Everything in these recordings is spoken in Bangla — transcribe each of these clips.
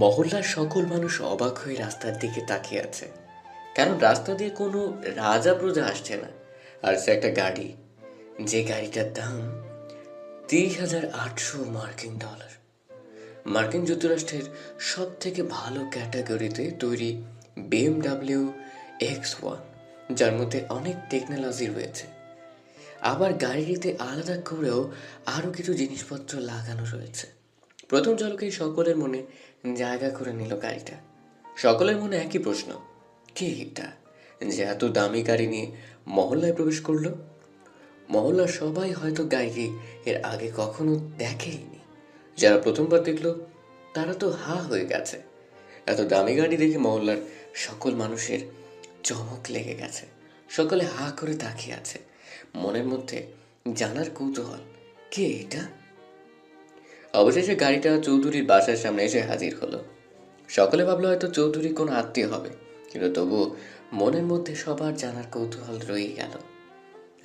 মহল্লার সকল মানুষ অবাক হয়ে রাস্তার দিকে তাকিয়ে আছে। কারণ রাস্তা দিয়ে কোনো রাজা প্রজা আসছে না, আর সে একটা গাড়ি, যে গাড়িটার দাম 30,800 মার্কিন ডলার। মার্কিন যুক্তরাষ্ট্রের সব থেকে ভালো ক্যাটাগরিতে তৈরি BMW X1, যার মধ্যে অনেক টেকনোলজি রয়েছে। আবার গাড়িটিতে আলাদা করেও আরও কিছু জিনিসপত্র লাগানো রয়েছে। প্রথম ঝলকেই সকলের মনে জায়গা করে নিল গাড়িটা। সকলের মনে একই প্রশ্ন, কে এটা যে এত দামি গাড়ি নিয়ে মহল্লায় প্রবেশ করলো? মহল্লার সবাই হয়তো গাড়ি এর আগে কখনো দেখেইনি। যারা প্রথমবার দেখলো তারা তো হা হয়ে গেছে। এত দামি গাড়ি দেখে মহল্লার সকল মানুষের চমক লেগে গেছে। সকলে হা করে তাকিয়ে আছে, মনের মধ্যে জানার কৌতূহল, কে এটা? অবশেষে গাড়িটা চৌধুরীর বাসার সামনে এসে হাজির হলো। সকলে ভাবলো হয়তো চৌধুরী কোনো আত্মীয় হবে, কিন্তু তবুও মনের মধ্যে সবার জানার কৌতূহল রয়ে গেল।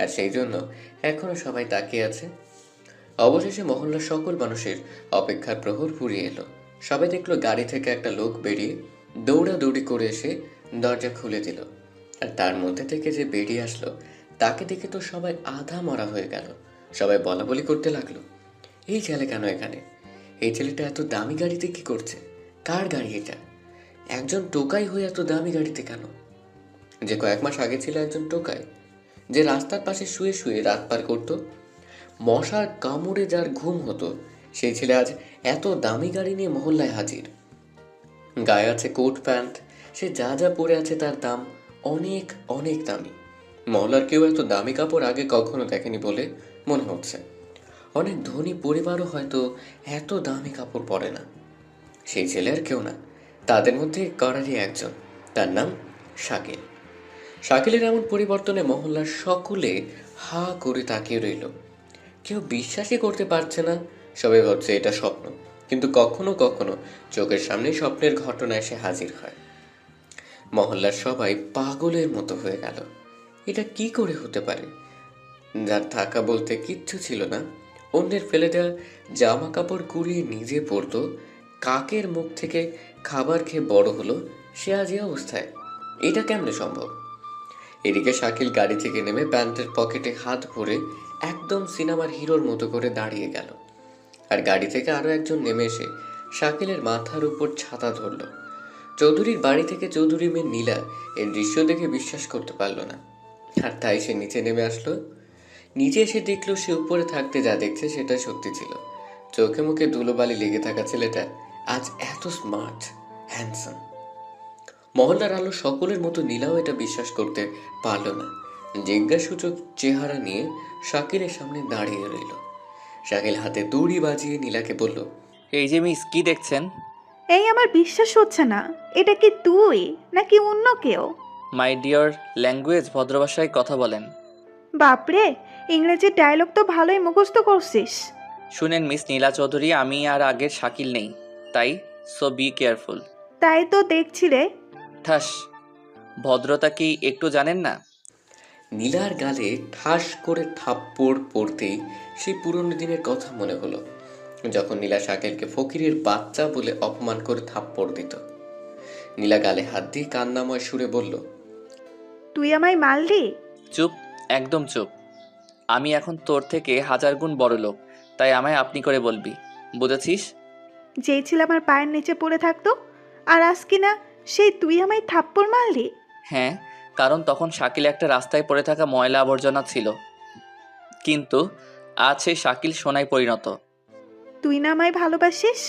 আর সেই জন্য এখনো সবাই তাকিয়ে আছে। অবশেষে মহল্লার সকল মানুষের অপেক্ষার প্রহর ফুরিয়ে এলো। সবাই দেখলো গাড়ি থেকে একটা লোক বেরিয়ে দৌড়াদৌড়ি করে এসে দরজা খুলে দিল। আর তার মধ্যে থেকে যে বেরিয়ে আসলো তাকে দেখে তো সবাই আধা মরা হয়ে গেল। সবাই বলাবলি করতে লাগলো, এই ছেলে কেন এখানে? এই ছেলেটা এত দামি গাড়িতে কি করছে? কার গাড়ি এটা? একজন টোকাই হয়ে এত দামি গাড়িতে কেন? যে কয়েক মাস আগে ছিল একজন টোকাই, যে রাস্তার পাশে শুয়ে শুয়ে রাত পার করতো, মশার কামড়ে যার ঘুম হতো, সেই ছেলে আজ এত দামি গাড়ি নিয়ে মহল্লায় হাজির। গায়ে আছে কোট প্যান্ট, সে যা যা পরে আছে তার দাম অনেক অনেক দামি। মহল্লার কেউ এত দামি কাপড় আগে কখনো দেখেনি বলে মনে হচ্ছে। অনেক ধনী পরিবারও হয়তো এত দামি কাপড় পরে না। সেই ছেলে আর কেউ না, তাদের মধ্যে করারই একজন, তার নাম শাকিল। শাকিলের এমন পরিবর্তনে মহল্লার সকলে হা করে তাকিয়ে রইল। কেউ বিশ্বাসই করতে পারছে না। সবাই ভাবছে এটা স্বপ্ন, কিন্তু কখনো কখনো চোখের সামনে স্বপ্নের ঘটনা এসে হাজির হয়। মহল্লার সবাই পাগলের মতো হয়ে গেল। এটা কি করে হতে পারে? যার থাকা বলতে কিচ্ছু ছিল না, অন্যের ফেলে দেওয়া জামা কাপড় কুড়িয়ে নিজে পরতো, কাকের মুখ থেকে খাবার খেয়ে বড় হলো, সে আজ এই অবস্থায়। এটা কেমনে সম্ভব? এদিকে শাকিল গাড়ি থেকে নেমে প্যান্টের পকেটে হাত ভরে একদম সিনেমার হিরোর মতো করে দাঁড়িয়ে গেল। আর গাড়ি থেকে আরো একজন নেমে এসে শাকিলের মাথার উপর ছাতা ধরল। চৌধুরীর বাড়ি থেকে চৌধুরী মেয়ে নীলা এর দৃশ্য দেখে বিশ্বাস করতে পারলো না। আর তাই সে নিচে নেমে আসলো। নিচে এসে দেখলো সে উপরে থাকতে যা দেখছে সেটা সত্যি ছিল। চোখে মুখে ধুলোবালি লেগে থাকা ছেলেটা আজ এত স্মার্ট, হ্যান্ডসাম। মহল্লার আলো সকলের মতো নীলাও এটা বিশ্বাস করতে পারল না। জিজ্ঞাসূচক চেহারা নিয়ে শাকিলের সামনে দাঁড়িয়ে রইল। শাকিল হাতে দড়ি বাজিয়ে নীলাকে বলল, এই যে মিস, কি দেখছেন? এই আমার বিশ্বাস হচ্ছে না, এটা কি তুই নাকি অন্য কেউ? মাই ডিয়ার, ল্যাঙ্গুয়েজ ভদ্র ভাষায় কথা বলেন। বাপরে, ইংরেজির ডায়লগ তো ভালোই মুখস্থ করছিস। শুনেন মিস নীলা চৌধুরী, আমি আর আগের শাকিল নেই, তাই সো বি কেয়ারফুল। তাই তো দেখছি রে। ঠাস, ভদ্রতা কি একটু জানেন না? নীলার গালে ঠাস করে থাপ্পড় পড়তেই সেই পুরনো দিনের কথা মনে হলো, যখন নীলা শাকিলকে ফকিরের বাচ্চা বলে অপমান করে থাপ্পড় দিত। নীলা গালে হাত দিয়ে কান্নাময় সুরে বলল, তুই আমায় মারলি? চুপ, একদম চুপ। আমি এখন তোর থেকে হাজার গুণ বড় লোক, তাই আমায় আপনি করে বলবি, বুঝেছিস? যেই ছিল আমার পায়ের নিচে পড়ে থাকতো, আর আজ কিনা সেই তুই আমায় থাপ্পড় মারলি? হ্যাঁ, কারণ তখন শাকিল একটা রাস্তায় পড়ে থাকা ময়লা আবর্জনা ছিল, কিন্তু আজ সেই শাকিল সোনায় পরিণত। তুই না আমায় ভালোবাসিস?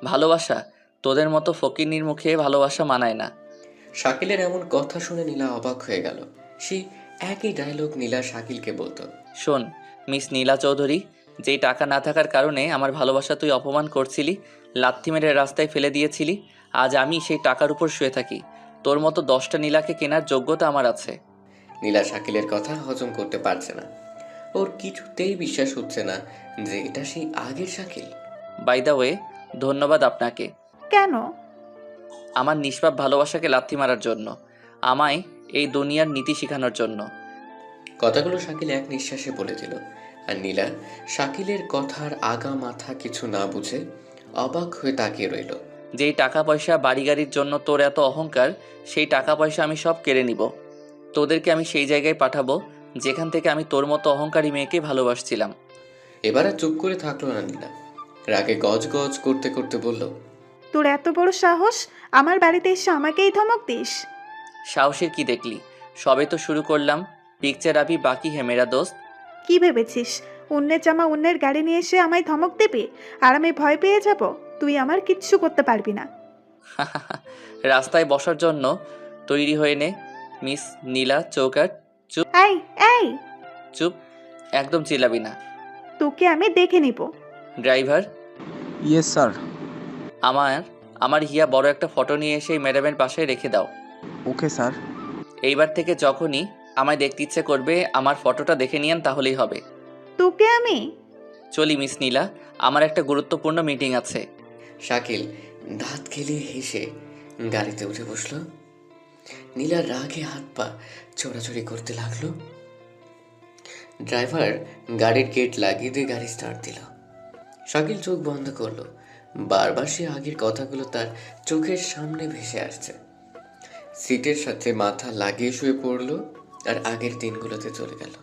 ভালোবাসা? তোদের মতো ফকিন্নির মুখে ভালোবাসা মানায় না। শাকিলের এমন কথা শুনে নীলা অবাক হয়ে গেল। সেই একই ডায়লগ নীলা শাকিলকে বলতো। শোন মিস নীলা চৌধুরী, যেই টাকা না থাকার কারণে আমার ভালোবাসা তুই অপমান করছিলি, লাথি মেরে রাস্তায় ফেলে দিয়েছিলি, আজ আমি সেই টাকার উপর শুয়ে থাকি। তোর মতো 10টা নীলাকে কেনার যোগ্যতা আমার আছে। নীলা শাকিলের কথা হজম করতে পারছে না। ওর কিছুতেই বিশ্বাস হচ্ছে না যে এটা সেই আগের শাকিল। বাই দ্য ওয়ে, ধন্যবাদ আপনাকে কেন? আমার নিষ্পাপ ভালোবাসাকে লাথি মারার জন্য, আমায় এই দুনিয়ার নীতি শেখানোর জন্য। কথাগুলো শাকিল এক নিঃশ্বাসে বলে দিল। আর নীলা শাকিলের কথার আগা মাথা কিছু না বুঝে অবাক হয়ে তাকিয়ে রইল। যেই টাকা পয়সা বাড়ি গাড়ির জন্য তোর এত অহংকার, সেই টাকা পয়সা আমি সব কেড়ে নিব। তোদেরকে আমি সেই জায়গায় পাঠাবো যেখান থেকে আমি তোর মতো অহংকারী মেয়েকে ভালোবাসছিলাম। এবার আর চুপ করে থাকলো না নীলা। রাগে গজ গজ করতে করতে বলল, তোর এত বড় সাহস, আমার বাড়িতে এসে আমাকেই ধমক দিস? সাহসের কি দেখলি? সবে তো শুরু করলাম। পিকচার আবি বাকি হে মেরা দোস্ত। কি ভেবেছিস অন্যের জামা অন্যের গাড়ি নিয়ে এসে আমায় ধমক দেবে আর আমি ভয় পেয়ে যাব? তুই আমার কিচ্ছু করতে পারবি না। রাস্তায় বসার জন্য তৈরি হয়ে নে মিস নীলা চৌকাট। চুপ এই এই, চুপ, একদম চিল্লাবি না। তোকে আমি দেখে নিব। Driver, yes sir. আমার আমার হিয়া বড় একটা ফটো নিয়ে এসে এই ম্যাডামের পাশে রেখে দাও। Okay sir. এইবার থেকে যখনই আমায় দেখতে ইচ্ছে করবে আমার ফটোটা দেখে নিয়েন, তাহলেই হবে। তোকে আমি চলি মিস নীলা, আমার একটা গুরুত্বপূর্ণ মিটিং আছে। শাকিল দাঁত খেলিয়ে হেসে গাড়িতে উঠে বসলো। নীলা রাগে হাত পা ছোড়াছড়ি করতে লাগলো। ড্রাইভার গাড়ির গেট লাগিয়ে দিয়ে গাড়ি স্টার্ট দিল। শাকিল চোখ বন্ধ করলো। বারবার সে আগের কথাগুলো তার চোখের সামনে ভেসে আসছে। সিটের সাথে মাথা লাগিয়ে শুয়ে পড়লো আর আগের দিনগুলোতে চলে গেল।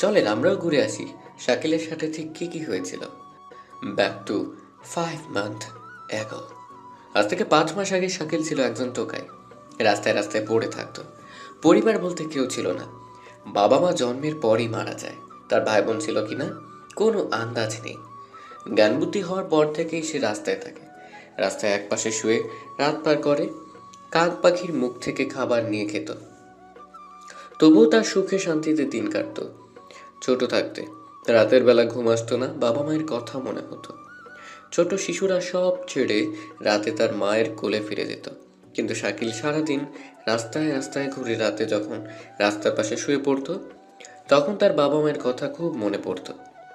চলেন আমরাও ঘুরে আসি শাকিলের সাথে ঠিক কি কি হয়েছিল। Back to 5 months ago। আজ থেকে 5 মাস আগে শাকিল ছিল একজন টোকাই। রাস্তায় রাস্তায় পড়ে থাকতো। পরিবার বলতে কেউ ছিল না। বাবা মা জন্মের পরই মারা যায়। তার ভাই বোন ছিল কিনা কোনো আন্দাজ নেই। জ্ঞান বুদ্ধি হওয়ার পর থেকেই সে রাস্তায় থাকে। রাস্তায় একপাশে শুয়ে রাত পার করে। কাক পাখির মুখ থেকে খাবার নিয়ে খেত। তবুও তার সুখে শান্তিতে দিন কাটতো। ছোট থাকতে রাতের বেলা ঘুম আসতো না, বাবা মায়ের কথা মনে হতো। ছোট শিশুরা সব ছেড়ে রাতে তার মায়ের কোলে ফিরে যেত। কিন্তু শাকিল সারাদিন রাস্তায় রাস্তায় ঘুরে রাতে যখন রাস্তার পাশে শুয়ে পড়তো, তখন তার বাবা মায়ের কথা খুব মনে পড়তো।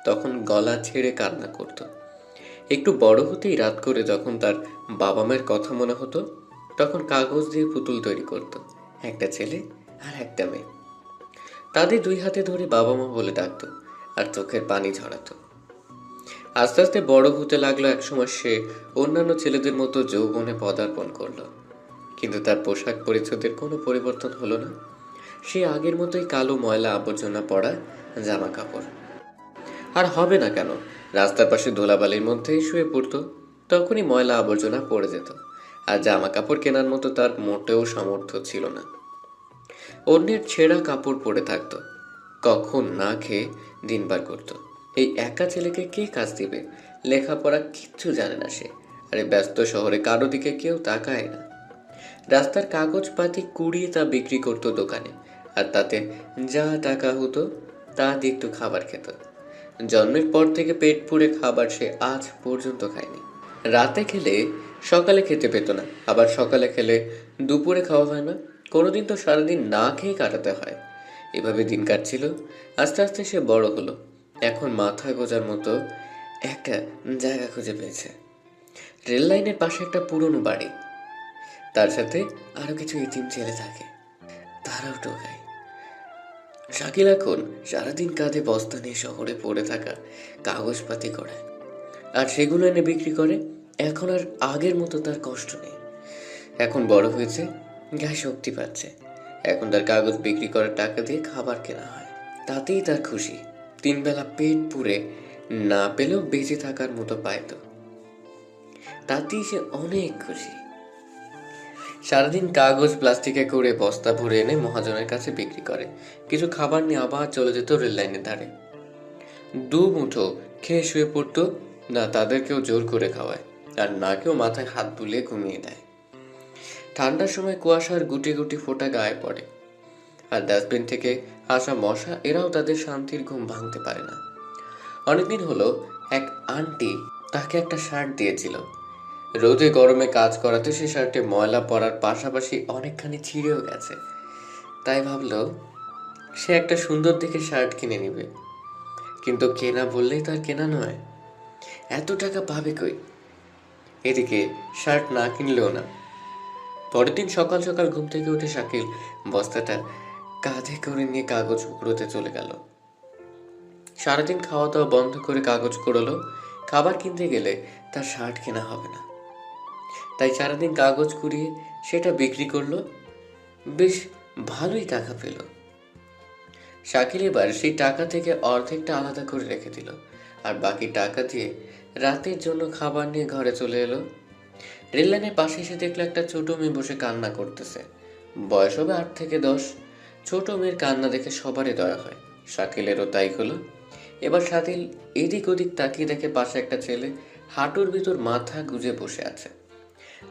তখন গলা ছেড়ে কান্না করত। একটু বড় হতেই রাত করে যখন তার বাবা মায়ের কথা মনে হতো, তখন কাগজ দিয়ে পুতুল তৈরি করত, একটা ছেলে আর একটা মেয়ে। তাদের 2 হাতে ধরে বাবা মা বলে ডাকতো আর চোখের পানি ঝরাতো। আস্তে আস্তে বড় হতে লাগলো। একসময় সে অন্যান্য ছেলেদের মতো যৌবনে পদার্পণ করলো। কিন্তু তার পোশাক পরিচ্ছদের কোনো পরিবর্তন হলো না। সে আগের মতোই কালো ময়লা আবর্জনা পড়া জামা কাপড়। আর হবে না কেন, রাস্তার পাশে ধুলাবালির মধ্যেই শুয়ে পড়তো। তখনই ময়লা আবর্জনা পড়ে যেত। আর জামা কাপড় কেনার মতো তার মোটেও সামর্থ্য ছিল না। অন্যের ছেঁড়া কাপড় পরে থাকতো। কখন না খেয়ে দিন পার করতো। এই একা ছেলেকে কে কাজ দিবে? লেখাপড়া কিচ্ছু জানে না সে। আরে ব্যস্ত শহরে কারো দিকে কেউ তাকায় না। রাস্তার কাগজপাতি কুড়িয়ে তা বিক্রি করতো দোকানে। আর তাতে যা টাকা হতো তা দিয়ে একটু খাবার খেত। জন্মের পর থেকে পেট পুড়ে খাবার সে আজ পর্যন্ত খায়নি। রাতে খেলে সকালে খেতে পেত না, আবার সকালে খেলে দুপুরে খাওয়া হয় না। কোনোদিন তো সারাদিন না খেয়ে কাটাতে হয়। এভাবে দিন কাটছিল। আস্তে আস্তে সে বড় হলো। এখন মাথায় গোজার মতো একটা জায়গা খুঁজে পেয়েছে। রেল লাইনের পাশে একটা পুরনো বাড়ি। তার সাথে আরো কিছু ইতিম ছেলে থাকে, তারাও টোকায়। শাকিল এখন সারাদিন কাঁধে বস্তা নিয়ে শহরে পড়ে থাকা কাগজপাতি করায়, আর সেগুলো এনে বিক্রি করে। এখন আর আগের মতো তার কষ্ট নেই। এখন বড় হয়েছে, গায়ে শক্তি পাচ্ছে। এখন তার কাগজ বিক্রি করার টাকা দিয়ে খাবার কেনা হয়, তাতেই তার খুশি। 3 বেলা পেট পুরে না পেলেও বেঁচে থাকার মতো পায়, তো তাতেই সে অনেক খুশি। সারাদিন কাগজ প্লাস্টিকে করে বস্তা ভরে এনে মহাজনের কাছে বিক্রি করে। কিছু খাবার নিয়ে আবার চলে যেত রেল লাইনের ধারে। 2 মুঠো খেয়ে শুয়ে পড়তো। না তাদের কেউ জোর করে খাওয়ায়, আর না কেউ মাথায় হাত বুলিয়ে ঘুমিয়ে দেয়। ঠান্ডার সময় কুয়াশার গুটি গুটি ফোঁটা গায়ে পড়ে, আর ডাস্টবিন থেকে আসা মশা এরাও তাদের শান্তির ঘুম ভাঙতে পারে না। অনেকদিন হলো এক আন্টি তাকে একটা শার্ট দিয়েছিল। রোদে গরমে কাজ করাতে সে শার্টে ময়লা পড়ার পাশাপাশি অনেকখানি ছিঁড়েও গেছে। তাই ভাবলো সে একটা সুন্দর দেখে শার্ট কিনে নিবে। কিন্তু কেনা বললেই তার কেনা নয়, এত টাকা পাবে কই? এদিকে শার্ট না কিনলেও না। পরের দিন সকাল সকাল ঘুম থেকে উঠে শাকিল বস্তাটা কাঁধে করে নিয়ে কাগজ কুড়োতে চলে গেল। সারাদিন খাওয়া দাওয়া বন্ধ করে কাগজ কুড়োলো। খাবার কিনতে গেলে তার শার্ট কেনা হবে না, তাই সারাদিন কাগজ কুড়িয়ে সেটা বিক্রি করলো। বেশ ভালোই টাকা পেল। শাকিল এবার সেই টাকা থেকে অর্ধেকটা আলাদা করে রেখে দিল, আর বাকি টাকা দিয়ে রাতের জন্য খাবার নিয়ে ঘরে চলে এলো। রেললাইনের পাশে এসে দেখলো একটা ছোট মেয়ে বসে কান্না করতেছে। বয়স হবে 8 থেকে 10। ছোট মেয়ের কান্না দেখে সবারই দয়া হয়, শাকিলেরও তাই হলো। এবার শাকিল এদিক ওদিক তাকিয়ে দেখে পাশে একটা ছেলে হাঁটুর ভিতর মাথা গুজে বসে আছে।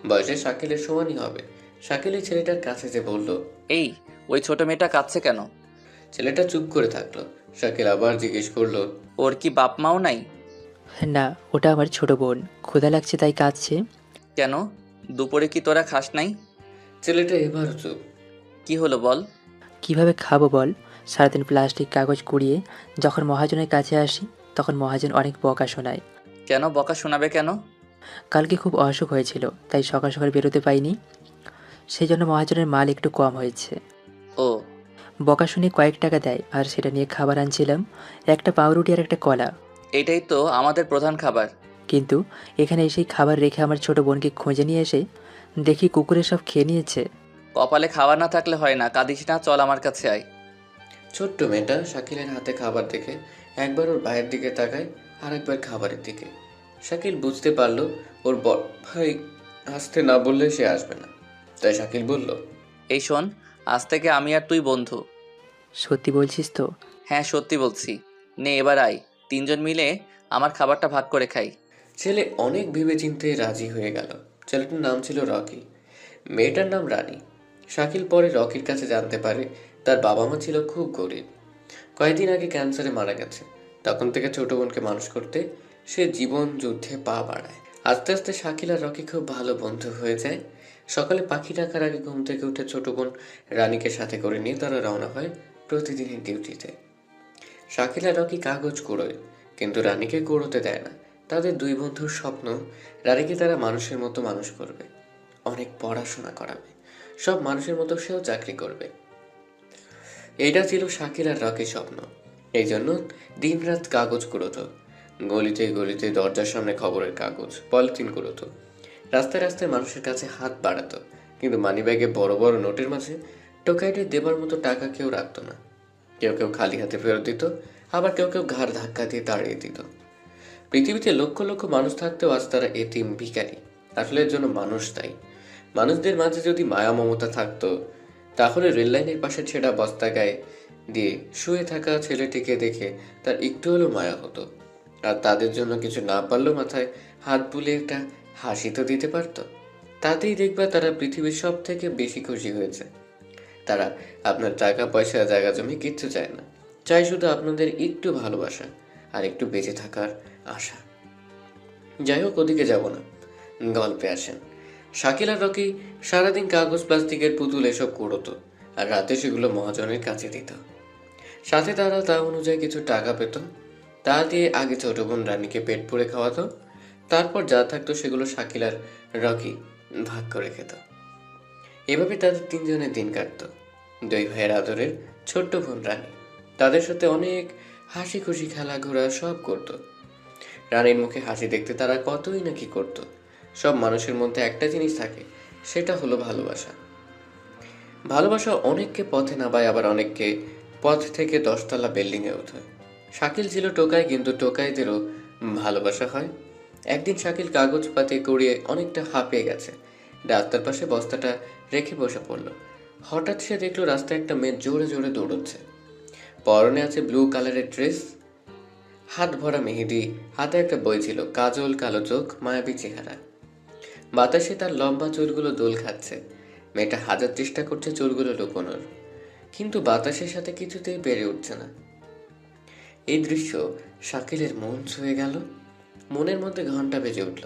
বয়সে শাকিলের সমানই হবে। শাকিল এই ছেলেটার কাছে যে বলল। এই, ওই ছোট মেয়েটা কাঁদছে কেন? ছেলেটা চুপ করে থাকলো। শাকিল আবার জিজ্ঞেস করলো, ওর কি বাপ মাও নাই? না, ওটা আমার ছোট বোন। ক্ষুধা লাগছে তাই কাঁদছে। কেন, দুপুরে কি তোরা খাস নাই? ছেলেটা এবার চুপ। কি হলো বল? কিভাবে খাবো বল? সারাদিন প্লাস্টিক কাগজ কুড়িয়ে যখন মহাজনের কাছে আসি তখন মহাজন অনেক বকা শোনায়। কেন বকা শোনাবে কেন? কালকে খুব অসুখ হয়েছিল, তাই সকাল সকাল বেরোতে পাইনি। সেই জন্য মহাজনের মাল একটু কম হয়েছে। ও, বকা শুনে কয়েক টাকা দেয়, আর সেটা নিয়ে খাবার আনছিলাম, একটা পাউরুটি আর একটা কলা। এটাই তো আমাদের প্রধান খাবার। কিন্তু এখানে এসেই খাবার রেখে আমার ছোট বোনকে খুঁজে নিয়ে এসে দেখি কুকুরে সব খেয়ে নিয়েছে। কপালে খাবার না থাকলে হয় না, কাঁদিস না, চল আমার কাছে আয়। ছোট্ট মেয়েটা শাকিলের হাতে খাবার দেখে একবার ওর ভাইয়ের দিকে তাকায়, আর একবার খাবারের দিকে। শাকিল বুঝতে পারলো ওর বড় ভাই আসতে না বললে সে আসবে না, তাই শাকিল বলল, এই শোন, আজ থেকে আমি আর তুই বন্ধু। সত্যি বলছিস তো? হ্যাঁ, সত্যি বলছি। নে এবার আয়, তিনজন মিলে আমার খাবারটা ভাগ করে খাই। ছেলে অনেক ভেবেচিন্তে রাজি হয়ে গেল। ছেলেটার নাম ছিল রকি, মেয়েটার নাম রানী। শাকিল পরে রকির কাছে জানতে পারে তার বাবা মা ছিল খুব গরিব, কয়েকদিন আগে ক্যান্সারে মারা গেছে। তখন থেকে ছোট বোনকে মানুষ করতে সে জীবন যুদ্ধে পা বাড়ায়। আস্তে আস্তে শাকিল আর রকি খুব ভালো বন্ধু হয়ে যায়। সকালে পাখি ডাকার আগে ঘুম থেকে উঠে ছোট বোন রানীকে সাথে করে নিয়ে তারা রওনা হয় প্রতিদিনের ডিউটিতে। শাকিল আর রকি কাগজ কুড়োয়, কিন্তু রানীকে কুড়োতে দেয় না। তাদের দুই বন্ধুর স্বপ্ন, রানীকে তারা মানুষের মতো মানুষ করবে, অনেক পড়াশোনা করাবে, সব মানুষের মতো সেও চাকরি করবে। এইটা ছিল শাকিল আর রকির স্বপ্ন। এই জন্য দিনরাত কাগজ কুড়োতো। গলিতে গলিতে দরজার সামনে খবরের কাগজ, পলিথিন কুড়োতো। রাস্তায় রাস্তায় মানুষের কাছে হাত বাড়াতো, কিন্তু মানিব্যাগে বড় বড় নোটের মাঝে টোকাইটে দেবার মতো টাকা কেউ রাখতো না। কেউ কেউ খালি হাতে ফেরত দিত, আবার কেউ কেউ ঘাড় ধাক্কা দিয়ে তাড়িয়ে দিত। পৃথিবীতে লক্ষ লক্ষ মানুষ থাকতেও আজ তারা এতিম, ভিখারি। আসলে এর জন্য মানুষ দায়ী। মানুষদের মাঝে যদি মায়া মমতা থাকতো, তাহলে রেললাইনের পাশে ছেঁড়া বস্তা গায়ে দিয়ে শুয়ে থাকা ছেলেটিকে দেখে তার একটু হলেও মায়া হতো। আর তাদের জন্য কিছু না পারলেও মাথায় হাত বুলিয়ে একটা হাসি তো দিতে পারতো। তাতেই দেখবা তারা পৃথিবীর সব থেকে বেশি খুশি হয়েছে। তারা আপনার টাকা পয়সা জায়গা জমি কিচ্ছু চায় না, চাই শুধু আপনাদের একটু ভালোবাসা আর একটু বেঁচে থাকার আশা। যাই হোক, ওদিকে যাব না, গল্পে আসেন। শাকিল আর রকি সারাদিন কাগজ প্লাস্টিকের পুতুল এসব কুড়োতো, আর রাতে সেগুলো মহাজনের কাছে দিত। সাথে তারা তা অনুযায়ী কিছু টাকা পেত। তা দিয়ে আগে ছোট বোন রানীকে পেট পুড়ে খাওয়াতো, তারপর যা থাকতো সেগুলো শাকিল আর রকি ভাগ করে খেত। এভাবে তাদের তিনজনের দিন কাটতো। দুই ভাইয়ের আদরের ছোট্ট বোন রানী তাদের সাথে অনেক হাসি খুশি খেলাঘোরা সব করত। রানীর মুখে হাসি দেখতে তারা কতই না কি করতো। সব মানুষের মধ্যে একটা জিনিস থাকে, সেটা হলো ভালোবাসা। ভালোবাসা অনেককে পথে নামায়, আবার অনেককে পথ থেকে 10তলা বিল্ডিংয়ে ওঠায়। শাকিল ছিল টোকাই, কিন্তু টোকাইদেরও ভালোবাসা হয়। একদিন শাকিল কাগজ পাতে কুড়িয়ে অনেকটা হাঁপিয়ে গেছে, রাস্তার পাশে বস্তাটা রেখে বসে পড়ল। হঠাৎ সে দেখলো রাস্তায় একটা মেয়ে জোরে জোরে দৌড়চ্ছে। পরনে আছে ব্লু কালারের ড্রেস, হাত ভরা মেহেদি, হাতে একটা বই ছিল, কাজল, কালো চোখ, মায়াবী চেহারা। বাতাসে তার লম্বা চুলগুলো দোল খাচ্ছে। মেয়েটা হাজার চেষ্টা করছে চুলগুলো লুকোনোর, কিন্তু বাতাসের সাথে কিছুতেই পেরে উঠছে না। এই দৃশ্য শাকিলের মন ছুঁয়ে গেল। মনের মধ্যে ঘন্টা বেজে উঠল।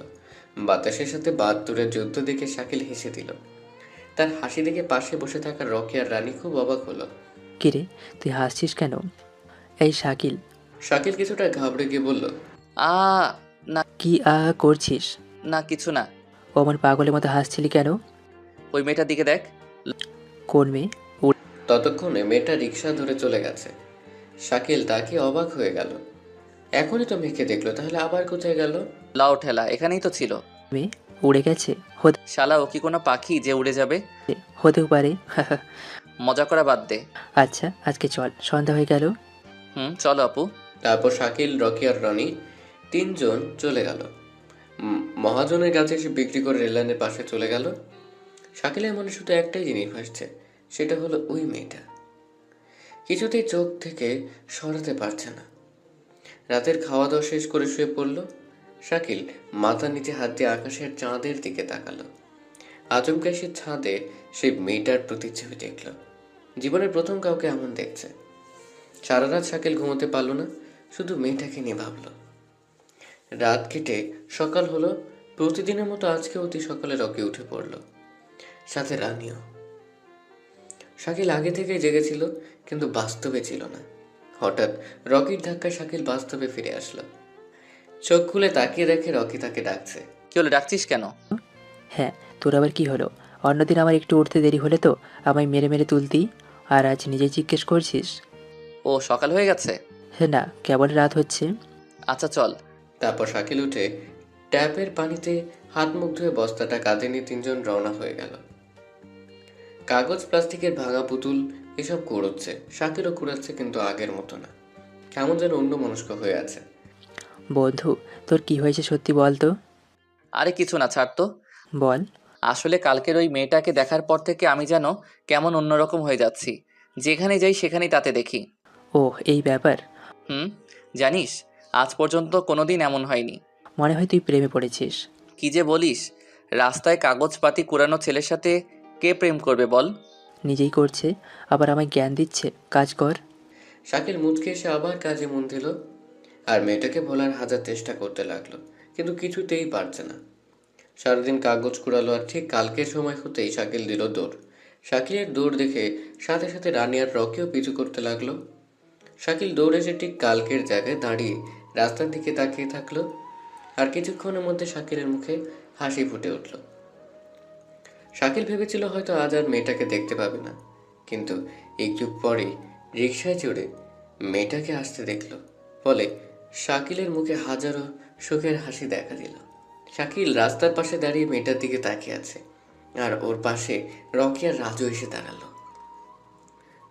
বাতাসের সাথে বাহাত্তরের যুদ্ধ দেখে শাকিল হেসে দিল। তার হাসি দেখে পাশে বসে থাকা রকি আর রানী খুব অবাক হলো। কিরে, তুই হাসছিস কেন? এই শাকিল। শাকিল কিছুটা ঘাবড়ে গিয়ে বলল, আ না, কি করছিস? না কিছু না। ও আমার পাগলের মতো হাসছিলি কেন? ওই মেয়েটার দিকে দেখ। কোন মেয়ে? ততক্ষণে মেয়েটা রিক্সা ধরে চলে গেছে। শাকিল তাকে অবাক হয়ে গেল। এখনই তো মেয়েকে দেখলো, তাহলে আবার কোথায় গেল? লাও ঠেলা, এখানেই তো ছিল। মেয়ে উড়ে গেছে? হতে শালা ও কি কোনো পাখি যে উড়ে যাবে? হতেও পারে। মজা করা বাদ দে। আচ্ছা আজকে চল, সন্ধ্যা হয়ে গেল। চলো আপু। তারপর শাকিল, রকি আর রনি তিনজন চলে গেল। মহাজনের কাছে এসে বিক্রি করে রেললাইনের পাশে চলে গেল। শাকিলের মনে শুধু একটাই জিনিস ভাসছে, সেটা হলো ওই মেয়েটা। কিছুতেই চোখ থেকে সরাতে পারছে না। রাতের খাওয়া দাওয়া শেষ করে শুয়ে পড়ল। শাকিল মাথার নিচে হাত দিয়ে আকাশের চাঁদের দিকে তাকালো। আচমকা সে ছাদে সেই মেয়েটার প্রতিচ্ছবি দেখল। জীবনের প্রথম কাউকে এমন দেখছে। সারা রাত শাকিল ঘুমোতে পারল না, শুধু মেয়েটাকে নিয়ে ভাবল। রাত কেটে সকাল হলো। প্রতিদিনের মতো আজকে অতি সকালে রকি উঠে পড়ল, সাথে রানিও। শাকিল আগে থেকে জেগেছিল, কিন্তু বাস্তবে ছিল না। হঠাৎ রকির ধাক্কায় শাকিল বাস্তবে ফিরে আসলো। চোখ খুলে তাকিয়ে দেখে রকি তাকে ডাকছে। কি হলো, ডাকছিস কেন? হ্যাঁ, তোর আবার কি হলো? অন্যদিন আমার একটু উঠতে দেরি হলে তো আমায় মেরে মেরে তুলতি, আর আজ নিজে জিজ্ঞেস করছিস? ও সকাল হয়ে গেছে। হ্যাঁ না, কেবল রাত হচ্ছে। আচ্ছা চল। তারপর শাকিল উঠে ট্যাপের পানিতে হাত মুখ ধুয়ে বস্তাটা কাঁধে নিয়ে তিনজন রওনা হয়ে গেল। কাগজ, প্লাস্টিকের ভাঙা পুতুল এসব কুড়োচ্ছে। শাকিলও কুড়াচ্ছে, কিন্তু আগের মতো না। কেমন যেন অন্যমনস্ক হয়ে আছে। বন্ধু, তোর কি হয়েছে সত্যি বল তো। আরে কিছু না, ছাড় তো। বল। আসলে কালকের ওই মেয়েটাকে দেখার পর থেকে আমি যেন কেমন অন্যরকম হয়ে যাচ্ছি। যেখানে যাই সেখানেই তাতে দেখি। ও এই ব্যাপার। হুম। জানিস, আজ পর্যন্ত কোনোদিন এমন হয়নি। মনে হয় তুই প্রেমে পড়েছিস। কি যে বলিস! রাস্তায় কাগজপাতি কুড়ানো ছেলের সাথে কে প্রেম করবে বল? নিজেই করছে, আবার আমায় জ্ঞান দিচ্ছে কাজ কর। শাকিল মুচকে এসে আবার কাজে মন দিল, আর মেয়েটাকে ভোলার হাজার চেষ্টা করতে লাগলো, কিন্তু কিছুতেই পারছে না। সারাদিন কাগজ কুড়ালো, আর ঠিক কালকের সময় হতেই শাকিল দিল দৌড়। শাকিলের দৌড় দেখে সাথে সাথে রানী আর রকিও পিছু করতে লাগলো। শাকিল দৌড়ে এসে ঠিক কালকের জায়গায় দাঁড়িয়ে রাস্তার দিকে তাকিয়ে থাকলো। আর কিছুক্ষণের মধ্যে শাকিলের মুখে হাসি ফুটে উঠল। শাকিল ভেবেছিল হয়তো আজ আর মেয়েটাকে দেখতে পাবে না, কিন্তু একটু পরেই রিকশায় চড়ে মেয়েটাকে আসতে দেখল। ফলে শাকিলের মুখে হাজারো সুখের হাসি দেখা দিল। শাকিল রাস্তার পাশে দাঁড়িয়ে মেয়েটার দিকে তাকিয়ে আছে, আর ওর পাশে রকি আর রাজু এসে দাঁড়ালো।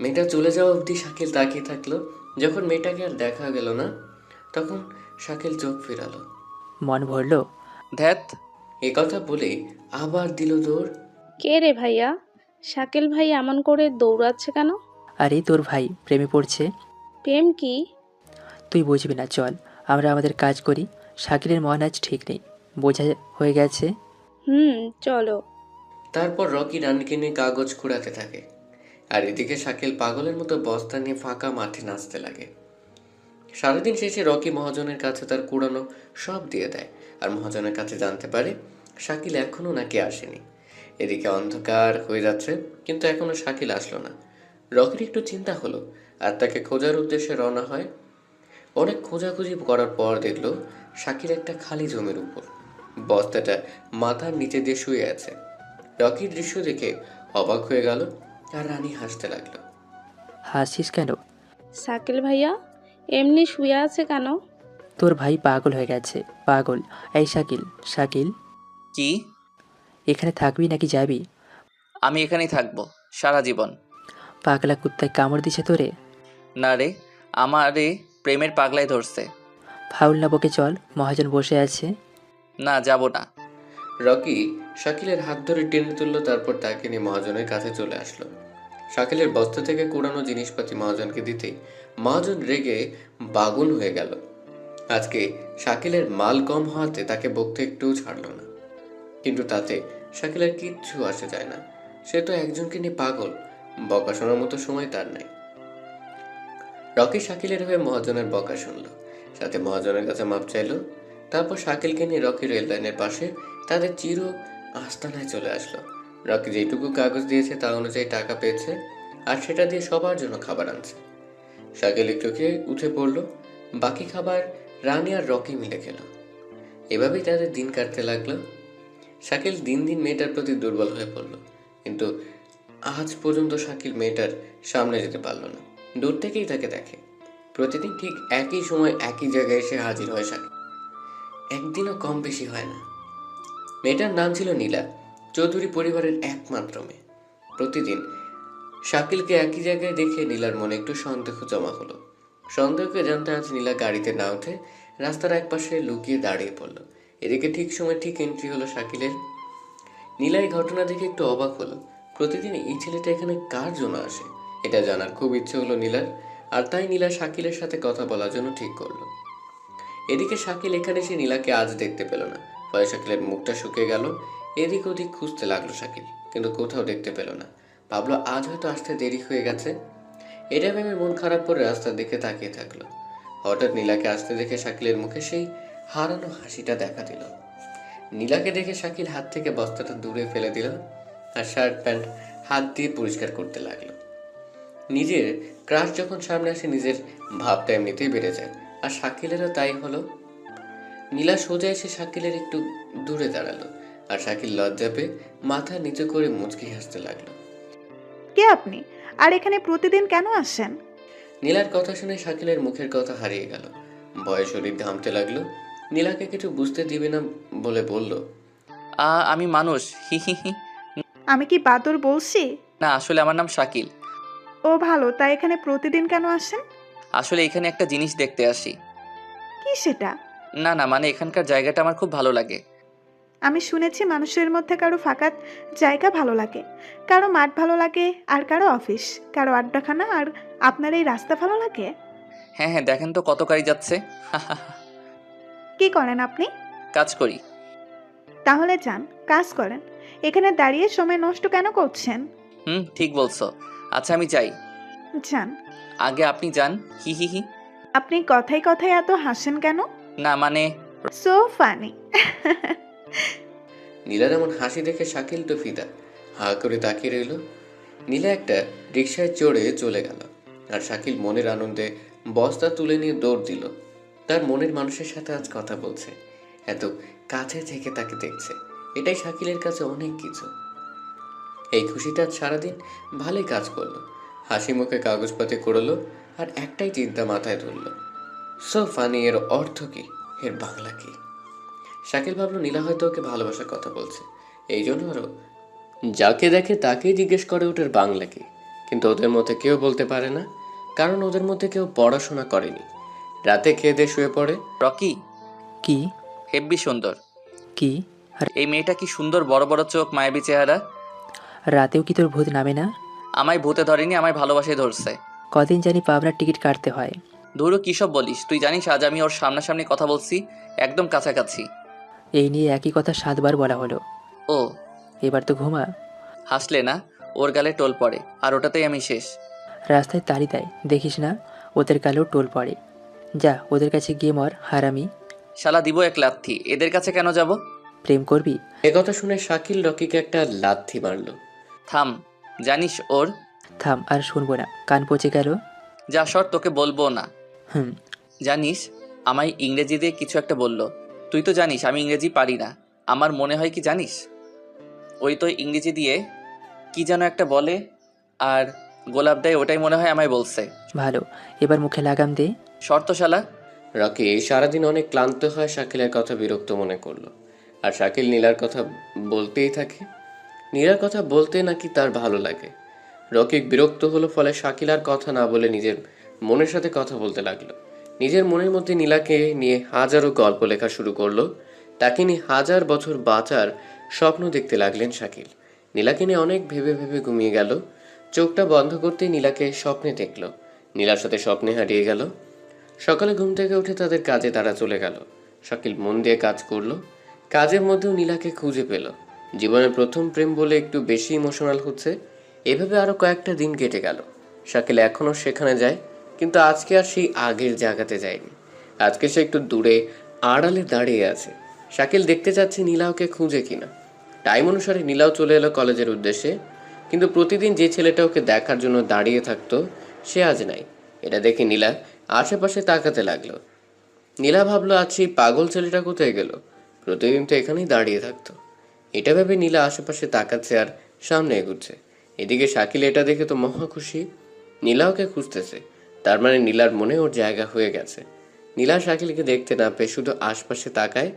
মেয়েটা চলে যাওয়া অবধি শাকিল তাকিয়ে থাকলো। যখন মেয়েটাকে আর দেখা গেল না, তখন শাকিল চোখ ফেরালো। মন ভরলো। ধ্যাত। এ কথা বলে আবার দিল দৌড়। কে রে ভাইয়া? শাকিল ভাই এমন করে দৌড়াচ্ছে কেন? আরে তোর ভাই প্রেমে পড়ছে। প্রেম কি? তুই বুঝবি না, চল আমরা আমাদের কাজ করি। শাকিলের মন আজ ঠিক নেই, বোঝা হয়ে গেছে। চলো। তারপর রকি রানীকে নিয়ে কাগজ কুড়াতে থাকে, আর এদিকে শাকিল পাগলের মতো বস্তা নিয়ে ফাঁকা মাঠে নাচতে লাগে। সারাদিন শেষে রকি মহাজনের কাছে তার কুড়ানো সব দিয়ে দেয়, আর মহাজনের কাছে জানতে পারে শাকিল এখনও নাকি আসেনি। এদিকে অন্ধকার হয়ে যাচ্ছে, কিন্তু এখনো শাকিল আসলো না। রকির একটু চিন্তা হলো, আর তাকে খোঁজার উদ্দেশ্যে রওনা হয়। অনেক খোঁজাখুঁজি করার পর দেখলো শাকিল একটা খালি জমির উপর বস্তাটা মাথার নিচে দিয়ে শুয়ে আছে। রকির দৃশ্য দেখে অবাক হয়ে গেল, আর রানী হাসতে লাগলো। হাসিস কেন? শাকিল ভাইয়া এমনি শুয়ে আছে কেন? তোর ভাই পাগল হয়ে গেছে, পাগল। এই শাকিল, শাকিল কি? এখানে থাকবি নাকি যাবি? আমি এখানেই থাকবো সারা জীবন। পাগলা কুত্তায় কামড় দিছে তোরে? না রে, আমারে প্রেমের পাগলাই ধরছে। ফাউল না বকে চল, মহাজন বসে আছে। না, যাব না। রকি শাকিলের হাত ধরে টেনে তুললো, তারপর তাকে নিয়ে মহাজনের কাছে চলে আসলো। শাকিলের বস্তা থেকে কুড়ানো জিনিসপাতি মহাজনকে দিতেই মহাজন রেগে বাগুন হয়ে গেল। আজকে শাকিলের মাল কম হওয়াতে তাকে বকতে একটুও ছাড়লো না, কিন্তু তাতে শাকিলের কিচ্ছু আসে যায় না। সে তো একজনকে নিয়ে পাগল, বকা শোনার মতো সময় তার নাই। রকি শাকিলের হয়ে মহাজনের বকা শুনলো, সাথে মহাজনের কাছে মাপ চাইলো। তারপর শাকিলকে নিয়ে রকি রেল লাইনের পাশে তাদের চির আস্তানায় চলে আসলো। রকি যেটুকু কাগজ দিয়েছে তা অনুযায়ী টাকা পেয়েছে, আর সেটা দিয়ে সবার জন্য খাবার আনছে। শাকিল একটু খেয়ে উঠে পড়লো। বাকি খাবার রানী আর রকি মিলে খেলো। এভাবেই তাদের দিন কাটতে লাগলো। শাকিল দিন দিন মেয়েটার প্রতি দুর্বল হয়ে পড়ল, কিন্তু আজ পর্যন্ত শাকিল মেয়েটার সামনে যেতে পারল না। দূর থেকেই তাকে দেখে। প্রতিদিন ঠিক একই সময় একই জায়গায় এসে হাজির হয় শাকিল। একদিনও কম বেশি হয় না। মেয়েটার নাম ছিল নীলা, চৌধুরী পরিবারের একমাত্র মেয়ে। প্রতিদিন শাকিলকে একই জায়গায় দেখে নীলার মনে একটু সন্দেহ জমা হলো। সন্দেহকে জানতে আজ নীলা গাড়িতে না উঠে রাস্তার একপাশে লুকিয়ে দাঁড়িয়ে পড়লো। এদিকে ঠিক সময় ঠিক এন্ট্রি হলো শাকিলের। নীলা এই ঘটনা দেখে একটু অবাক হলো। প্রতিদিন এই ছেলেটা এখানে কার জন্য আসে এটা জানার খুব ইচ্ছে হলো নীলার, আর তাই নীলা শাকিলের সাথে কথা বলার জন্য ঠিক করলো। এদিকে শাকিল এখানে এসে নীলাকে আজ দেখতে পেল না, ফলে শাকিলের মুখটা শুকিয়ে গেল। এদিক ওদিক খুঁজতে লাগলো শাকিল, কিন্তু কোথাও দেখতে পেল না। ভাবলো আজ হয়তো আসতে দেরি হয়ে গেছে। এটা ভেবে মন খারাপ করে রাস্তার দিকে তাকিয়ে থাকলো। হঠাৎ নীলাকে আসতে দেখে শাকিলের মুখে সেই হারানো হাসিটা দেখা দিল। নীলাকে দেখে শাকিল হাত থেকে বস্তাটা দূরে ফেলে দিল আর শার্ট প্যান্ট হাত দিয়ে পরিষ্কার করতে লাগলো। নিজের ক্রাশ যখন সামনে আসে নিজের ভাবটা এমনিতেই বেড়ে যায়, আর শাকিলেরও তাই হলো। নীলা সোজা এসে শাকিলের একটু দূরে দাঁড়ালো, আর শাকিল লজ্জা পেয়ে মাথা নিচু করে মুচকি হাসতে লাগলো। কে আপনি? আর এখানে প্রতিদিন কেন আসেন? নীলার কথা শুনে শাকিলের মুখের কথা হারিয়ে গেল। ভয়ে শরীর ঘামতে লাগলো। নীলাকে কিছু বুঝতে দিবে না বলে বলল, আমি মানুষ, হি হি হি। আমি কি বাদর বলছি? না, আসলে আমার নাম শাকিল। ও ভালো, তাই এখানে প্রতিদিন কেন আসেন? আসলে এখানে একটা জিনিস দেখতে আসি। কি সেটা? না না, মানে এখানকার জায়গাটা আমার খুব ভালো লাগে। আমি শুনেছি মানুষের মধ্যে কারো ফাঁকা জায়গা ভালো লাগে, কারো মাঠ ভালো লাগে, আর কারো অফিস, কারো আড্ডাখানা, আর আপনার এই রাস্তা ভালো লাগে। হ্যাঁ হ্যাঁ, দেখেন তো কত গাড়ি যাচ্ছে। কি করেন আপনি? কাজ করি। তাহলে যান, কাজ করেন। এখানে দাঁড়িয়ে সময় নষ্ট কেন করছেন? ঠিক বলছো। আচ্ছা আমি যাই। যান। আগে আপনি যান, হি হি হি। আপনি কথায় কথায় এত হাসেন কেন? না মানে, সো ফানি। নীলার এমন হাসি দেখে শাকিল তো ফিদা, হা করে তাকিয়ে রইল। নীলা একটা রিকশায় চড়ে চলে গেল, আর শাকিল মনের আনন্দে বস্তা তুলে নিয়ে দৌড় দিল। তার মনের মানুষের সাথে আজ কথা বলছে, এত কাছে থেকে তাকে দেখছে, এটাই শাকিলের কাছে অনেক কিছু। এই খুশিটা আজ সারাদিন ভালোই কাজ করলো। হাসি মুখে কাগজপাতি করলো, আর একটাই চিন্তা মাথায় ধরলো, সো ফানি এর অর্থ কি, এর বাংলা কি? শাকিল ভাবলো নীলা হয়তো ওকে ভালোবাসার কথা বলছে, এই জন্য আরো যাকে দেখে তাকেই জিজ্ঞেস করে ওটার বাংলা কি। কিন্তু ওদের মধ্যে কেউ বলতে পারে না, কারণ ওদের মধ্যে কেউ পড়াশোনা করেনি। রাতে খেয়ে দিয়ে শুয়ে পড়ে। রকি কি? হেব্বি সুন্দর। কি? আর এই মেয়েটা কি সুন্দর, বড় বড় চোখ, মায়াবী চেহারা। রাতেও কি তোর ভূত নামে না? আমায় ভূতে ধরেনি, আমায় ভালোবাসায় ধরছে। কদিন জানি পাবনার টিকিট কাটতে হয়। ধুরু, কী সব বলিস তুই? জানিস আজ আমি ওর সামনাসামনি কথা বলছি, একদম কাছাকাছি। এই নিয়ে একই কথা 7 বার বলা হলো। ও এবার তো ঘুমা। হাসলে না, ওর গালে টোল পড়ে, আর ওটাতেই আমি শেষ। রাস্তায় তাড়ি দেয়, দেখিস না? ওদের গালেও টোল পড়ে। যা ওদের কাছে গিয়ে মর, হারামি। শালা দিব এক লাথি, এদের কাছে কেন যাব? প্রেম করবি? একথা শুনে শাকিল রকিকে একটা লাথি মারলো। থাম, জানিস ওর। থাম, আর শুনবো না, কান পচে গেল। যা সর, তোকে বলবো না। হুম। জানিস আমায় ইংরেজি দিয়ে কিছু একটা বললো। তুই তো জানিস আমি ইংরেজি পারি না। আমার মনে হয় কি জানিস, ওই তো ইংরেজি দিয়ে কি যেন একটা বলে, আর গোলাপ দেয়, ওটাই মনে হয় আমায় বলছে। ভালো, এবার মুখে লাগাম দে। শর্ত শালা। রকি সারাদিন অনেক ক্লান্ত হয় শাকিলের কথা বিরক্ত মনে করলো, আর শাকিল নীলার কথা বলতেই থাকে। নীলার কথা বলতে নাকি তার ভালো লাগে। রকি বিরক্ত হলো, ফলে শাকিল আর কথা না বলে নিজের মনের সাথে কথা বলতে লাগলো। নিজের মনের মধ্যে নীলাকে নিয়ে হাজারো গল্প লেখা শুরু করলো। তাকে নিয়ে 1000 বছর বাঁচার স্বপ্ন দেখতে লাগলেন শাকিল। নীলাকে নিয়ে অনেক ভেবে ভেবে ঘুমিয়ে গেল। চোখটা বন্ধ করতেই নীলাকে স্বপ্নে দেখল। নীলার সাথে স্বপ্নে হারিয়ে গেল। সকালে ঘুম থেকে উঠে তাদের কাজে তারা চলে গেল। শাকিল মন দিয়ে কাজ করলো। কাজের মধ্যেও নীলাকে খুঁজে পেল। জীবনের প্রথম প্রেম বলে একটু বেশি ইমোশনাল হচ্ছে। এভাবে আরো কয়েকটা দিন কেটে গেল। শাকিল এখনো সেখানে যায়, কিন্তু আজকে আর সেই আগের জায়গাতে যায়নি। আজকে সে একটু দূরে আড়ালে দাঁড়িয়ে আছে। শাকিল দেখতে চাচ্ছে নীলা ওকে খুঁজে কিনা। টাইম অনুসারে নীলাও চলে এলো কলেজের উদ্দেশ্যে, কিন্তু প্রতিদিন যে ছেলেটা ওকে দেখার জন্য দাঁড়িয়ে থাকতো সে আজ নাই। এটা দেখে নীলা আশেপাশে তাকাতে লাগলো। নীলা ভাবলো আজ সেই পাগল ছেলেটা কোথায় গেল, প্রতিদিন তো এখানেই দাঁড়িয়ে থাকতো। এটা ভেবে নীলা আশেপাশে তাকাচ্ছে আর সামনে এগুচ্ছে। এদিকে শাকিল এটা দেখে তো মহা খুশি। নীলা ওকে খুঁজতেছে, তার মানে নীলার মনে ওর জায়গা হয়ে গেছে। নীলা শাকিলকে দেখতে না পেয়ে শুধু আশপাশে তাকায়,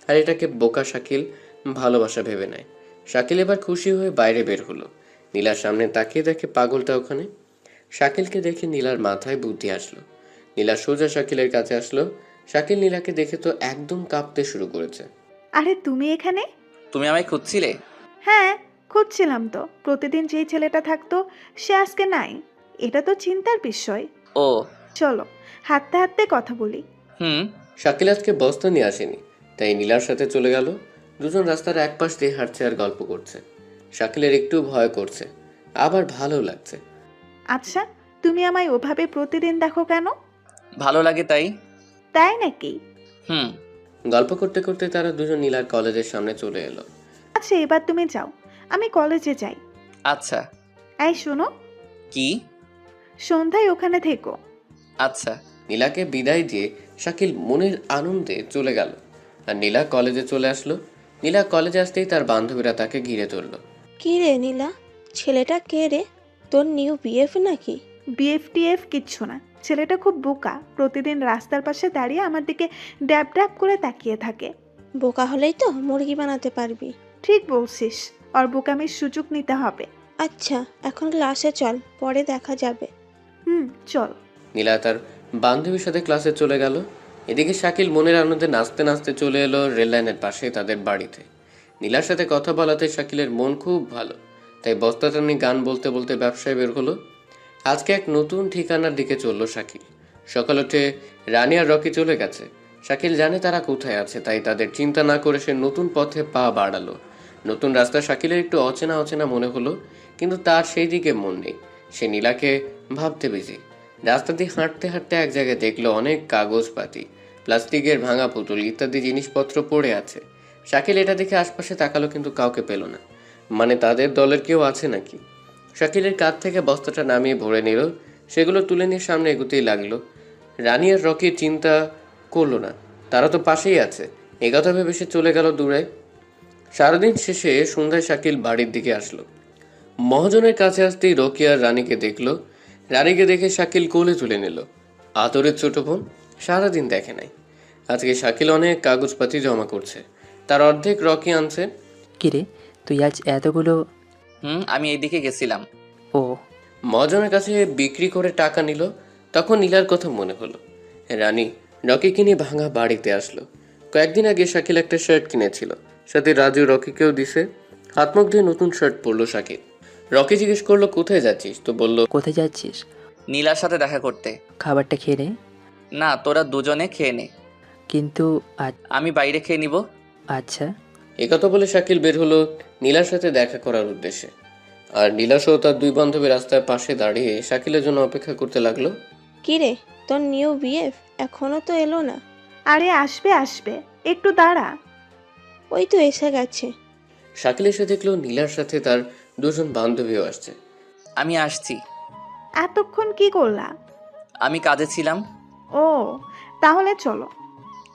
আর এটাকে বোকা শাকিল ভালোবাসা ভেবে নেয়। শাকিল এবার খুশি হয়ে বাইরে বের হলো। নীলার সামনে তাকিয়ে দেখে পাগলটা ওখানে। শাকিলকে দেখে নীলার মাথায় বুদ্ধি আসলো। নীলা সোজা শাকিলের কাছে আসলো। শাকিল নীলাকে দেখে তো একদম কাঁপতে শুরু করেছে। আরে তুমি এখানে? তুমি আমায় খুঁজছিলে? হ্যাঁ, খুঁজছিলাম তো। প্রতিদিন যেই ছেলেটা থাকতো সে আজকে নাই। এটা তো চিন্তার বিষয়। ও। চলো হাঁটতে হাঁটতে কথা বলি। হুম। শাকিল আজকে বস্তা নিয়ে আসেনি, তাই নীলার সাথে চলে গেল। দুজন রাস্তার এক পাশ দিয়ে হাঁটছে আর গল্প করছে। শাকিলের একটু ভয় করছে, আবার ভালো লাগছে। আচ্ছা, তুমি আমায় ওভাবে প্রতিদিন দেখো কেন? ভালো লাগে তাই। তাই নাকি? হুম। গল্প করতে করতে তারা দুজন নীলার কলেজের সামনে চলে এলো। আচ্ছা এবার তুমি যাও, আমি কলেজে যাই। আচ্ছা। এই শোনো, কি? সন্ধ্যায় ওখানে থেকো। আচ্ছা। নীলাকে বিদায় দিয়ে শাকিল মনের আনন্দে চলে গেল, আর নীলা কলেজে চলে আসলো। নীলা কলেজে আসতেই তার বান্ধবীরা তাকে ঘিরে ধরলো। কি রে নীলা, ছেলেটা কে রে? তোর নিউ বিএফ নাকি? বিএফটিএফ কিচ্ছু না, ছেলেটা খুব বোকা। প্রতিদিন রাস্তার পাশে দাঁড়িয়ে আমার দিকে ড্যাব ড্যাব করে তাকিয়ে থাকে। বোকা হলেই তো মুরগি বানাতে পারবি। ঠিক বলছিস, ওর বোকামির সুযোগ নিতে হবে। আচ্ছা এখন ক্লাসে চল, পরে দেখা যাবে। চল। নীলা তার বান্ধবীর সাথে ক্লাসে চলে গেল। এদিকে শাকিল মনের আনন্দে নাচতে নাচতে চলে এলো রেল লাইনের পাশে তাদের বাড়িতে। নীলার সাথে কথা বলাতে শাকিলের মন খুব ভালো, তাই বস্তাটা নিয়ে গান বলতে বলতে ব্যবসায় বের হলো। আজকে এক নতুন ঠিকানার দিকে চলল শাকিল। সকাল উঠে রানী আর রকি চলে গেছে। শাকিল জানে তারা কোথায় আছে, তাই তাদের চিন্তা না করে সে নতুন পথে পা বাড়ালো। নতুন রাস্তা শাকিলের একটু অচেনা অচেনা মনে হলো, কিন্তু তার সেই দিকে মন নেই। সে নীলাকে ভাবতে বিজি। রাস্তা দিয়ে হাঁটতে হাঁটতে এক জায়গায় দেখলো অনেক কাগজপাতি, প্লাস্টিকের ভাঙা পুতুল ইত্যাদি জিনিসপত্র পড়ে আছে। শাকিল এটা দেখে আশপাশে তাকালো, কিন্তু কাউকে পেল না। মানে তাদের দলের কেউ আছে নাকি? শাকিলের কাঁধ থেকে বস্তাটা নামিয়ে ভরে নিল। সেগুলো তুলে নিয়ে সামনে এগোতেই লাগলো। রানী আর রকি চিন্তা করলো না, তারা তো পাশেই আছে। এগোতে ভেবে সে চলে গেল দূরে। সারাদিন শেষে সন্ধ্যায় শাকিল বাড়ির দিকে আসলো। মহাজনের কাছে আসতেই রকি আর রানীকে দেখলো। রানীকে দেখে শাকিল কোলে তুলে নিল। আদরের ছোট বোন, সারাদিন দেখে নাই। আজকে শাকিল অনেক কাগজপাতি জমা করছে, তার অর্ধেক রকি আনছে। কিরে, তুই আজ এতগুলো? আমি এইদিকে গেছিলাম। ও। মহাজনের কাছে বিক্রি করে টাকা নিল। তখন নীলার কথা মনে হলো। রানী রকিকে নিয়ে ভাঙা বাড়িতে আসলো। কয়েকদিন আগে শাকিল একটা শার্ট কিনেছিল, সাথে রাজু রকিকেও দিছে। হাত মুখ দিয়ে নতুন শার্ট পরলো শাকিল। রকি জিজ্ঞেস করলো কোথায় যাচ্ছিস, তো বলল কোথায় যাচ্ছিস? নীলার সাথে দেখা করতে। খাবারটা খেয়ে নে। না, তোরা দুজনে খেয়ে নে। কিন্তু আমি বাইরে খেয়ে নিব। আচ্ছা। একথা বলে শাকিল বের হলো নীলার সাথে দেখা করার উদ্দেশ্যে। আর নীলা সহ তার দুই বান্ধবী রাস্তার পাশে দাঁড়িয়ে শাকিলের জন্য অপেক্ষা করতে লাগলো। কি রে, তোর নিউ বিএফ এখনো তো এলো না? আরে আসবে আসবে, একটু দাঁড়া। ওই তো এসে গেছে। শাকিল এসে দেখলো নীলার সাথে তার দুজন বান্ধবীও আসছে। আমি আসছি। এতক্ষণ কি করলা? আমি কাজে ছিলাম। ও, তাহলে চলো।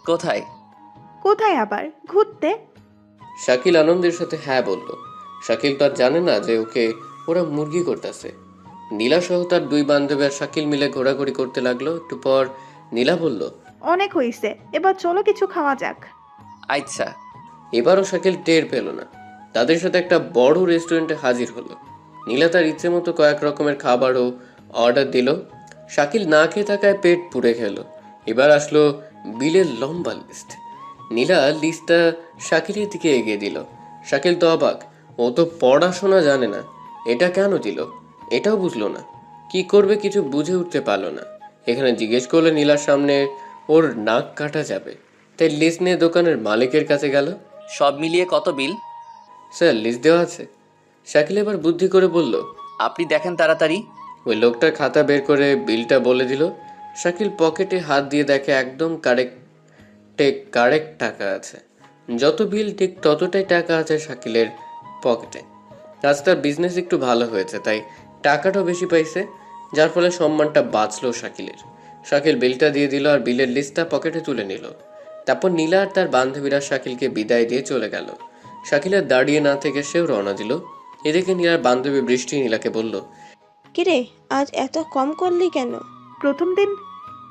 কোথায়? কোথায় আবার? ঘুরতে। শাকিল আনন্দের সাথে হ্যাঁ বলল। শাকিল তো আর জানে না যে ওকে ওরা মুরগি করতেছে। নীলা সহ তার দুই বান্ধবী আর শাকিল মিলে ঘোরাঘুরি করতে লাগলো। একটু পর নীলা বলল, অনেক হইছে, এবার চলো কিছু খাওয়া যাক। আচ্ছা। এবারও শাকিল টের পেল না। তাদের সাথে একটা বড় রেস্টুরেন্টে হাজির হলো। নীলা তার ইচ্ছে মতো কয়েক রকমের খাবারও অর্ডার দিল। শাকিল না খেয়ে থাকায় পেট পুড়ে খেল। এবার আসলো বিলের লম্বা লিস্ট। নীলা লিস্টটা শাকিলের দিকে এগিয়ে দিল। শাকিল তো অবাক, ও তো পড়াশোনা জানে না, এটা কেন দিল এটাও বুঝলো না। কি করবে কিছু বুঝে উঠতে পারলো না। এখানে জিজ্ঞেস করলে নীলার সামনে ওর নাক কাটা যাবে, তাই লিস্ট নিয়ে দোকানের মালিকের কাছে গেল। সব মিলিয়ে কত বিল? স্যার লিস্ট দেওয়া আছে। শাকিল এবার বুদ্ধি করে বলল। আপনি দেখেন তাড়াতাড়ি। ওই লোকটার খাতা বের করে বিলটা বলে দিল। শাকিল পকেটে হাত দিয়ে দেখে একদম কারেক্ট টাকা আছে। যত বিল ঠিক ততটাই টাকা আছে শাকিলের পকেটে। আজ তার বিজনেস একটু ভালো হয়েছে, তাই টাকাটাও বেশি পাইছে, যার ফলে সম্মানটা বাঁচলো শাকিলের। শাকিল বিলটা দিয়ে দিল আর বিলের লিস্টটা পকেটে তুলে নিল। তারপর নীলা আর তার বান্ধবীরা শাকিলকে বিদায় দিয়ে চলে গেল। শাকিলের দাঁড়িয়ে না থেকে সেও রওনা দিল। এদিকে নীলার বান্ধবী বৃষ্টি নীলাকে বলল, কি রে, আজ এত কম করলি কেন? প্রথম দিন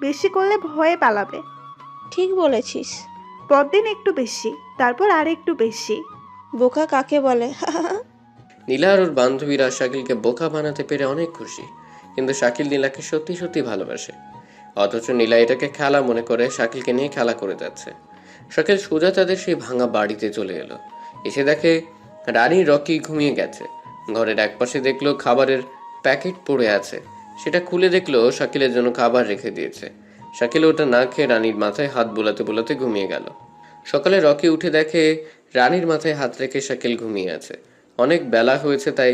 বেশি করলে ভয়ে পালাবে, ঠিক বলেছিস। পরদিন একটু বেশি, তারপর আর একটু বেশি। বোকা কাকে বলে? নীলা আর ওর বান্ধবীরা শাকিলকে বোকা বানাতে পেরে অনেক খুশি, কিন্তু শাকিল নীলাকে সত্যি সত্যি ভালোবাসে। অথচ নীলা এটাকে খেলা মনে করে শাকিলকে নিয়ে খেলা করে যাচ্ছে। শাকিল সোজা তাদের সেই ভাঙা বাড়িতে চলে এলো। এসে দেখে রানী রকি ঘুমিয়ে গেছে। ঘরের একপাশে দেখলো খাবারের প্যাকেট পড়ে আছে, সেটা খুলে দেখলো শাকিলের জন্য খাবার রেখে দিয়েছে। শাকিল ওটা না খেয়ে রানীর মাথায় হাত বোলাতে বোলাতে ঘুমিয়ে গেল। সকালে রকি উঠে দেখে রানীর মাথায় হাত রেখে শাকিল ঘুমিয়ে আছে। অনেক বেলা হয়েছে তাই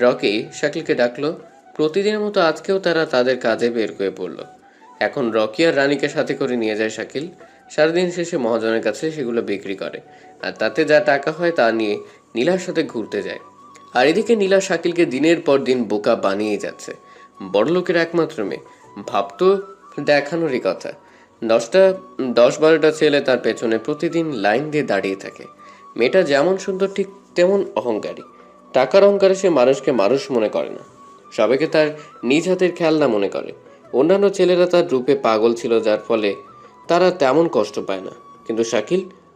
রকি শাকিলকে ডাকলো। প্রতিদিনের মতো আজকেও তারা তাদের কাজে বের হয়ে পড়লো। এখন রকি আর রানীকে সাথে করে নিয়ে যায় শাকিল। সারাদিন শেষে মহাজনের কাছে সেগুলো বিক্রি করে, আর তাতে যা টাকা হয় তা নিয়ে নীলার সাথে ঘুরতে যায়। আর এদিকে নীলা শাকিলকে দিনের পর দিন বোকা বানিয়ে যাচ্ছে। বড়লোকের একমাত্র মেয়ে, ভাবতো দেখানোরই কথা। 10-12টা ছেলে তার পেছনে প্রতিদিন লাইন দিয়ে দাঁড়িয়ে থাকে। মেয়েটা যেমন সুন্দর ঠিক তেমন অহংকারী। টাকার অহংকারে সে মানুষকে মানুষ মনে করে না, সবাইকে তার নিজ হাতের খেলনা মনে করে। অন্যান্য ছেলেরা তার রূপে পাগল ছিল, যার ফলে তারা তেমন কষ্ট পায় না। কিন্তু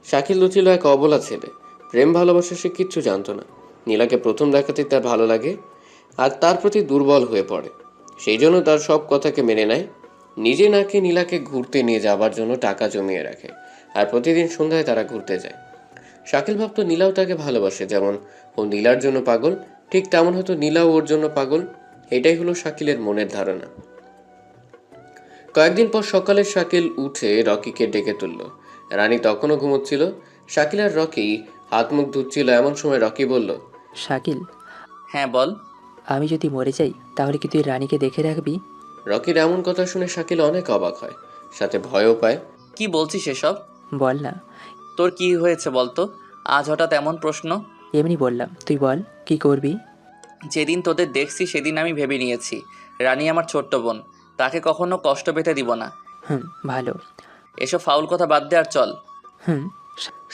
শাকিল তো ছিল এক অবলা ছেলে। প্রেম ভালোবাসা সে কিচ্ছু জানতো না। নীলাকে প্রথম দেখাতেই তার ভালো লাগে আর তার প্রতি দুর্বল হয়ে পড়ে। সেই জন্য তার সব কথাকে মেনে নেয়। নিজে নাকি নীলাকে ঘুরতে নিয়ে যাবার জন্য টাকা জমিয়ে রাখে, আর প্রতিদিন সন্ধ্যায় তারা ঘুরতে যায়। শাকিল ভাবতো নীলাও তাকে ভালোবাসে, যেমন ও নীলার জন্য পাগল, ঠিক তেমন হয়তো নীলাও ওর জন্য পাগল। এটাই হলো শাকিলের মনের ধারণা। কয়েকদিন পর সকালে শাকিল উঠে রকিকে ডেকে তুলল। রানী তখনও ঘুমোচ্ছিল। শাকিল আর রকি হাত মুখ ধুচ্ছিল, এমন সময় রকি বলল, শাকিল, হ্যাঁ বল। আমি যদি মরে যাই তাহলে কি তুই রানীকে দেখে রাখবি? রকির এমন কথা শুনে শাকিল অনেক অবাক হয়, সাথে ভয়ও পায়। কি বলছিস এসব? বল না। তোর কি হয়েছে বলতো? আজ হঠাৎ এমন প্রশ্ন? এমনি বললাম, তুই বল কি করবি? যেদিন তোদের দেখছি সেদিন আমি ভেবে নিয়েছি রানী আমার ছোট্ট বোন, তাকে কখনো কষ্ট পেতে দিব না। ভালো। এসব ফাউল কথা বাদ দে আর চল। হুম।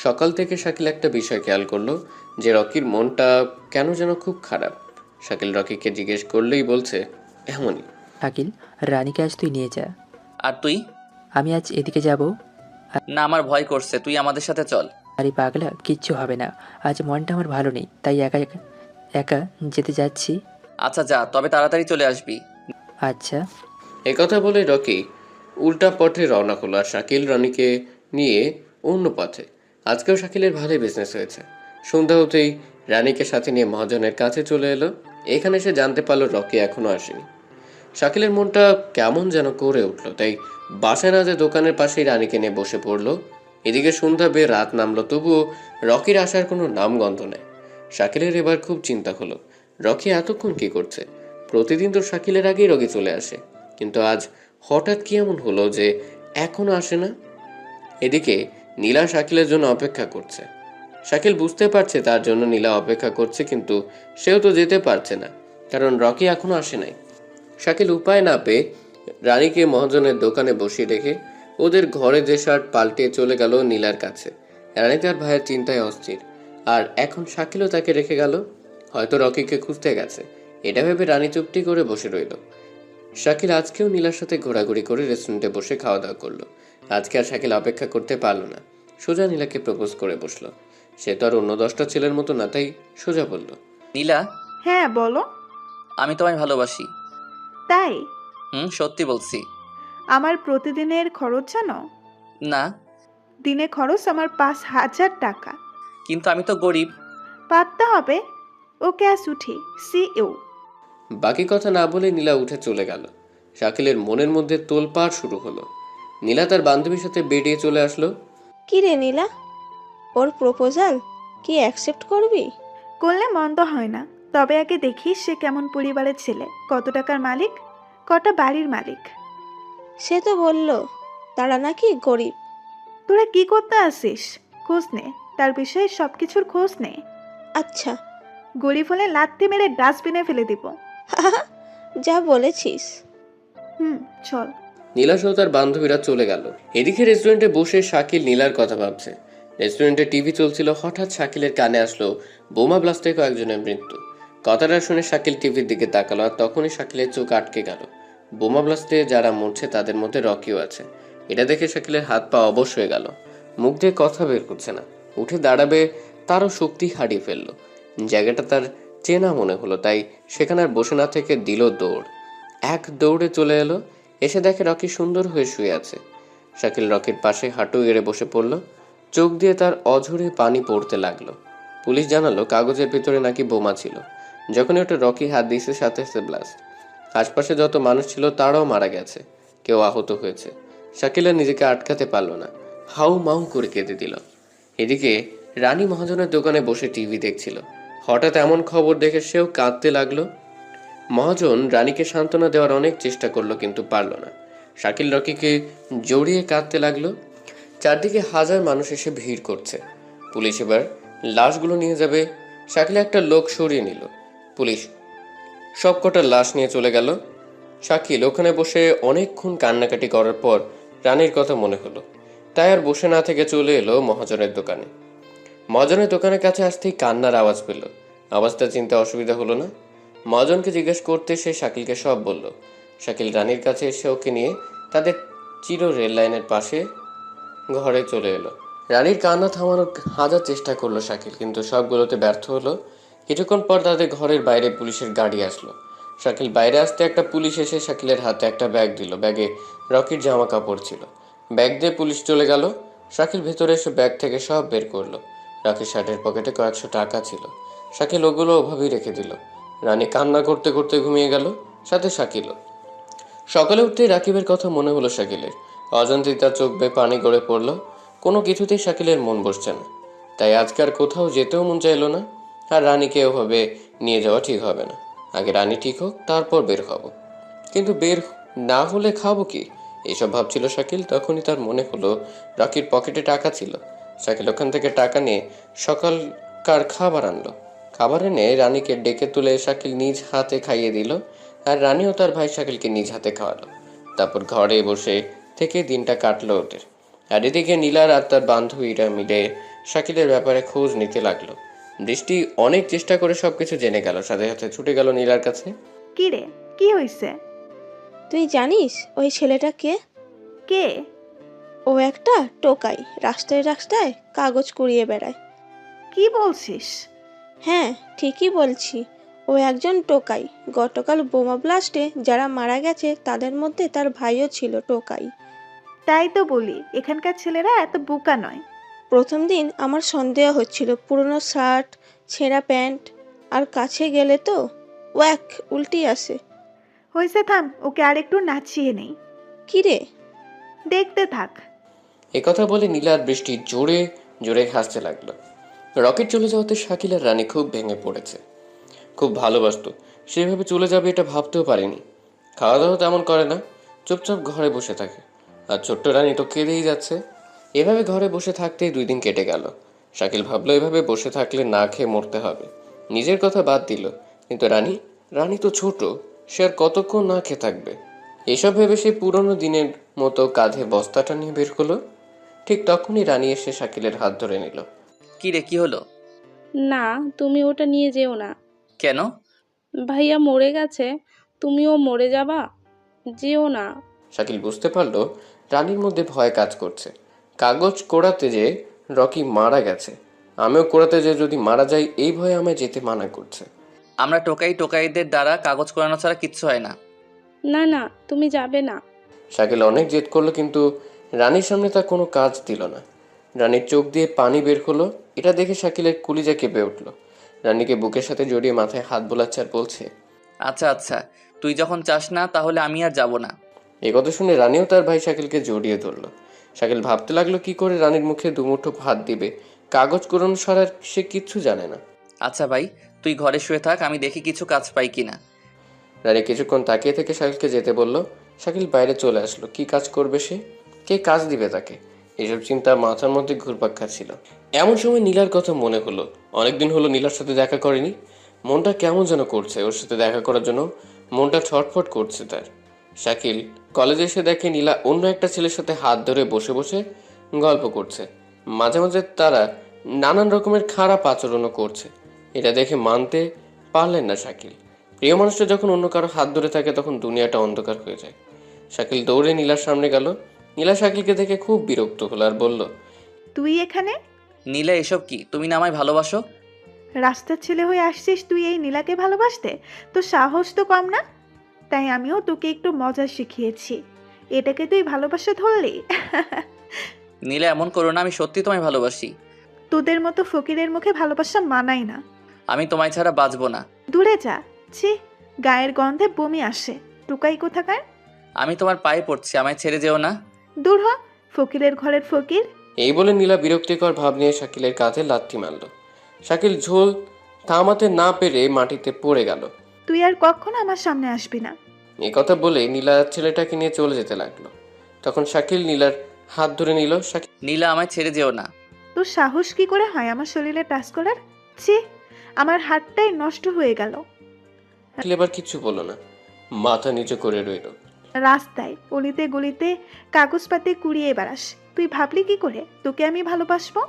সকাল থেকে শাকিল একটা বিষয় খেয়াল করলো, যে রকির মনটা কেন যেন খুব খারাপ। শাকিল রকিকে জিজ্ঞেস করলেই বলছে এমনই। শাকিল, রানীকে আজ তুই নিয়ে যা। আর তুই? আমি আজ এদিকে যাব। না, আমার ভয় করছে, তুই আমাদের সাথে চল। আরে পাগলা, কিচ্ছু হবে না। আজ মনটা আমার ভালো নেই, তাই একা একা একা যেতে যাচ্ছি। আচ্ছা যা, তবে তাড়াতাড়ি চলে আসবি। আচ্ছা। একথা বলে রকি উল্টা পথে রওনা হলো, আর শাকিল রানীকে নিয়ে অন্য পথে। আজকেও শাকিলের ভালোই বিজনেস হয়েছে। সন্ধ্যা হতেই রানীকে সাথে নিয়ে মহাজনের কাছে চলে এলো। এখানে সে জানতে পারলো রকি এখনো আসেনি। শাকিলের মনটা কেমন যেন করে উঠলো, তাই বাসায় না যে দোকানের পাশেই রানীকে নিয়ে বসে পড়লো। এদিকে সন্ধ্যা বের রাত নামলো, তবুও রকির আসার কোনো নামগন্ধ নেই। শাকিলের এবার খুব চিন্তা হলো, রকি এতক্ষণ কি করছে? প্রতিদিন তো শাকিলের আগেই রকি চলে আসে, কিন্তু আজ হঠাৎ কি এমন হলো যে এখনো আসে না? এদিকে নীলা শাকিলের জন্য অপেক্ষা করছে। শাকিল বুঝতে পারছে তার জন্য নীলা অপেক্ষা করছে, কিন্তু সেও তো যেতে পারছে না, কারণ রকি এখনো আসে নাই। শাকিল উপায় না পেয়ে রানীকে মহাজনের দোকানে বসিয়ে রেখে ওদের ঘরে যে শার্ট পাল্টে চলে গেল নীলার কাছে। রানী তার ভাইয়ের চিন্তায় অস্থির, আর এখন শাকিলও তাকে রেখে গেল, হয়তো রকিকে খুঁজতে গেছে। এটা ভেবে রানী চুপটি করে বসে রইল। শাকিল আজকেও নীলার সাথে ঘোরাঘুরি করে রেস্টুরেন্টে বসে খাওয়া দাওয়া করলো। আজকে আর শাকিল অপেক্ষা করতে পারলো না, সোজা নীলাকে প্রপোজ করে বসলো। সে তো আর অন্য 10টা ছেলের মতো না, তাই সোজা বলল, নীলা, হ্যাঁ বলো। আমি তোমায় ভালোবাসি। তাই? সত্যি বলছি। আমার প্রতিদিনের খরচ জানো? না, দিনে খরচ আমার 5,000 টাকা। কিন্তু আমি তো গরিব। পাততে হবে। ওকে আজ উঠি, সি ইউ। বাকি কথা না বলে নীলা উঠে চলে গেল। শাকিলের মনের মধ্যে তোলপাড় শুরু হলো। নীলা তার বান্ধবীর সাথে বেরিয়ে চলে আসলো। কি রে নীলা, ওর প্রপোজাল কি অ্যাকসেপ্ট করবি? করলে মন্দ হয় না, তবে আগে দেখিস সে কেমন পরিবারের ছেলে, কত টাকার মালিক, কটা বাড়ির মালিক। সে তো বললো তারা নাকি গরিব। তোরা কি করতে আসিস? খোঁজ নে, তার বিষয়ে সব কিছুর খোঁজ নে। আচ্ছা। গরিব হলে লাত্তি মেরে ডাস্টবিনে ফেলে দিব। যা বলেছিস। চল। নীলা সহ তার বান্ধবীরা চলে গেল। এদিকে রেস্টুরেন্টে বসে শাকিল নীলার কথা ভাবছে। রেস্টুরেন্টে টিভি চলছিল, হঠাৎ শাকিলের কানে আসলো বোমা ব্লাস্টে কয়েকজনের মৃত্যু। কথাটা শুনে শাকিল টিভির দিকে তাকালো, আর তখনই শাকিলের চোখ আটকে গেল। বোমা ব্লাস্টে যারা মরছে তাদের মধ্যে রকিও আছে। এটা দেখে শাকিলের হাত পা অবশ হয়ে গেল। মুখ দিয়ে কথা বের করছে না। উঠে দাঁড়াবে তারও শক্তি হারিয়ে ফেললো। জায়গাটা তার চেনা মনে হলো, তাই সেখানে আর বসে না থেকে দিল দৌড়। এক দৌড়ে চলে এলো, এসে দেখে রকি সুন্দর হয়ে শুয়ে আছে। শাকিল রকির পাশে হাঁটু এড়ে বসে পড়ল। চোখ দিয়ে তার অঝরে পানি পড়তে লাগলো। পুলিশ জানালো কাগজের ভিতরে নাকি বোমা ছিল। যখনই ওটা রকি হাত দিয়েছে সাথে সাথে ব্লাস্ট। আশপাশে যত মানুষ ছিল তারাও মারা গেছে, কেউ আহত হয়েছে। শাকিল আর নিজেকে আটকাতে পারল না, হাউ মাউ করে কেঁদে দিল। এদিকে রানী মহাজনের দোকানে বসে টিভি দেখছিল। হঠাৎ এমন খবর দেখে সেও কাঁদতে লাগলো। মহাজন রানীকে সান্ত্বনা দেওয়ার অনেক চেষ্টা করলো, কিন্তু পারল না। শাকিল রকিকে জড়িয়ে কাঁদতে লাগলো। চারদিকে হাজার মানুষ এসে ভিড় করছে। পুলিশ এবার লাশগুলো নিয়ে যাবে। শাকিল একটা লোক সরিয়ে নিল। পুলিশ সবকটা লাশ নিয়ে চলে গেল। শাকিল ওখানে বসে অনেকক্ষণ কান্নাকাটি করার পর রানীর কথা মনে হলো, তাই আর বসে না থেকে চলে এলো মহাজনের দোকানে। মহাজনের দোকানের কাছে আসতেই কান্নার আওয়াজ পেল। আওয়াজটা চিনতে অসুবিধা হলো না। মহাজনকে জিজ্ঞেস করতে সে শাকিলকে সব বলল। শাকিল রানীর কাছে এসে ওকে নিয়ে তাদের চির রেল লাইনের পাশে ঘরে চলে এলো। রানীর কান্না থামানোর হাজার চেষ্টা করলো শাকিল, কিন্তু সবগুলোতে ব্যর্থ হলো। কিছুক্ষণ পর তাদের ঘরের বাইরে পুলিশের গাড়ি আসলো। শাকিল বাইরে আসতে একটা পুলিশ এসে শাকিলের হাতে একটা ব্যাগ দিল। ব্যাগে রকির জামা কাপড় ছিল। ব্যাগ দিয়ে পুলিশ চলে গেল। শাকিল ভেতরে এসে ব্যাগ থেকে সব বের করলো। রকির শার্টের পকেটে কয়েকশো টাকা ছিল। শাকিল ওগুলো ওভাবেই রেখে দিল। রানী কান্না করতে করতে ঘুমিয়ে গেল, সাথে শাকিলও। সকালে উঠতেই রাকিবের কথা মনে হলো শাকিলের। অজান্তেই তার চোখ বেয়ে পানি গড়ে পড়ল। কোনো কিছুতেই শাকিলের মন বসছে না, তাই আজকাল কোথাও যেতেও মন চাইল না। আর রানীকে ওভাবে নিয়ে যাওয়া ঠিক হবে না। আগে রানী ঠিক হোক, তারপর বের হব। কিন্তু বের না হলে খাবো কি, এইসব ভাবছিল শাকিল। তখনই তার মনে হলো রকির পকেটে টাকা ছিল। শাকিল ওখান থেকে টাকা নিয়ে সকালকার খাবার আনলো। খাবার এনে রানীকে ডেকে তুলে শাকিল নিজ হাতে খাইয়ে দিল। আর রানীও তার ভাই শাকিলকে নিজ হাতে খাওয়ালো। তারপর ঘরে বসে থেকে দিনটা কাটলো ওদের। আর এদিকে নীলার আর তার বান্ধবীরা মিলে শাকিলের ব্যাপারে খোঁজ নিতে লাগলো। বৃষ্টি অনেক চেষ্টা করে সবকিছু জেনে গেল, সাথে সাথে ছুটে গেল নীলার কাছে। কি রে, কি হয়েছে? তুই জানিস ওই ছেলেটা কে? কে? ও একটা টোকাই, রাস্তায় রাস্তায় কাগজ কুড়িয়ে বেড়ায়। কি বলছিস? হ্যাঁ, ঠিকই বলছি। ও একজন টোকাই। গতকাল বোমা ব্লাস্টে যারা মারা গেছে তাদের মধ্যে তার ভাইও ছিল টোকাই। তাই তো বলি, এখানকার ছেলেরা এত বোকা নয়। প্রথম দিন আমার সন্দেহ হচ্ছিল, পুরনো শার্ট, ছেঁড়া প্যান্ট, আর কাছে গেলে তো ওয়াক উল্টি আসে। হয়েছে, থাম, ওকে আর একটু নাচিয়ে নেই। কি রে? দেখতে থাক। একথা বলে নীলা আর বৃষ্টি জোরে জোরে হাসতে লাগলো। রকেট চলে যাওয়াতে শাকিল আর রানী খুব ভেঙে পড়েছে। খুব ভালোবাসতো, সেভাবে চলে যাবে এটা ভাবতেও পারিনি। খাওয়া দাওয়া তেমন করে না, চুপচাপ ঘরে বসে থাকে। আর ছোট্ট রানী তো কেঁদেই যাচ্ছে। এভাবে ঘরে বসে থাকতেই 2 দিন কেটে গেল। শাকিল ভাবলো এভাবে বসে থাকলে না খেয়ে মরতে হবে। নিজের কথা বাদ দিল, কিন্তু রানী তো ছোট, সে আর কতক্ষণ না খেয়ে থাকবে। এসব ভেবে সে পুরনো দিনের মতো কাঁধে বস্তাটা নিয়ে বের হলো। ঠিক তখনই রানী এসে শাকিলের হাত ধরে নিল। কি রে, কি হলো? না, তুমি ওটা নিয়ে যেও না। কেন? ভাইয়া মরে গেছে, তুমিও মরে যাবা, যেও না। শাকিল বুঝতে পারলো রানীর মধ্যে ভয় কাজ করছে। কাগজ কোড়াতে যে রকি মারা গেছে, আমিও কোড়াতে যে যদি মারা যাই, এই ভয়ে আমায় যেতে মানা করছে। আমরা টোকাইদের দ্বারা কাগজ করানো ছাড়া কিচ্ছু হয় না। না না, তুমি যাবে না। শাকিল অনেক জেদ করলো, কিন্তু রানীর সামনে তার কোনো কাজ দিল না। রানীর চোখ দিয়ে পানি বের হলো। এটা দেখে শাকিলের কলিজা কেঁপে উঠল। রানীকে বুকের সাথে জড়িয়ে মাথায় হাত বোলাচ্ছে আর বলছে, আচ্ছা আচ্ছা, তুই যখন চাস না তাহলে আমি আর যাব না। এই কথা শুনে রানীও তার ভাই শাকিলকে জড়িয়ে ধরলো। শাকিল ভাবতে লাগলো কি করে রানীর মুখে দুমুঠো ভাত দিবে। কাগজ কোরানো ছাড়া সে কিচ্ছু জানে না। আচ্ছা ভাই, তুই ঘরে শুয়ে থাক, আমি দেখি কিছু কাজ পাই কিনা। রানী কিছুক্ষণ তাকিয়ে থেকে শাকিলকে যেতে বলল। শাকিল বাইরে চলে আসলো। কি কাজ করবে সে? কে কাজ দিবে তাকে? এইসব চিন্তা মাথার মধ্যে ঘুরপাক খাচ্ছিল। এমন সময় নীলার কথা মনে হলো। অনেকদিন হলো নীলার সাথে দেখা করেনি। মনটা কেমন যেন করছে। ওর সাথে দেখা করার জন্য মনটা ছটফট করছে তার। শাকিল কলেজে এসে দেখে নীলা অন্য একটা ছেলের সাথে হাত ধরে বসে বসে গল্প করছে। মাঝে মাঝে তারা নানান রকমের খারাপ আচরণও করছে। এটা দেখে মানতে পারলেন না শাকিল। প্রিয় মানুষটা যখন অন্য কারো হাত ধরে থাকে তখন দুনিয়াটা অন্ধকার হয়ে যায়। শাকিল দৌড়ে নীলার সামনে গেল। নীলা শাকিলকে দেখে খুব বিরক্ত হলো আর বলল, তুই এখানে? নীলা এসব কি? তুমি না আমায় ভালোবাসো? রাস্তার ছেলে হয়ে আসছিস তুই এই নীলাকে ভালোবাসতে? তো সাহস তো কম না। তাই আমিও তোকে একটু মজা শিখিয়েছি। এটাকে তুই ভালোবাসা ধরলি? নীলা এমন করো না, আমি সত্যি তোমায় ভালোবাসি। তোদের মতো ফকিরের মুখে ভালোবাসা মানায় না। আমি তোমায় ছাড়া বাঁচবো না। দূরে যা। ছি, গায়ের গন্ধে বমি আসে। টুকাই কোথাকার। আমি তোমার পায়ে পড়ছি, আমায় ছেড়ে যেও না। দূর হ, ফকিরের ঘরের ফকির। এই বলে নীলা বিরক্তিকর ভাব নিয়ে শাকিলের কাঁধে লাথি মারল। শাকিল ঝোল থামাতে না পেরে মাটিতে পড়ে গেল। তুই আর কখনো আমার সামনে আসবি না। এই কথা বলে নীলা ছেলেটাকে নিয়ে চলে যেতে লাগলো। তখন শাকিল নীলার হাত ধরে নিল। নীলা আমায় ছেড়ে যেও না। তোর সাহস কি করে হয় আমার শরীরে টাচ করার? ছি, আমার হাতটাই নষ্ট হয়ে গেল। শাকিল এবার কিচ্ছু বলল না, মাথা নিচু করে রইল। রাস্তায় অলিতে গলিতে কাগজপাতি কুড়িয়ে বেড়াস। তুই ভাবলি কি করে তোকে আমি ভালোবাসবো?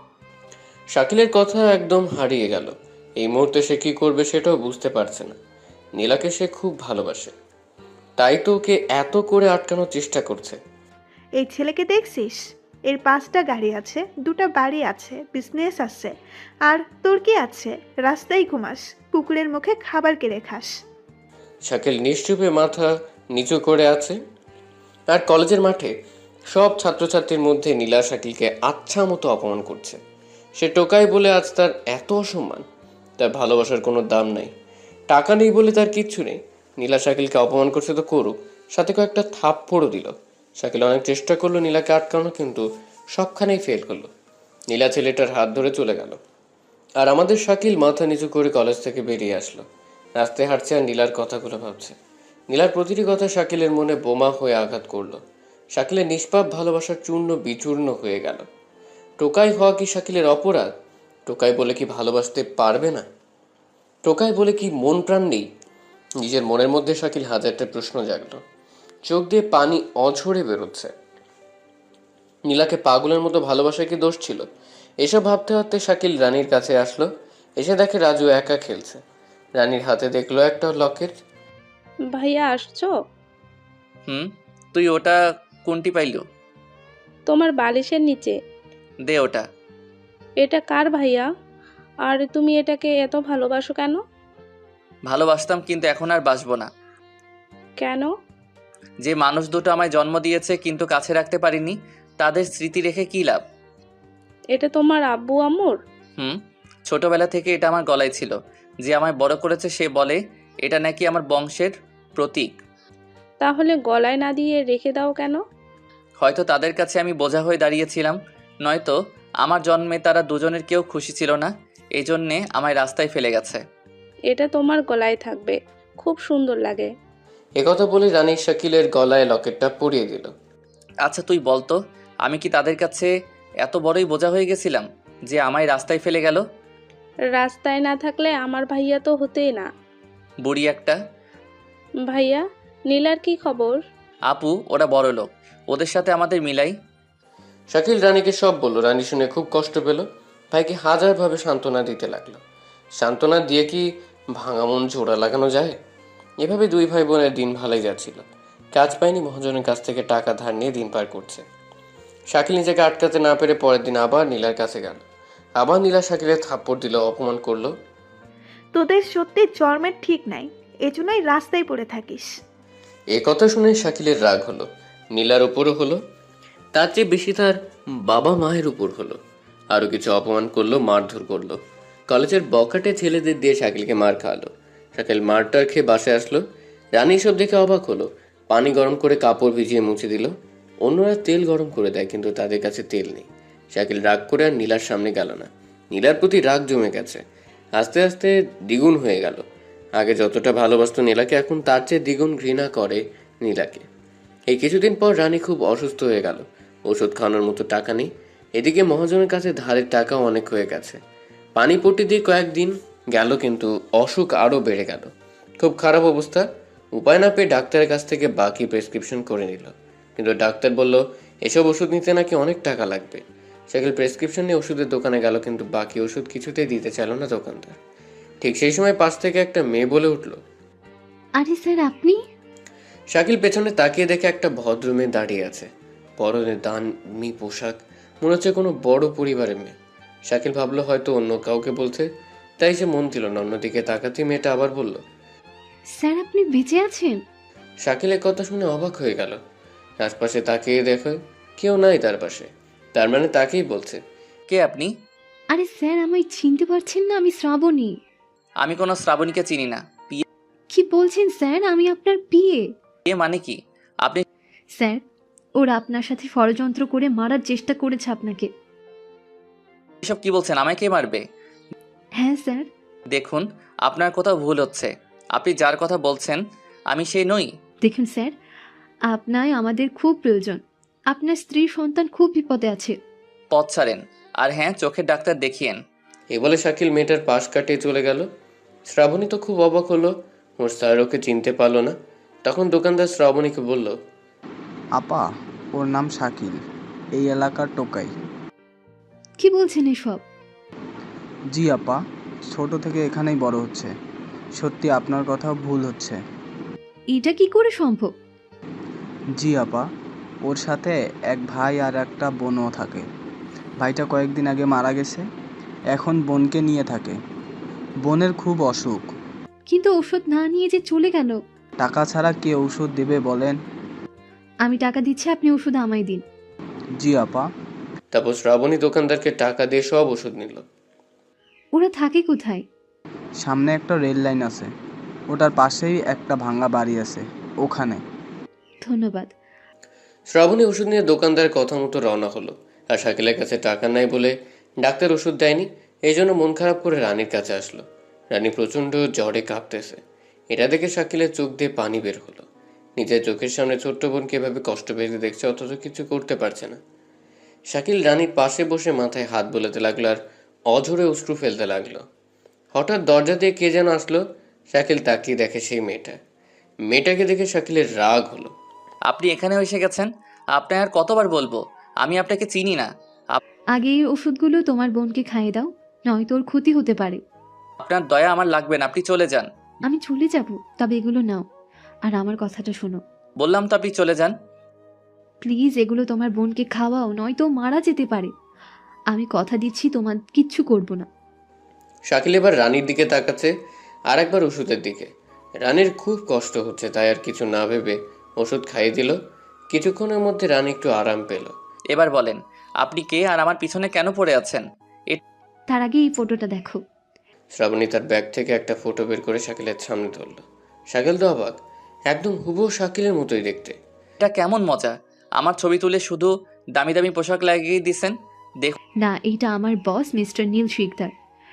শাকিলের কথা একদম হারিয়ে গেল। এই মুহূর্তে সে কি করবে সেটাও বুঝতে পারছে না। নীলাকে সে খুব ভালোবাসে, তাই তো ওকে এত করে আটকানোর চেষ্টা করছে। এই ছেলেকে দেখছিস? এর 5টা গাড়ি আছে, 2টা বাড়ি আছে, বিজনেস আছে। আর তোর কি আছে? রাস্তায় ঘুমাস, পুকুরের মুখে খাবার কেড়ে খাস। শাকিল নিশ্চুপে মাথা নিচু করে আছে। আর কলেজের মাঠে সব ছাত্রছাত্রীর মধ্যে নীলা শাকিলকে আচ্ছা মতো অপমান করছে। সে টোকাই বলে আজ তার এত অসম্মান। তার ভালোবাসার কোনো দাম নাই, টাকা নেই বলে তার কিচ্ছু নেই। নীলা শাকিলকে অপমান করছে তো করুক, সাথে কয়েকটা থাপ্পড়ও দিল। শাকিল অনেক চেষ্টা করলো নীলাকে আটকানো, কিন্তু সবখানেই ফেল করলো। নীলা ছেলেটার হাত ধরে চলে গেল। আর আমাদের শাকিল মাথা নিচু করে কলেজ থেকে বেরিয়ে আসলো। রাস্তায় হাঁটছে আর নীলার কথাগুলো ভাবছে। নীলার প্রতিটি কথা শাকিলের মনে বোমা হয়ে আঘাত করলো। শাকিলের নিষ্পাপ ভালোবাসার চূর্ণ বিচূর্ণ হয়ে গেল। টোকাই হওয়া কি শাকিলের অপরাধ? টোকাই বলে কি ভালোবাসতে পারবে না? টোকাই বলে কি মন প্রাণ নেই? নিজের মনের মধ্যে শাকিল হাজারটা প্রশ্ন জাগলো। চোখ দিয়ে পানি অঝরে বেরোচ্ছে। নীলাকে পাগলের মতো ভালোবাসা কি দোষ ছিল? এসব ভাবতে ভাবতে শাকিল রানীর কাছে আসলো। এসে দেখে রাজু একা খেলছে। রানীর হাতে দেখলো একটা লকেট। ভাইয়া আসছো? তুই ওটা কোনটি পাইল? তোমার বালিশের নিচে। দে ওটা। এটা কার ভাইয়া? আর তুমি এটাকে এত ভালোবাসো কেন? ভালোবাসতাম, কিন্তু এখন আর বাসবো না। কেন? যে মানুষ দুটো আমায় জন্ম দিয়েছে কিন্তু কাছে রাখতে পারিনি, তাদের স্মৃতি রেখে কী লাভ? এটা তোমার আব্বু আম্মুর? ছোটবেলা থেকে এটা আমার গলায় ছিল। যে আমায় বড় করেছে সে বলে এটা নাকি আমার বংশের প্রতীক। তাহলে গলায় না দিয়ে রেখে দাও কেন? হয়তো তাদের কাছে আমি বোঝা হয়ে দাঁড়িয়েছিলাম, নয়তো আমার জন্মে তারা দুজনের কেউ খুশি ছিল না, এই জন্যে আমায় রাস্তায় ফেলে গেছে। এটা তোমার গলায় থাকবে, খুব সুন্দর লাগে। একথা বলে রানী শাকিলের গলায় লকেটটা পরিয়ে দিল। আচ্ছা তুই বলতো, আমি কি তাদের কাছে এত বড়ই বোঝা হয়ে গেছিলাম যে আমায় রাস্তায় ফেলে গেল? রাস্তায় না থাকলে আমার ভাইয়া তো হতেই না। বুড়ি একটা। ভাইয়া, নীলার কি খবর? আপু ওরা বড় লোক, ওদের সাথে আমাদের মিলাই। শাকিল রানীকে সব বলল। রানী শুনে খুব কষ্ট পেল। ভাইকে হাজারভাবে সান্ত্বনা দিতে লাগলো। সান্ত্বনা দিয়ে কি ভাঙা মন জোড়া লাগানো যায়? এভাবে দুই ভাই বোনের দিন ভালোই যাচ্ছিল। কাজ পায়নি, মহাজনের কাছ থেকে টাকা ধার নিয়ে দিন পার করছে। শাকিল নিজেকে আটকাতে না পেরে পরের দিন আবার নীলার কাছে গেল। আবার নীলা শাকিলের থাপ্পড় দিল, অপমান করলো। তোদের সত্যি জন্মের ঠিক নাই, এজন্যই রাস্তায় পড়ে থাকিস। এ কথা শুনে শাকিলের রাগ হলো। নীলার উপরও হলো, তার চেয়ে বেশি তার বাবা মায়ের উপর হলো। আরও কিছু অপমান করলো, মারধর করলো। কলেজের বকাটে ছেলেদের দিয়ে শাকিলকে মার খাওয়ালো। শাকিল মারটার খেয়ে বাসায় আসলো। রানী সব দেখে অবাক হলো। পানি গরম করে কাপড় ভিজিয়ে মুছে দিল। অন্যরা তেল গরম করে দেয়, কিন্তু তাদের কাছে তেল নেই। শাকিল রাগ করে আর নীলার সামনে গেল না। নীলার প্রতি রাগ জমে গেছে, আস্তে আস্তে দ্বিগুণ হয়ে গেল। আগে যতটা ভালোবাসতো নীলাকে, এখন তার চেয়ে দ্বিগুণ ঘৃণা করে নীলাকে। এই কিছুদিন পর রানী খুব অসুস্থ হয়ে গেল। ওষুধ খাওয়ানোর মতো টাকা নেই। এদিকে মহাজনের কাছে ধারের টাকাও অনেক হয়ে গেছে। পানি পট্টি দিয়ে কয়েকদিন গেল, কিন্তু অসুখ আরও বেড়ে গেল। খুব খারাপ অবস্থা। উপায় না পেয়ে ডাক্তারের কাছ থেকে বাকি প্রেসক্রিপশন করে নিল, কিন্তু ডাক্তার বলল এসব ওষুধ নিতে নাকি অনেক টাকা লাগবে। শাকিল প্রেসক্রিপশন নিয়ে ওষুধের দোকানে গেল, কিন্তু বাকি ওষুধ কিছুতেই দিতে চাইল না দোকানদার। ঠিক সেই সময় পাশ থেকে একটা মেয়ে বলে উঠল, আরে স্যার আপনি? শাকিল পেছনে তাকিয়ে দেখে একটা ভদ্রমেয়ে দাঁড়িয়ে আছে, পরনে দামি পোশাক, মনে হচ্ছে কোনো বড় পরিবারের মেয়ে। শাকিল ভাবলো হয়তো অন্য কাউকে বলছে, তাই সে মন দিল না। অন্যদিকে তাকাতে মেয়েটা আবার বলল। স্যার আপনি বেঁচে আছেন? শাকিলের কথা শুনে অবাক হয়ে গেল। আশপাশে তাকিয়ে দেখে কেউ নাই তার পাশে, তার মানে তাকেই বলছে। কে আপনি? আরে স্যার আমায় চিনতে পারছেন না? আমি শ্রাবণী। আমি কোনো শ্রাবণীকে চিনি না। বিয়ে কি বলছেন স্যার? আমি আপনার বিয়ে। মানে কি? আপনি স্যার ওরা আপনার সাথে ষড়যন্ত্র করে মারার চেষ্টা করেছে আপনাকে। এসব কি বলছেন? আমায় কে মারবে? হ্যাঁ স্যার। দেখুন, আপনার কোথাও ভুল হচ্ছে। আপনি যার কথা বলছেন আমি সেই নই। দেখুন স্যার, আপনায় আমাদের খুব প্রয়োজন। আপনার স্ত্রী সন্তান খুব বিপদে আছে। পথ ছাড়েন, আর হ্যাঁ, চোখের ডাক্তার দেখিয়েন। এ বলে শাকিল মেয়েটার পাশ কাটিয়ে চলে গেল। শ্রাবণী তো খুব অবাক হলো, ওর স্যার ওকে চিনতে পারলো না। তখন দোকানদার শ্রাবণীকে বলল। আপা, ওর নাম শাকিল, এই এলাকার টোকাই। কি বলছেন এসব? জি আপা, ছোট থেকে এখানেই বড় হচ্ছে। সত্যি আপনার কথা ভুল হচ্ছে। এটা কি করে সম্ভব? জি আপা, ওর সাথে এক ভাই আর একটা বোনও থাকে। ভাইটা কয়েকদিন আগে মারা গেছে, এখন বোনকে নিয়ে থাকে। বোনের খুব অসুখ। কিন্তু ওষুধ না নিয়ে যে চলে গেল। টাকা ছাড়া কে ওষুধ দেবে বলেন? আমি টাকা দিচ্ছি, আপনি ওষুধ আমায় দিন। জি আপা। তারপর শ্রাবণী দোকানদারকে টাকা দিয়ে সব ওষুধ নিল। ওরা থাকে কোথায়? সামনে একটা রেল লাইন আছে, ওটার পাশেই একটা ভাঙা বাড়ি আছে, ওখানে। ধন্যবাদ। শ্রাবণী ওষুধ নিয়ে দোকানদার কথা মতো রওনা হলো। আর শাকিলের কাছে টাকা নাই বলে ডাক্তার ওষুধ দেয়নি, এই জন্য মন খারাপ করে রানীর কাছে আসলো। রানী প্রচণ্ড জ্বরে কাঁপতেছে। এটা দেখে শাকিলের চোখ দিয়ে পানি বের হলো। নিজের চোখের সামনে ছোট্ট বোনকে এভাবে কষ্ট পেতে দেখছে, অথচ কিছু করতে পারছে না। শাকিল রানীর পাশে বসে মাথায় হাত বোলাতে লাগলো আর অঝরে অশ্রু ফেলতে লাগলো। হঠাৎ দরজা দিয়ে কে যেন আসলো। শাকিল তাকিয়ে দেখে সেই মেয়েটা। মেয়েটাকে দেখে শাকিলের রাগ হলো। আপনি এখানে এসে গেছেন? আপনার আর কতবার বলবো আমি আপনাকে চিনি না। আগে এই ওষুধগুলো তোমার বোনকে খাইয়ে দাও, নয়তো ওর ক্ষতি হতে পারে। আপনার দয়া আমার লাগবে না, আপনি চলে যান। আমি চলে যাব, তবে এগুলো নাও। আর আমার কথাটা শোনো। বললাম তো আপনি চলে যান। প্লিজ এগুলো তোমার বোনকে খাওয়াও, নয়তো ও মারা যেতে পারে। আমি কথা দিচ্ছি তোমার কিচ্ছু করব না। শাকিল এবার রানীর দিকে তাকাচ্ছে, আর একবার ওষুধের দিকে। রানীর খুব কষ্ট হচ্ছে, তাই আর কিছু না ভেবে ওষুধ খাইয়ে দিল। কিছুক্ষণের মধ্যে রানী একটু আরাম পেল। এবার বলেন, আপনি কে আর আমার পিছনে কেন পড়ে আছেন? তার আগে এই ফটোটা দেখো। শ্রাবণী তার ব্যাগ থেকে একটা ফটো বের করে শাকিলের সামনে ধরল। শাকিল তো অবাক, একদম হুবহু শাকিলের মতোই দেখতে। এটা কেমন মজা? আমার ছবি তুলে শুধু দামি দামি পোশাক লাগিয়ে দিছেন। না, এইটা আমার বস মিস্টার নীল শিকদার।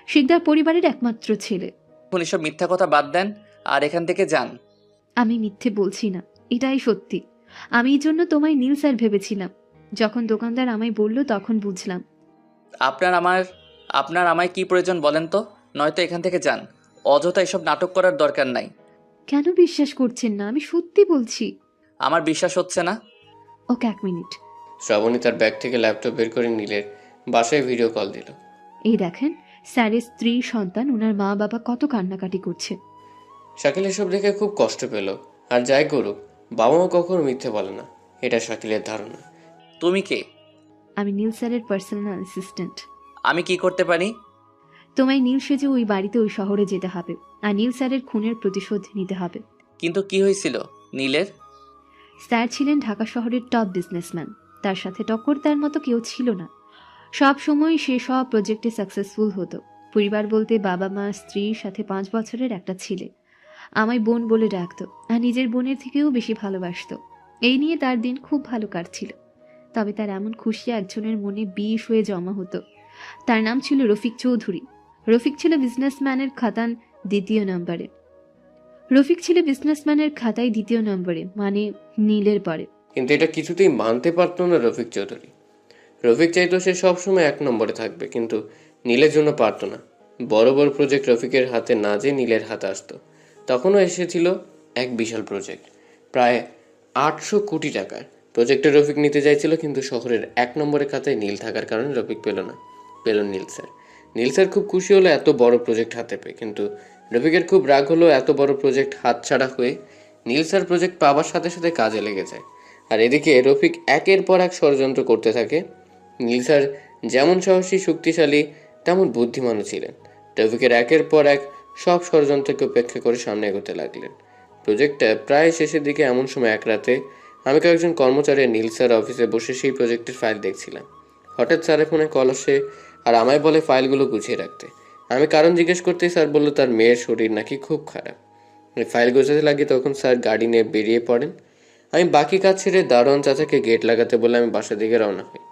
শিকদার পরিবারের একমাত্র ছেলে। দেখুন, এসব মিথ্যা কথা বাদ দেন আর এখান থেকে যান। আমি মিথ্যে বলছি না, এটাই সত্যি। আমি এই জন্য তোমায় নীল স্যার ভেবেছিলাম। যখন দোকানদার আমায় বলল তখন বুঝলাম। আপনার আমায় কি প্রয়োজন বলেন তো, নয়তো এখান থেকে যান। অযথা এসব নাটক করার দরকার নাই। কেন বিশ্বাস করছেন না? আমি সত্যি বলছি। আমার বিশ্বাস হচ্ছে না। ওকে, 1 মিনিট। শ্রাবণী তার ব্যাগ থেকে ল্যাপটপ বের করে নীলের বাসায় ভিডিও কল দিল। এই দেখেন, স্যারের স্ত্রী সন্তান, ওনার মা বাবা কত কান্নাকাটি করছে। শাকিল এসব দেখে খুব কষ্ট পেল। আর যাই করুক, বাবা মা কখনো মিথ্যে বলে না, এটা শাকিলের ধারণা। তুমি কে? আমি নীল স্যারের পার্সোনাল অ্যাসিস্ট্যান্ট। আমি কি করতে পারি? তোমায় নীল সেজে ওই বাড়িতে, ওই শহরে যেতে হবে আর নীল স্যারের খুনের প্রতিশোধ নিতে হবে। কিন্তু কি হয়েছিল নীলের? স্যার ছিলেন ঢাকা শহরের টপ বিজনেসম্যান। তার সাথে টক্কর দেওয়ার মতো কেউ ছিল না। সব সময় সে সব প্রজেক্টে সাকসেসফুল হতো। পরিবার বলতে বাবা মা, স্ত্রীর সাথে 5 বছরের একটা ছেলে। আমায় বোন বলে ডাকতো আর নিজের বোনের থেকেও বেশি ভালোবাসতো। এই নিয়ে তার দিন খুব ভালো কাটছিল। তবে তার এমন খুশি একজনের মনে বিষ হয়ে জমা হতো। তার নাম ছিল রফিক চৌধুরী। রফিক ছিল বিজনেসম্যানের খাতায় দ্বিতীয় নম্বরে, মানে নীলের পরে। কিন্তু এটা কিছুতেই মানতে পারতো না রফিক চৌধুরী। রফিক চাইতো সে সবসময় 1 নম্বরে থাকবে, কিন্তু নীলের জন্য পারতো না। বড় বড় প্রজেক্ট রফিকের হাতে না যে নীলের হাতে আসতো। তখনও এসেছিল এক বিশাল প্রজেক্ট, প্রায় 800 কোটি টাকার প্রজেক্টে রফিক নিতে চাইছিল, কিন্তু শহরের 1 নম্বরের খাতায় নীল থাকার কারণে রফিক পেল না, পেল নীল স্যার। নীল স্যার খুব খুশি হলো এত বড় প্রজেক্ট হাতে পেয়ে, কিন্তু রফিকের খুব রাগ হলো এত বড় প্রজেক্ট হাতছাড়া হয়ে নীল স্যার প্রজেক্ট পাওয়ার সাথে সাথে কাজে লেগে যায়। আর এদিকে রফিক একের পর এক ষড়যন্ত্র করতে থাকে। নীল স্যার যেমন সাহসী শক্তিশালী তেমন বুদ্ধিমানও ছিলেন। রফিকের একের পর এক সব ষড়যন্ত্রকে উপেক্ষা করে সামনে এগোতে লাগলেন। প্রজেক্টটা প্রায় শেষের দিকে এমন সময় এক রাতে আমি কয়েকজন কর্মচারী নীল স্যার অফিসে বসে সেই প্রজেক্টের ফাইল দেখছিলাম। হঠাৎ স্যারের ফোনে কল আসে আর আমায় বলে ফাইলগুলো গুছিয়ে রাখতে। আমি কারণ জিজ্ঞেস করতেই স্যার বললো তার মেয়ের শরীর নাকি খুব খারাপ। আমি ফাইল গোছাতে লাগি, তখন স্যার গাড়ি নিয়ে বেরিয়ে পড়েন। আমি বাকি কাজ ছেড়ে দারোয়ান চাচাকে গেট লাগাতে বলে আমি বাসা দিকে রওনা হই।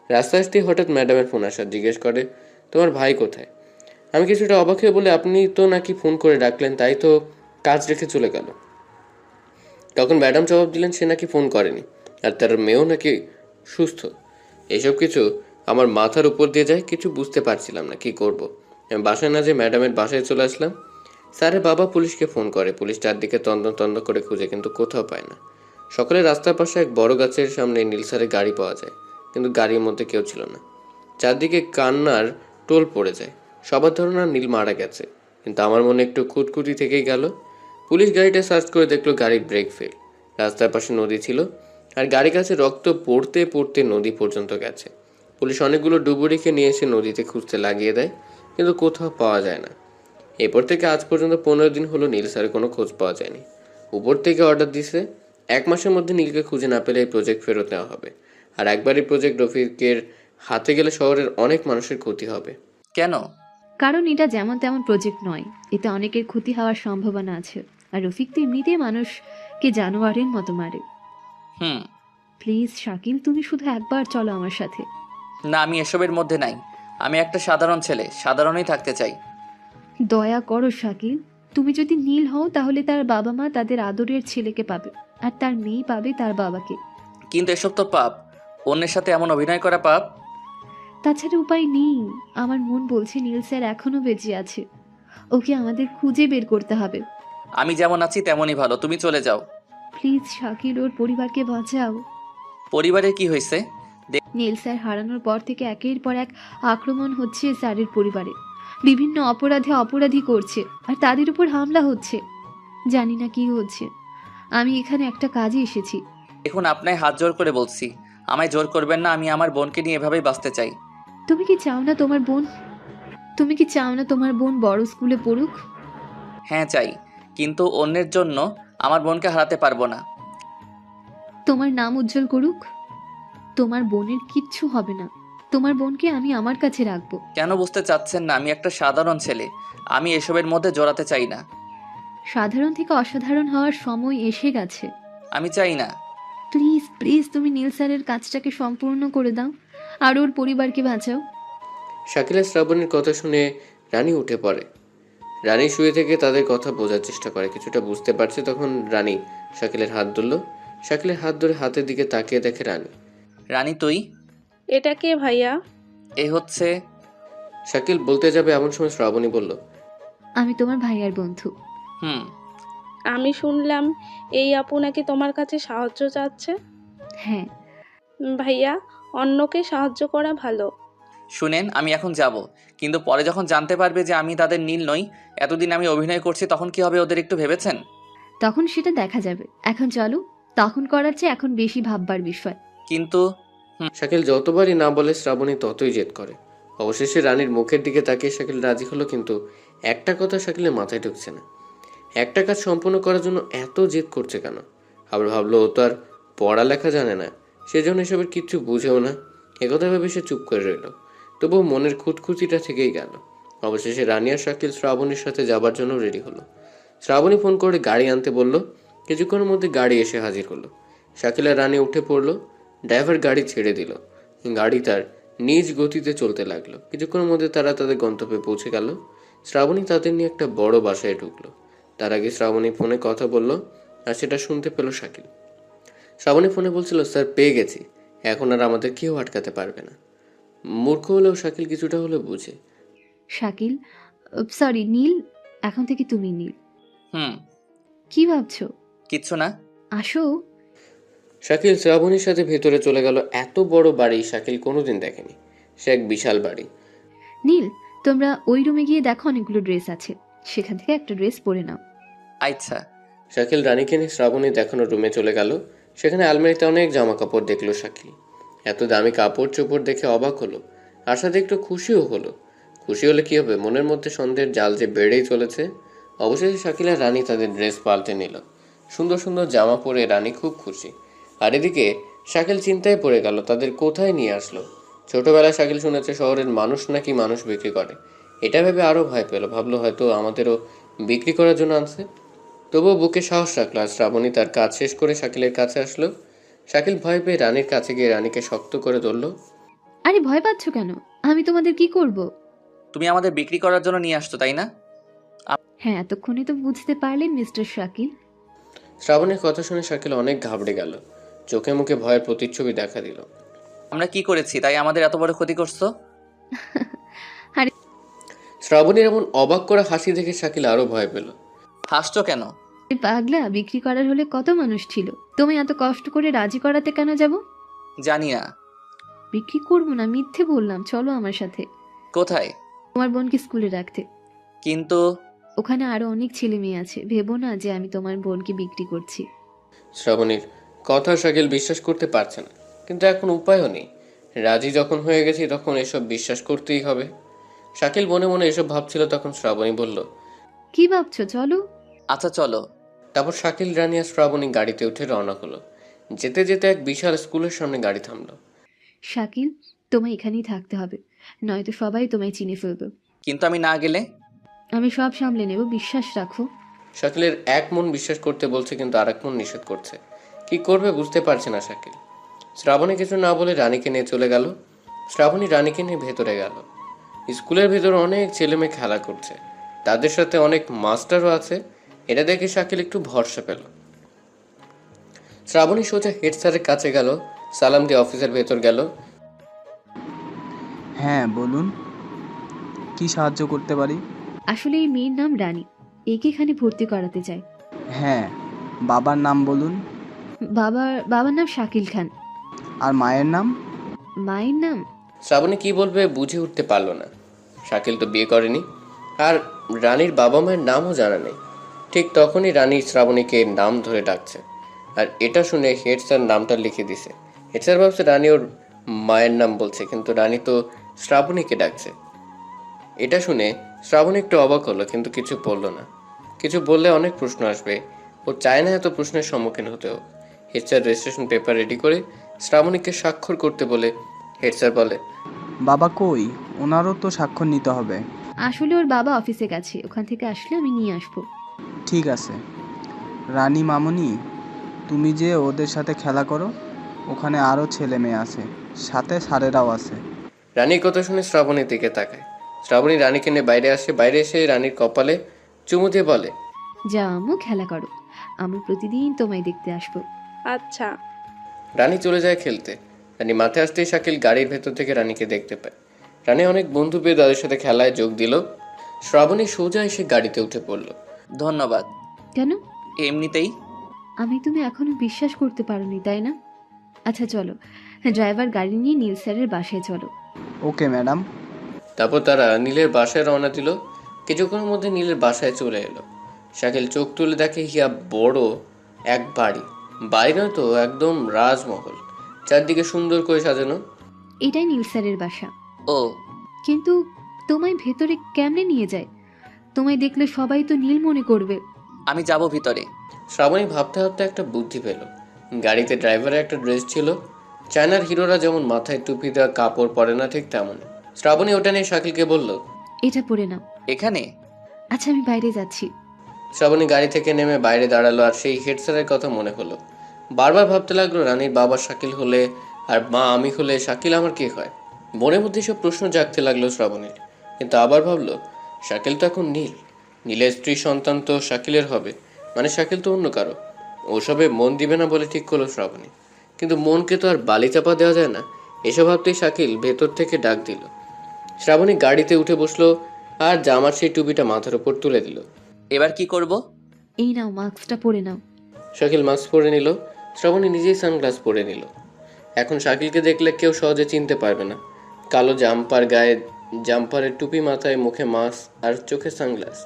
রাস্তায় আসতেই হঠাৎ ম্যাডামের ফোন আসা, জিজ্ঞেস করে তোমার ভাই কোথায়। আমি কিছুটা অবাক হয়ে বলে আপনি তো নাকি ফোন করে ডাকলেন, তাই তো কাজ রেখে চলে গেল। তখন ম্যাডাম জবাব দিলেন সে নাকি ফোন করেনি আর তার মেয়েও নাকি সুস্থ। এইসব কিছু আমার মাথার উপর দিয়ে যায়, কিছু বুঝতে পারছিলাম না কি করব। আমি বাসায় না যেয়ে ম্যাডামের বাসায় চলে আসলাম। স্যারের বাবা পুলিশকে ফোন করে, পুলিশ চারদিকে তন্ন করে খুঁজে কিন্তু কোথাও পায় না। সকালে রাস্তার পাশে এক বড় গাছের সামনে নীল স্যারের গাড়ি পাওয়া যায়, কিন্তু গাড়ির মধ্যে কেউ ছিল না। চারদিকে কান্নার টোল পড়ে যায়। সবার ধারণা নীল মারা গেছে, কিন্তু আমার মনে একটু খুঁতখুঁতি থেকেই গেল। পুলিশ গাড়িটা সার্চ করে দেখলো গাড়ির ব্রেক ফেল। রাস্তার পাশে নদী ছিল আর গাড়ির কাছে রক্ত পড়তে পড়তে নদী পর্যন্ত গেছে। পুলিশ অনেকগুলো ডুবুরিকে নিয়ে এসে নদীতে খুঁজতে লাগিয়ে দেয়, কিন্তু কোথাও পাওয়া যায় না। এরপর থেকে আজ পর্যন্ত 15 দিন হলো নীল স্যারের কোনো খোঁজ পাওয়া যায়নি। উপর থেকে অর্ডার দিছে 1 মাসের মধ্যে নীলকে খুঁজে না পেলে এই প্রজেক্ট ফেরত নেওয়া হবে। আর একবার এই প্রজেক্ট রফিকের হাতে গেলে শহরের অনেক মানুষের ক্ষতি হবে। কেন? কারণ এটা যেমন তেমন প্রজেক্ট নয়, এতে অনেকের ক্ষতি হওয়ার সম্ভাবনা আছে। আর রফিক তো এমনিতেই মানুষকে জানোয়ারের মতো মারে। হুম। প্লিজ শাকিল, তুমি শুধু একবার চলো আমার সাথে। না, আমি এসবের মধ্যে নাই। আমি একটা সাধারণ ছেলে, সাধারণই থাকতে চাই। দয়া করো শাকিল, তুমি যদি নীল হও তাহলে তার বাবা মা তাদের আদরের ছেলেকে পাবে, আর তার মেয়ে পাবে তার বাবাকে। কিন্তু এসব তো পাপ, অন্যের সাথে এমন অভিনয় করা পাপ। তাছাড়া উপায় নেই। আমার মন বলছে নীল স্যার এখনো বেঁচে আছে, ওকে আমাদের খুঁজে বের করতে হবে। আমি যেমন আছি তেমনই ভালো, তুমি চলে যাও। প্লিজ শাকিল, ওর পরিবারকে বাঁচাও। পরিবারের কি হয়েছে? নীল স্যার হারানোর পর থেকে একের পর এক আক্রমণ হচ্ছে স্যারের পরিবারে। বিভিন্ন অপরাধী করছে আর তাদের উপর হামলা হচ্ছে। জানি না কি হচ্ছে। আমি এখানে একটা কাজে এসেছি। দেখুন, আপনায় হাত জোর করে বলছি, আমায় জোর করবেন না। আমি আমার বোনকে নিয়ে এভাবেই বাঁচতে চাই। তুমি কি চাও না তোমার বোন বড় স্কুলে পড়ুক? হ্যাঁ চাই, কিন্তু অন্যের জন্য আমার বোনকে হারাতে পারবো না। তোমার নাম উজ্জ্বল করুক। তোমার বোনের কিচ্ছু হবে না। তোমার বোনকে আমি আমার কাছে রাখবো। কেন বুঝতে চাচ্ছেন না? আমি একটা সাধারণ ছেলে, আমি এসবের মধ্যে জড়াতে চাই না। সাধারণ থেকে অসাধারণ হওয়ার সময় এসে গেছে। আমি চাই না। প্লিজ প্লিজ, তুমি নীল স্যারের কাজটাকে সম্পূর্ণ করে দাও আর ওর পরিবারকে বাঁচাও। শাকিলা শ্রাবণীর কথা শুনে রানী উঠে পড়ে। রানী শুয়ে থেকে তাদের কথা বোঝার চেষ্টা করে, কিছুটা বুঝতে পারছে। তখন রানী শাকিলের হাত ধরল। শাকিলের হাত ধরে হাতের দিকে তাকিয়ে দেখে রানী। রানী তুই? এটা কে ভাইয়া? এ হচ্ছে। শাকিল বলতে যাবে এমন সময় শ্রাবণী বলল, আমি তোমার ভাইয়ার বন্ধু। হুম। আমি শুনলাম এই আপু নাকি তোমার কাছে সাহায্য চাচ্ছে। হ্যাঁ। ভাইয়া, অন্যকে সাহায্য করা ভালো। শুনেন, আমি এখন যাব, কিন্তু পরে যখন জানতে পারবে যে আমি তাদের নীল নই, এতদিন আমি অভিনয় করছি, তখন কি হবে ওদের একটু ভেবেছেন? তখন সেটা দেখা যাবে। এখন চলো, তখন করার চেয়ে এখন বেশি ভাববার বিষয়। কিন্তু শাকিল যতবারই না বলে শ্রাবণী ততই জেদ করে। অবশেষে রানীর মুখের দিকে তাকিয়ে শাকিল রাজি হলো, কিন্তু একটা কথা শাকিলের মাথায় ঢুকছে না। একটা কাজ সম্পূর্ণ করার জন্য এত জেদ করছে কেন? আবার ভাবলো ও তো আর পড়ালেখা জানে না, সেজন্য এসবের কিচ্ছু বুঝেও না। একথা ভেবে সে চুপ করে রইল। তবুও মনের খুঁতখুঁতিটা থেকেই গেল। অবশেষে রানী আর শাকিল শ্রাবণীর সাথে যাবার জন্য রেডি হলো। শ্রাবণী ফোন করে গাড়ি আনতে বলল। কিছুক্ষণের মধ্যে গাড়ি এসে হাজির হলো। শাকিল আর রানী উঠে পড়লো। ড্রাইভার গাড়ি ছেড়ে দিল। গাড়ি তার নিজ গতিতে চলতে লাগলো। কিছুক্ষণের মধ্যে তারা তাদের গন্তব্যে পৌঁছে গেল। শ্রাবণী তাদের নিয়ে একটা বড় বাসায় ঢুকলো। তার আগে শ্রাবণী ফোনে কথা বলল, আর সেটা শুনতে পেল শাকিল। শ্রাবণী ফোনে বলছিল, স্যার পেয়ে গেছি, এখন আর আমাদের কেউ আটকাতে পারবে না। মূর্খ হলেও শাকিল কিছুটা হলেও বুঝে। শাকিল, সরি নীল, এখন থেকে তুমি নীল। হুম। কি ভাবছো? কিচ্ছু না। আসো। শাকিল শ্রাবণীর সাথে ভেতরে চলে গেল। এত বড় বাড়ি শাকিল কোনোদিন দেখেনি। সে এক বিশাল বাড়ি। নীল, তোমরা ওই রুমে গিয়ে দেখো, অনেকগুলো ড্রেস আছে, সেখান থেকে একটা ড্রেস পরে নাও। আচ্ছা। শাকিল রানীকে নিয়ে শ্রাবণী দেখানোর রুমে চলে গেল। সেখানে আলমারিতে অনেক জামা কাপড় দেখলো শাকিল। এত দামি কাপড় চোপড় দেখে অবাক হলো, আর সাথে একটু খুশিও হলো। খুশি হলে কি হবে, মনের মধ্যে সন্দেহের জাল যে বেড়েই চলেছে। অবশেষে শাকিল আর রানী তাদের ড্রেস পাল্টে নিল। সুন্দর সুন্দর জামা পরে রানী খুব খুশি। আর এদিকে শাকিল চিন্তায় পড়ে গেল তাদের কোথায় নিয়ে আসলো। ছোটবেলায় শাকিল শুনেছে শহরের মানুষ নাকি মানুষ বিক্রি করে। এটা ভেবে আরও ভয় পেল, ভাবলো হয়তো আমাদেরও বিক্রি করার জন্য আনছে। তবুও বুকে সাহস রাখলো। আর শ্রাবণী তার কাজ শেষ করে শাকিলের কাছে আসলো। শাকিল ভয় পেয়ে রানীর কাছে গিয়ে রানীকে শক্ত করে ধরল। আরে ভয় পাচ্ছ কেন? আমি তোমাদের কি করব? তুমি আমাদের বিক্রি করার জন্য নিয়ে আসতো, তাই না? হ্যাঁ, এতক্ষণে তো বুঝতে পারলেন মিস্টার শাকিল। শ্রাবণীর কথা শুনে শাকিল অনেক ঘাবড়ে গেল। চোখে মুখে ভয়ের প্রতিচ্ছবি দেখা দিল। আমরা কি করেছি তাই আমাদের এত বড় ক্ষতি করছো? আরে শ্রাবণীর এমন অবাক করা হাসি দেখে শাকিল আরো ভয় পেল। হাসছো কেন? পাগলা, বিক্রি করার হলে কত মানুষ ছিল, তুমি এত কষ্ট করে রাজি করাতে কেন যাব? জানি না। বিক্রি করবো না, মিথ্যে বললাম, চলো আমার সাথে। কোথায়? তোমার বোনকে স্কুলে রাখতে। কিন্তু ওখানে আরো অনেক ছেলে মেয়ে আছে, ভেবো না যে আমি তোমার বোনকে বিক্রি করছি। শ্রাবণীর কথা শাকিল বিশ্বাস করতে পারছে না, কিন্তু এখন উপায়ও নেই। রাজি যখন হয়ে গেছি তখন এসব বিশ্বাস করতেই হবে। শাকিল মনে মনে এসব ভাবছিল, তখন শ্রাবণী বলল, কি ভাবছো? চলো। আচ্ছা চলো। তারপর শাকিল, রানী আর শ্রাবণী গাড়িতে উঠে রওনা হলো। যেতে যেতে এক বিশাল স্কুলের সামনে গাড়ি থামলো। শাকিল, তোমায় এখানেই থাকতে হবে, নয়তো সবাই তোমায় চিনে ফেলবে। কিন্তু আমি না গেলে? আমি সব সামলে নেব, বিশ্বাস রাখো। শাকিলের এক মন বিশ্বাস করতে বলছে, কিন্তু আর এক মন নিষেধ করছে। কি করবে বুঝতে পারছে না শাকিল। শ্রাবণী কিছু না বলে রানীকে নিয়ে চলে গেল। শ্রাবণী রানীকে নিয়ে ভেতরে গেল। স্কুলের ভেতর অনেক ছেলেমেয়ে খেলা করছে, তাদের সাথে অনেক মাস্টারও আছে। এটা দেখে শাকিল একটু ভরসা পেল। শ্রাবণী সোজা হেড স্যারের কাছে গেল, সালাম দিয়ে অফিসের ভেতর গেল। হ্যাঁ বলুন, কি সাহায্য করতে পারি? আসলে এই মেয়ের নাম রানী, একে এখানে ভর্তি করাতে চাই। হ্যাঁ, বাবার নাম বলুন। বাবার নাম শাকিল খান। আর মায়ের নাম? মায়ের নাম? শ্রাবণী কি বলবে বুঝে উঠতে পারলো না। শাকিল তো বিয়ে করেনি, আর রানীর বাবা মায়ের নামও জানা নেই। ঠিক তখনই রানী শ্রাবণীকে নাম ধরে ডাকছে, আর এটা শুনে হেড স্যার নামটা লিখে দিছে। হেড স্যার ভাবছে রানী ওর মায়ের নাম বলছে, কিন্তু রানী তো শ্রাবণীকে ডাকছে। এটা শুনে শ্রাবণী একটু অবাক হলো, কিন্তু কিছু বলল না। কিছু বললে অনেক প্রশ্ন আসবে, ও চায় না এত প্রশ্নের সম্মুখীন হতেও। Head sir registration paper ready করে শ্রাবণীকে স্বাক্ষর করতে বলে হেড স্যার বলে, বাবা কই? ওনারও তো স্বাক্ষর নিতে হবে। আসলে ওর বাবা অফিসে গেছে, ওখান থেকে আসলে আমি নিয়ে আসবো। ঠিক আছে। রানী মামুনি, তুমি যে ওদের সাথে খেলা করো, ওখানে আরও ছেলে মেয়ে আছে, সাথে স্যারেরাও আছে। রানীর কথা শুনে শ্রাবণীর দিকে তাকায়। শ্রাবণী রানীকে নিয়ে বাইরে আসে। বাইরে এসে রানীর কপালে চুমু দিয়ে বলে, যা আম্মু, খেলা করো, আমি প্রতিদিন তোমায় দেখতে আসবো। আচ্ছা। রানী চলে যায় খেলতে। রানী মাঠে আসতেই শাকিল গাড়ির ভেতর থেকে রানীকে দেখতে পায়। রানী অনেক বন্ধু পেয়ে তাদের সাথে খেলায় যোগ দিল। শ্রাবণী সোজা এসে গাড়িতে উঠে পড়ল। ধন্যবাদ। কেন? এমনিতেই। তুমি এখনো বিশ্বাস করতে পারোনি, তাই না? আচ্ছা চলো, ড্রাইভার গাড়ি নিয়ে নীল স্যারের বাসায় চলো। Okay madam. তারপর তারা নীলের বাসায় রওনা দিল। কিছুক্ষণের মধ্যে নীলের বাসায় চলে এলো। শাকিল চোখ তুলে দেখে হিয়া বড় এক বাড়ি। বাড়ি নয় তো, একদম রাজমহল, চারদিকে সুন্দর করে সাজানো। এটাই নীল স্যারের বাসা। ও, কিন্তু তোমায় ভেতরে কেমনে নিয়ে যায়? তোমায় দেখলে সবাই তো নীল মনে করবে। আমি যাব ভিতরে। শ্রাবণী ভাবতে ভাবতে একটা বুদ্ধি পেল। গাড়িতে ড্রাইভারের একটা ড্রেস ছিল, চায়নার হিরোরা যেমন মাথায় টুপি দেওয়া কাপড় পরে না, ঠিক তেমন। শ্রাবণী ওটা নিয়ে শাকিলকে বলল, এটা পরে নাও। এখানে? আচ্ছা আমি বাইরে যাচ্ছি। শ্রাবণী গাড়ি থেকে নেমে বাইরে দাঁড়ালো, আর সেই হেড স্যারের কথা মনে হলো। বারবার ভাবতে লাগলো, রানীর বাবা শাকিল হলে আর মা আমি হলে শাকিল আমার কে হয়। মনের মধ্যে সব প্রশ্ন জাগতে লাগলো শ্রাবণীর। কিন্তু আবার ভাবলো, শাকিল তো এখন নীল, নীলের স্ত্রী সন্তান তো শাকিলের হবে, মানে শাকিল তো অন্য কারো। ওসবে মন দিবে না বলে ঠিক করলো শ্রাবণী। কিন্তু মনকে তো আর বালি চাপা দেওয়া যায় না। এসব ভাবতেই শাকিল ভেতর থেকে ডাক দিল। শ্রাবণী গাড়িতে উঠে বসলো, আর জামার সেই টুপিটা মাথার উপর তুলে দিল। এবার কি করব? এই নাও, মাস্কটা পরে নাও। শাকিল মাস্ক পরে নিল। শ্রাবণী নিজেই সানগ্লাস পরে নিল। এখন শাকিলকে দেখলে কেউ সহজে চিনতে পারবে না। কালো জাম্পার গায়ে জাম্পারের টুপি মাথায়, মুখে মাস্ক আর চোখে সানগ্লাস।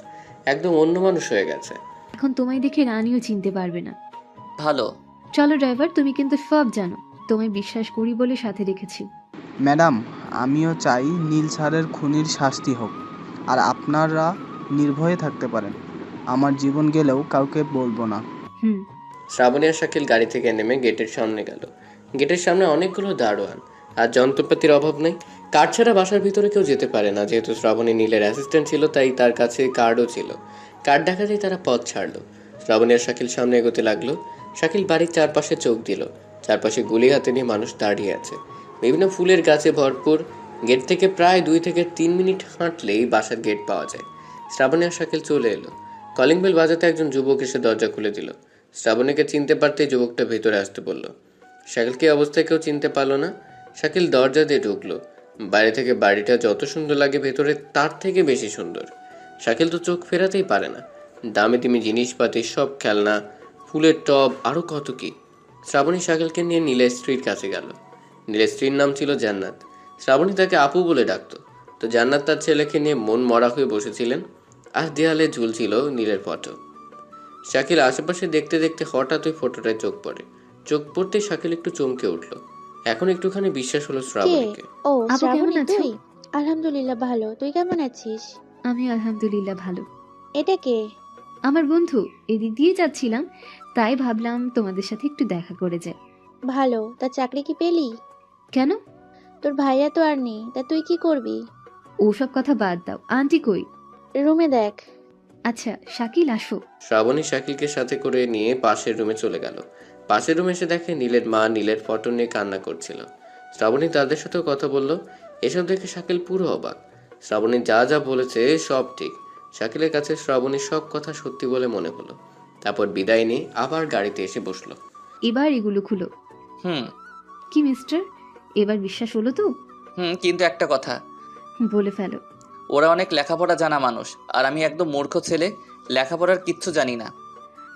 একদম অন্য মানুষ হয়ে গেছে। এখন তোমায় দেখে রানীও চিনতে পারবে না। ভালো। চলো ড্রাইভার, তুমি কিন্তু সব জানো, তোমায় বিশ্বাস করি বলে সাথে রেখেছি। ম্যাডাম, আমিও চাই নীল স্যারের খুনির শাস্তি হোক, আর আপনারা নির্ভয়ে থাকতে পারেন। আমার জীবন গেলেও কাউকে বলবো না। হুম। শ্রাবণী আর শাকিল গাড়ি থেকে নেমে গেটের সামনে গেল। গেটের সামনে অনেকগুলো দারোয়ান, আর যন্ত্রপাতির অভাব নেই। কার্ড ছাড়া বাসার ভিতরে কেউ যেতে পারে না। যেহেতু শ্রাবণী নীলের অ্যাসিস্ট্যান্ট ছিল, তাই তার কাছে কার্ডও ছিল। কার্ড দেখাতেই তারা পথ ছাড়লো। শ্রাবণী আর শাকিল সামনে এগোতে লাগলো। শাকিল বাড়ির চারপাশে চোখ দিল। চারপাশে গুলি হাতে নিয়ে মানুষ দাঁড়িয়ে আছে, বিভিন্ন ফুলের গাছে ভরপুর। গেট থেকে প্রায় 2 থেকে 3 মিনিট হাঁটলেই বাসার গেট পাওয়া যায়। শ্রাবণী আর শাকিল চলে এলো। কলিং বেল বাজাতে একজন যুবক এসে দরজা খুলে দিল। শ্রাবণীকে চিনতে পারতেই যুবকটা ভেতরে আসতে বলল। শাকিলকে অবস্থায় কেউ চিনতে পারলো না। শাকিল দরজা দিয়ে ঢুকলো। বাইরে থেকে বাড়িটা যত সুন্দর লাগে, ভেতরে তার থেকে বেশি সুন্দর। শাকিল তো চোখ ফেরাতেই পারে না। দামি দামি জিনিসপাতি, সব খেলনা, ফুলের টব, আরও কত কি। শ্রাবণী শাকিলকে নিয়ে নীলের স্ত্রীর কাছে গেল। নীলের স্ত্রীর নাম ছিল জান্নাত। শ্রাবণী তাকে আপু বলে ডাকতো। তো জান্নাত তার ছেলেকে নিয়ে মন মরা হয়ে বসেছিলেন। আর দেয়ালে ঝুলছিল নীলের ফটো। শাকিল আশেপাশে দেখতে দেখতে হঠাৎ ওই ফটোটায় চোখ পড়ে। চোখ পড়তেই শাকিল একটু চমকে উঠল। এখন একটুখানি বিশ্বাস হলো কে? শ্রাবণীকে। ও আপু কেমন শ্রাবণী, আছো? তুই? আলহামদুলিল্লাহ ভালো, তুই কেমন আছিস? আমি আলহামদুলিল্লাহ ভালো। এটা কে? আমার বন্ধু, এদিক দিয়ে যাচ্ছিলাম, তাই ভাবলাম তোমাদের সাথে একটু দেখা করে যাই। ভালো, তা চাকরি কি পেলি? কেন? তোর ভাইয়া তো আর নেই, তা তুই কি করবি? ওসব কথা বাদ দাও, আন্টি কই? রুমে দেখ। আচ্ছা শাকিল, আসো। শ্রাবণী শাকিলকে সাথে করে নিয়ে পাশের রুমে চলে গেল। পাশের রুমে এসে দেখে নীলের মা নীলের ফটো নিয়ে কান্না করছিল। শ্রাবণী তাদের সাথেও কথা বলল। এসব দেখে শাকিল পুরো অবাক। শ্রাবণী যা যা বলেছে সব ঠিক। শাকিলের কাছে শ্রাবণীর সব কথা সত্যি বলে মনে হলো। তারপর বিদায় নিয়ে আবার গাড়িতে এসে বসলো। এবার এগুলো খুলো। হুম। কি মিস্টার, এবার বিশ্বাস হলো তো? কিন্তু একটা কথা, বলে ফেলো। ওরা অনেক লেখাপড়া জানা মানুষ, আর আমি একদম মূর্খ ছেলে, লেখাপড়ার কিচ্ছু জানি না।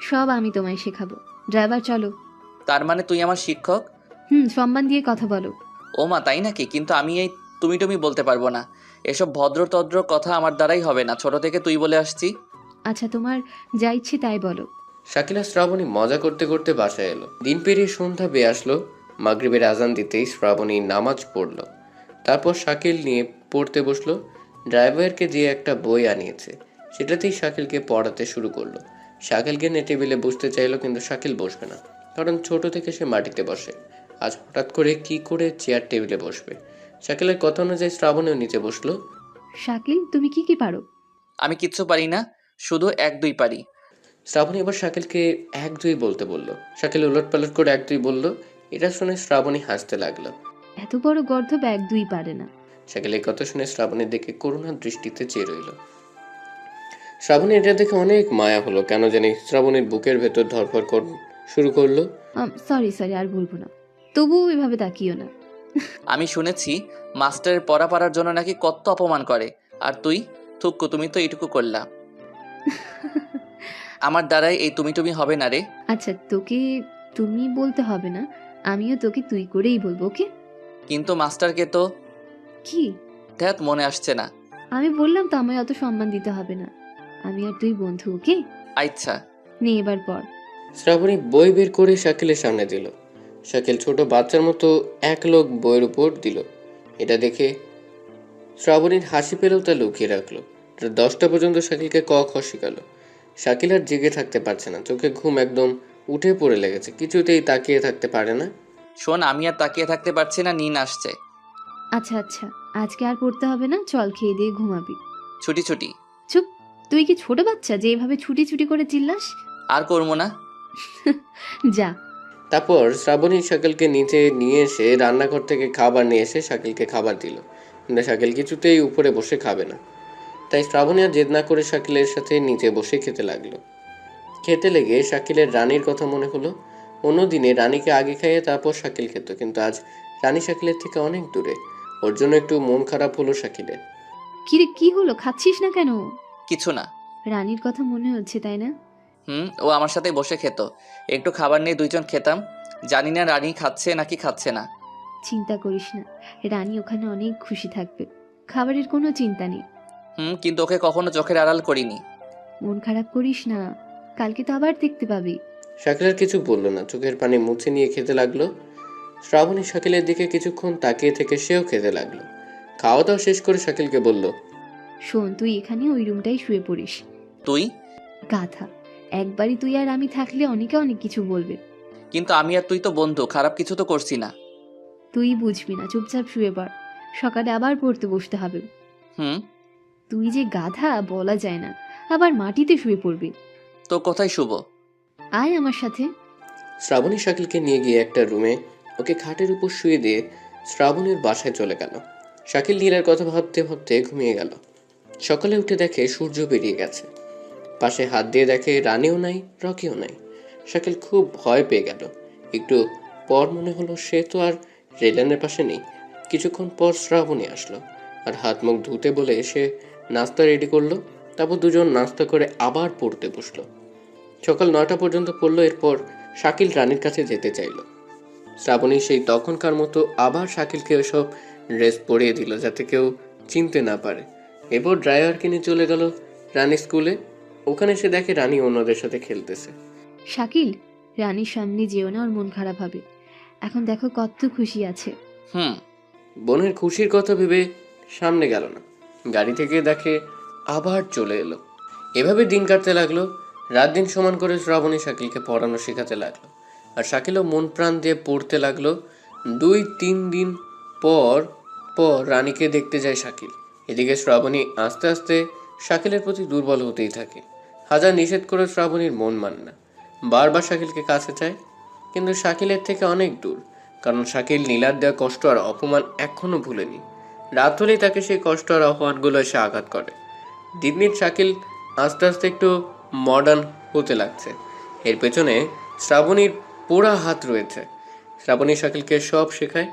সব আমি তোমায় শেখাবো। ড্রাইভার চলো। তার মানে তুই আমার শিক্ষক? সম্মান দিয়ে কথা বলো। ও মা, তাই নাকি? কিন্তু আমি এই তুমি টুমি বলতে পারবো না। এসব ভদ্র কথা আমার দ্বারাই হবে না, ছোট থেকে তুই বলে আসছি। আচ্ছা, তোমার যা ইচ্ছে তাই বলো। শাকিল আর শ্রাবণী মজা করতে করতে বাসায় এলো। দিন পেরিয়ে সন্ধ্যা বেয়ে আসলো। মাগরিবের আজান দিতেই শ্রাবণী নামাজ পড়ল। তারপর শাকিল নিয়ে পড়তে বসলো। ড্রাইভারকে যে একটা বই আনিয়েছে, সেটাতেই শাকিলকে পড়াতে শুরু করলো। শাকিলকে নিয়ে টেবিলে বসতে চাইলো, কিন্তু শাকিল বসবে না, কারণ ছোট থেকে সে মাটিতে বসে। আজ হঠাৎ করে কি করে চেয়ার টেবিলে বসবে? শাকিলের কথা অনুযায়ী শ্রাবণীও নিচে বসলো। শাকিল, তুমি কি কি পারো? আমি কিচ্ছু পারি না, শুধু 1-2 পারি। শ্রাবণী এবার শাকিলকে 1-2 বলতে বলল। শাকিল উলটপালট করে 1-2 বলল। এটা শুনে শ্রাবণী হাসতে লাগলো। এত বড় গর্ধব 1-2 পারে না। শাকিল এই কথা শুনে শ্রাবণীর দিকে করুণার দৃষ্টিতে চেয়ে রইল। শ্রাবণী এটা দেখে অনেক মায়া হলো। কেন জানি শ্রাবণীর বুকের ভেতর ধরফর শুরু করলো। সরি, আর বলবো না। তবুও এভাবে তাকিও না। আমি শুনেছি মাস্টারের পড়া পারার জন্য নাকি কত অপমান করে, আর তুই থুক্কু, তুমি তো এইটুকু করলা। আমার দ্বারাই এই তুমি হবে না রে। আচ্ছা, তোকে তুমি বলতে হবে না, আমিও তোকে তুই করেই বলবো, ওকে? কিন্তু মাস্টারকে তো কি? ধ্যাত মনে আসছে না। আমি বললাম তো, আমায় অত সম্মান দিতে হবে না। আমি আর তুই বন্ধু, ওকে? আচ্ছা। নে এবার পর। শ্রাবণী বই বের করে শাকিলের সামনে দিল। শাকিল ছোট বাচ্চার মতো এক লোক বইয়ের উপর দিল। এটা দেখে শ্রাবণীর হাসি পেলেও তা লুকিয়ে রাখলো। 10টা পর্যন্ত শাকিলকে ক খ শিখালো। শাকিল আর জেগে থাকতে পারছে না। চোখে ঘুম একদম উঠে পড়ে লেগেছে। কিছুতেই তাকিয়ে থাকতে পারে না। শোন, আমি আর তাকিয়ে থাকতে পারছি না, নিন আসছে। আচ্ছা, আজকে আর পড়তে হবে না, চল খেয়ে দিয়ে ঘুমাবি। ছুটি। চুপ, তুই কি ছোট বাচ্চা যে এভাবে ছুটি করে চিল্লাস? আর করবো না। যা। তারপর শ্রাবণী শাকিলকে নিচে নিয়ে এসে রান্নাঘর থেকে খাবার নিয়ে এসে শাকিলকে খাবার দিল। কিন্তু শাকিল কিছুতেই উপরে বসে খাবে না। তাই শ্রাবণী আর জেদ না করে শাকিলের সাথে নিচে বসে খেতে লাগলো। খেতে লেগে শাকিলের রানীর কথা মনে হলো। অন্যদিনে রানীকে আগে খাইয়ে তারপর শাকিল খেত, কিন্তু আজ রানী শাকিলের থেকে অনেক দূরে। ওর জন্য একটু মন খারাপ হলো শাকিলের। কিরে, কি হলো? খাচ্ছিস না কেন? কিছু না। রানীর কথা মনে হচ্ছে, তাই না? ও আমার সাথে বসে খেত, একটু খাবার নিয়ে দুইজন খেতাম। জানি না রানী খাচ্ছে নাকি খাচ্ছে না। চিন্তা করিস না, রানী ওখানে অনেক খুশি থাকবে। খাবারের কোনো চিন্তা নেই। কিন্তু ওকে কখনো চোখের আড়াল করিনি। মন খারাপ করিস না, কালকে তো আবার দেখতে পাবি। শাকিল আর কিছু বলল না, চোখের পানি মুছে নিয়ে খেতে লাগলো। শ্রাবণী শাকিলের দিকে কিছুক্ষণ তাকিয়ে থেকে সেও খেতে লাগলো। খাওয়া দাওয়া শেষ করে শাকিলকে বলল, শোন, তুই এখানে ওই রুমটাই শুয়ে পড়িস। তুই? গাধা, একবারই তুই আর আমি থাকলে অনেকে অনেক কিছু বলবে। কিন্তু আমি আর তুই তো বন্ধু, খারাপ কিছু তো করছি না। তুই বুঝবি না, চুপচাপ শুয়ে পড়, সকালে আবার পড়তে বসতে হবে। হুম। তুই যে গাধা বলা যায় না, আবার মাটিতে শুয়ে পড়বি। তো কোথায় শুব? আয় আমার সাথে। শ্রাবণী শাকিলকে নিয়ে গিয়ে একটা রুমে ওকে খাটের উপর শুয়ে দিয়ে শ্রাবণীর বাসায় চলে গেল। শাকিল নীলার কথা ভাবতে ভাবতে ঘুমিয়ে গেল। সকালে উঠে দেখে সূর্য বেরিয়ে গেছে। পাশে হাত দিয়ে দেখে রানীও নাই, রকিও নাই। শাকিল খুব ভয় পেয়ে গেল। একটু পর মনে হলো সে তো আর রেলানের পাশে নেই। কিছুক্ষণ পর শ্রাবণী আসলো আর হাত মুখ ধুতে বলে সে নাস্তা রেডি করলো। তারপর দুজন নাস্তা করে আবার পড়তে বসলো। সকাল 9টা পর্যন্ত পড়লো। এরপর শাকিল রানীর কাছে যেতে চাইল। শ্রাবণী সেই তখনকার মতো আবার শাকিলকে ওসব ড্রেস পরিয়ে দিল যাতে কেউ চিনতে না পারে। এরপর ড্রাইভারকে নিয়ে চলে গেল রানী স্কুলে। ওখানে সে দেখে রানী অন্যদের সাথে খেলতেছে। শাকিল, রানীর সামনে যেও না, ওর মন খারাপ হবে। এখন দেখো কত খুশি আছে। বোনের খুশির কথা ভেবে সামনে গেল না, গাড়ি থেকে দেখে আবার চলে এলো। এভাবে দিন কাটতে লাগলো। রাত দিন সমান করে শ্রাবণী শাকিলকে পড়ানো শেখাতে লাগলো আর শাকিলও মন প্রাণ দিয়ে পড়তে লাগলো। 2-3 দিন পর পর রানীকে দেখতে যায় শাকিল। এদিকে শ্রাবণী আস্তে আস্তে শাকিলের প্রতি দুর্বল হতেই থাকে। হাজার নিষেধ করে শ্রাবণীর মন মানে না, বারবার শাকিলকে কাছে চায়, কিন্তু শাকিলের থেকে অনেক দূর। কারণ শাকিল নীলার দেওয়া কষ্ট আর অপমান এখনো ভুলেনি। রাত হলেই তাকে সেই কষ্ট আর অপমানগুলো এসে আঘাত করে। দিন দিন শাকিল আস্তে আস্তে একটু মডার্ন হতে লাগছে। এর পেছনে শ্রাবণীর পোড়া হাত রয়েছে। শ্রাবণী শাকিলকে সব শেখায়,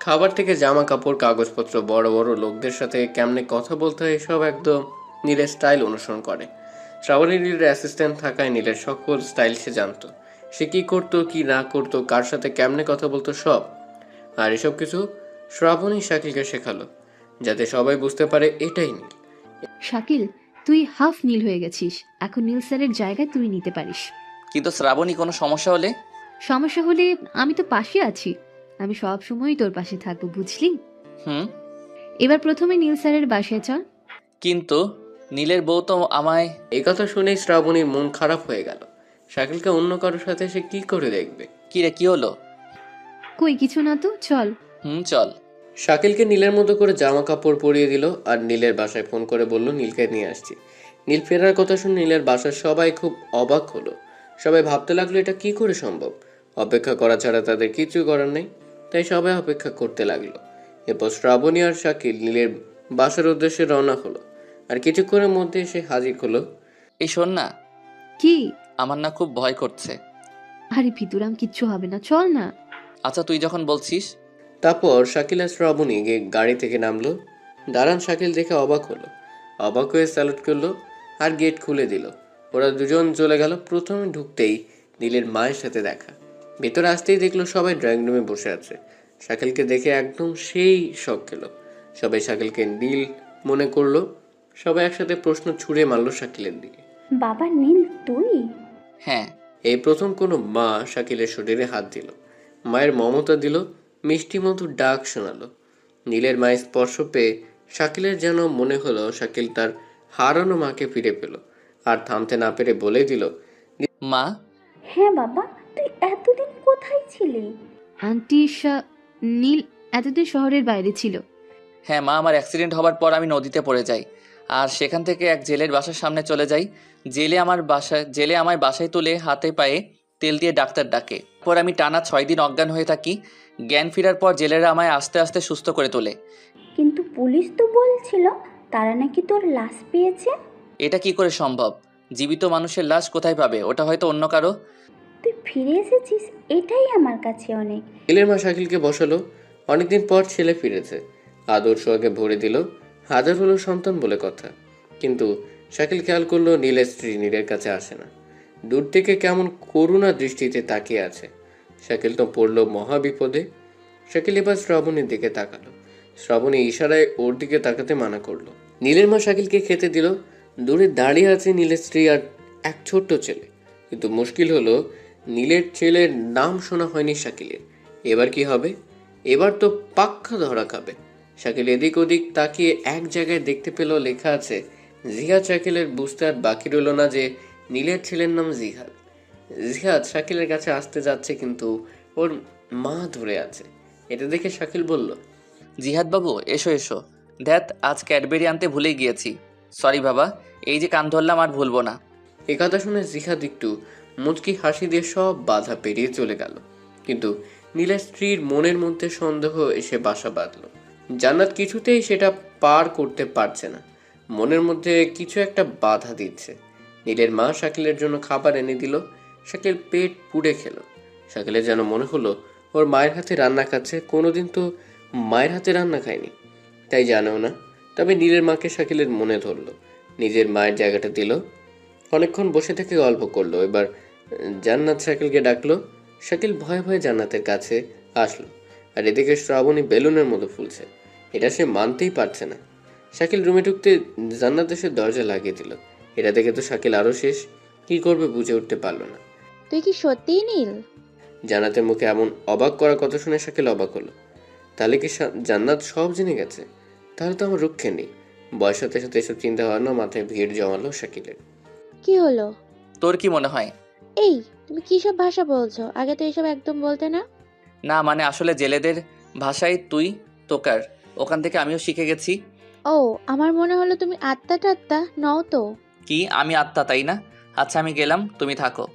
খাবার থেকে জামা কাপড়, কাগজপত্র, বড় বড় লোকদের সাথে কেমনে কথা বলতে হয়, এসব একদম নীলের স্টাইল অনুসরণ করে। শ্রাবণী নীলের অ্যাসিস্ট্যান্ট থাকায় নীলের সকল স্টাইল সে জানতো। সে কী করতো, কি না করতো, কার সাথে কেমনে কথা বলতো, সব। আর এসব কিছু শ্রাবণী শাকিলকে শেখালো যাতে সবাই বুঝতে পারে এটাই নীল। শাকিল, তুই হাফ নীল হয়ে গেছিস, এখন নীল স্যারের জায়গায় তুই নিতে পারিস। কিন্তু শ্রাবণী কোনো সমস্যা হলে? সমস্যা হলে আমি তো পাশে আছি, আমি সব সময়ই তোর পাশে থাকবো, বুঝলি? এবার প্রথমে নীল স্যারের বাসায় চল। কিন্তু নীলের বউ তো আমায়। এই কথা শুনেই শ্রাবণীর মন খারাপ হয়ে গেল। শাকিলকে অন্য কারোর সাথে সে কি করে দেখবে। কিরে, কি হলো? কই কিছু না তো, চল। চল। শাকিলকে নীলের মতো করে জামা কাপড় পরিয়ে দিল আর নীলের বাসায় ফোন করে বলল নীলকে নিয়ে আসছি। নীল ফেরার কথা শুনে নীলের বাসার সবাই খুব অবাক হলো। সবাই ভাবতে লাগলো এটা কি করে সম্ভব। অপেক্ষা করা ছাড়া তাদের কিছু করার নেই, তাই সবাই অপেক্ষা করতে লাগলো। এরপর শ্রাবণী আর শাকিল নীলের বাসার উদ্দেশ্যে রওনা হলো আর কিছুক্ষণের মধ্যে এসে হাজির হলো। এই শোন না। কি? আমার না খুব ভয় করছে। আরে ভিতুরাম, কিচ্ছু হবে না, চল না। আচ্ছা, তুই যখন বলছিস। তারপর শাকিল আর শ্রাবণী গাড়ি থেকে নামলো। দাঁড়ান শাকিল দেখে অবাক হলো, অবাক হয়ে স্যালুট করলো আর গেট খুলে দিল। ওরা দুজন চলে গেল। প্রথমে ঢুকতেই নীলের মায়ের সাথে দেখা। ভেতরে আসতেই দেখলো সবাই ড্রয়িং রুমে বসে আছে। শাকিলকে দেখে একদম সেই শখ গেল। সবাই শাকিলকে নীল মনে করলো। সবাই একসাথে প্রশ্ন ছুড়ে মারলো শাকিলের দিকে। বাবা নীল, তুই? হ্যাঁ। এই প্রথম কোনো মা শাকিলের শরীরে হাত দিল, মায়ের মমতা দিল, মিষ্টি মতো ডাক শোনালো। নীলের মায়ের স্পর্শ পেয়ে শাকিলের যেন মনে হলো শাকিল তার হারানো মাকে ফিরে পেল। আর থামতে না পেরে বলে দিল, মা। হ্যাঁ বাবা, তুই এতদিন কোথায় ছিলি? আন্টি, নীল এতদিন শহরের বাইরে ছিল। হ্যাঁ মা, আমার অ্যাক্সিডেন্ট হবার পর আমি নদীতে পড়ে যাই আর সেখান থেকে এক জেলের বাসার সামনে চলে যাই। জেলে আমায় বাসায় তুলে হাতে পায়ে তেল দিয়ে ডাক্তার ডাকে। পর আমি টানা 6 দিন অজ্ঞান হয়ে থাকি। জ্ঞান ফেরার পর জেলেরা আমায় আস্তে আস্তে সুস্থ করে তোলে। কিন্তু পুলিশ তো বলছিল তারা নাকি তোর লাশ পেয়েছে। এটা কি করে সম্ভব? জীবিত মানুষের লাশ কোথায় পাবে? ওটা হয়তো অন্য কারো। তুই ফিরে এসেছিস, এটাই আমার কাছে অনেক। নীলের মা শাকিলকে বসালো। অনেকদিন পর ছেলে ফিরেছে, আদর সোহাগে ভরে দিল। হাজার হলো সন্তান বলে কথা, কিন্তু শাকিল খেয়াল করলো নীলের স্ত্রী নীলের কাছে আসে না। দূর থেকে কেমন করুণা দৃষ্টিতে তাকিয়ে আছে। শাকিল তো পড়লো মহা বিপদে। শাকিল এবার শ্রাবণীর দিকে তাকালো। শ্রাবণী ইশারায় ওর দিকে তাকাতে মানা করলো। নীলের মা শাকিলকে খেতে দিল। দূরে দাঁড়িয়ে আছে নীলের স্ত্রী আর এক ছোট্ট ছেলে। কিন্তু মুশকিল হলো, নীলের ছেলের নাম শোনা হয়নি শাকিলের। এবার কি হবে? এবার তো পাক্কা ধরা খাবে। শাকিল এদিক ওদিক তাকিয়ে এক জায়গায় দেখতে পেল লেখা আছে জিহাদ। শাকিলের বুঝতে আর বাকি রইল না যে নীলের ছেলের নাম জিহাদ। জিহাদ শাকিলের কাছে আসতে যাচ্ছে, কিন্তু ওর মা ধরে আছে। এটা দেখে শাকিল বলল, জিহাদ বাবু, এসো এসো। ধ্যাত, আজ ক্যাডবেরি আনতে ভুলে গিয়েছি। সরি বাবা, এই যে কান ধরলাম আর ভুলবো না। এ কথা শুনে জিহাদ একটু মুচকি হাসি দিয়ে সব বাধা পেরিয়ে চলে গেল। কিন্তু নীলের স্ত্রীর মনের মধ্যে সন্দেহ এসে বাসা বাঁধল। জান্নাত কিছুতেই সেটা পার করতে পারছে না। মনের মধ্যে কিছু একটা বাধা দিচ্ছে। নীলের মা শাকিলের জন্য খাবার এনে দিল। শাকিল পেট পুড়ে খেলো। শাকিলের যেন মনে হলো ওর মায়ের হাতে রান্না খাচ্ছে। কোনোদিন তো মায়ের হাতে রান্না খায়নি, তাই জানেও না। তবে নীলের মাকে শাকিলের মনে ধরলো, নিজের মায়ের জায়গাটা দিল। অনেকক্ষণ বসে থেকে গল্প করলো। এবার জান্নাত শাকিলকে ডাকলো। শাকিল ভয়ে ভয়ে জান্নাতের কাছে আসলো। আর এদিকে শ্রাবণী বেলুনের মতো ফুলছে। এটা সে মানতেই পারছে না। শাকিল রুমে ঢুকতে জান্নাত এসে দরজা লাগিয়ে দিল। এটা দেখে তো শাকিল আরো শেষ। কি করবে বুঝে উঠতে পারলো না। তুই কি সত্যিই নীল? জান্নাতের মুখে এমন অবাক করার কথা শুনে শাকিল অবাক হলো। তাহলে কি জান্নাত সব জেনে গেছে? তাহলে তো আমার রক্ষে নেই। বয়সের সাথে সাথে এসব চিন্তা ভাবনা মাথায় ভিড় জমালো শাকিলের। কি হলো? তোর কি মনে হয়? এই, তুমি কি সব ভাষা বলছো? আগে তো এসব একদম বলতে না। না মানে আসলে জেলেদের ভাষায় তুই তোকার, ওখান থেকে আমিও শিখে গেছি। ও, আমার মনে হলো তুমি আত্মা টাত্মা নও তো। কি আমি আত্মা, তাই না? আচ্ছা আমি গেলাম, তুমি থাকো।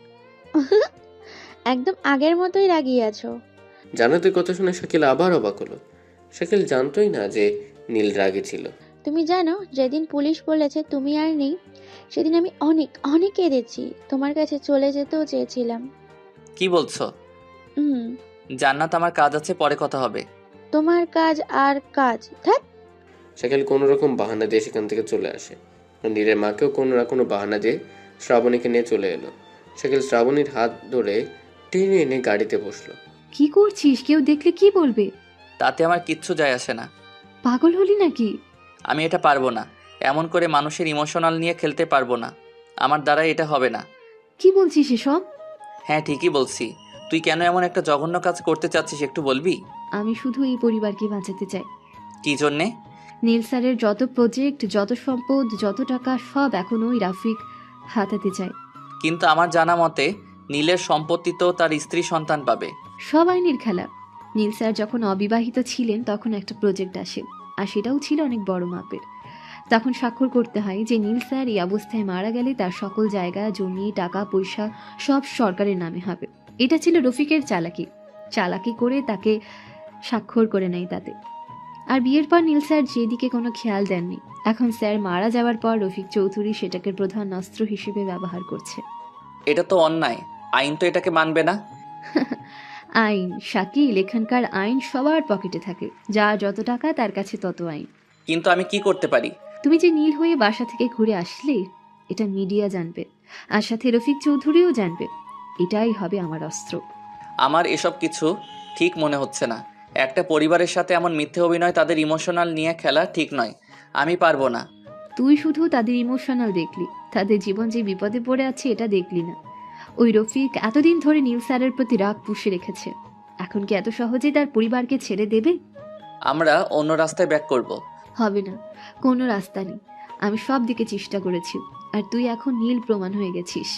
একদম আগের মতোই রাগিয়ে আছো। জান্নাতের কথা শুনে শাকিল আবার অবাক হলো। শাকিল জানতোই না যে নীল রাগে ছিল। তুমি জানো, যেদিন পুলিশ বলেছে তুমি আর নেই, সেদিন আমি অনেক অনেক কেঁদেছি। তোমার কাছে চলে যেতেও চেয়েছিলাম। কি বলছো? হুম। জান্নাত, আমার কাজ আছে, পরে কথা হবে। তোমার কাজ আর কাজ, ধ্যাৎ। শাকিল কোনো রকম বাহানা দিয়ে সেখান থেকে চলে আসে। নীলের মাকেও কোনো না কোনো বাহানা দিয়ে শ্রাবণীকে নিয়ে চলে এলো। শাকিল শ্রাবণীর হাত ধরে টেনে এনে গাড়িতে বসলো। কি করছিস? কেউ দেখলে কি বলবে? তাতে আমার কিচ্ছু যায় আসে না। পাগল হলি নাকি? আমি এটা পারবো না। এমন করে মানুষের ইমোশনাল নিয়ে খেলতে পারবো না। আমার দ্বারা এটা হবে না। কি বলছিস এসব? হ্যাঁ ঠিকই বলছি। তুই কেন এমন একটা জঘন্য কাজ করতে চাচ্ছিস একটু বলবি? আমি শুধু এই পরিবারকে বাঁচাতে চাই। কি জন্যে? নীল স্যারের যত প্রজেক্ট, যত সম্পদ, যত টাকা সব এখন ওই রাফিক হাতাতে চায়। কিন্তু আমার জানা মতে নীলের সম্পত্তি তো তার স্ত্রী সন্তান পাবে। সব আইনের খেলা। নীল স্যার যখন অবিবাহিত ছিলেন তখন একটা প্রজেক্ট আসে, আর সেটাও ছিল অনেক বড় মাপের। তখন স্বাক্ষর করতে হয় যে নীল স্যার এই অবস্থায় মারা গেলে তার সকল জায়গা, জমি, টাকা পয়সা সব সরকারের নামে হবে। এটা ছিল রফিকের চালাকি করে তাকে স্বাক্ষর করে নেয় তাতে। আর বিয়ের পর নীল স্যার যেদিকে কোনো খেয়াল দেননি। এখন স্যার মারা যাওয়ার পর রফিক চৌধুরী সেটাকে প্রধান অস্ত্র হিসেবে ব্যবহার করছে। এটা তো অন্যায়। আইন তো এটাকে মানবে না। আইন শাকিল, এখানকার আইন সবার পকেটে থাকে। যা যত টাকা তার কাছে তত আইন। কিন্তু আমি কি করতে পারি? তুমি যে নীল হয়ে বাসা থেকে ঘুরে আসলে, এটা মিডিয়া জানবে, আর সাথে রফিক চৌধুরীও জানবে। এটাই হবে আমার অস্ত্র। আমার এসব কিছু ঠিক মনে হচ্ছে না। একটা পরিবারের সাথে এমন মিথ্যে অভিনয়, তাদের ইমোশনাল নিয়ে খেলা ঠিক নয়। আমি পারবো না। তুই শুধু তাদের ইমোশনাল দেখলি, তাদের জীবন যে বিপদে পড়ে আছে এটা দেখলি না। ওই রফিক এতদিন ধরে নীল স্যারের প্রতি রাগ পুষে রেখেছে। এখন কি এত সহজে তার পরিবারকে ছেড়ে দেবে? আমরা অন্য রাস্তায় ব্যাক করব। হবে না, কোনো রাস্তা নেই। আমি সব দিকে চেষ্টা করেছি, আর তুই এখন নীল প্রমাণ হয়ে গেছিস।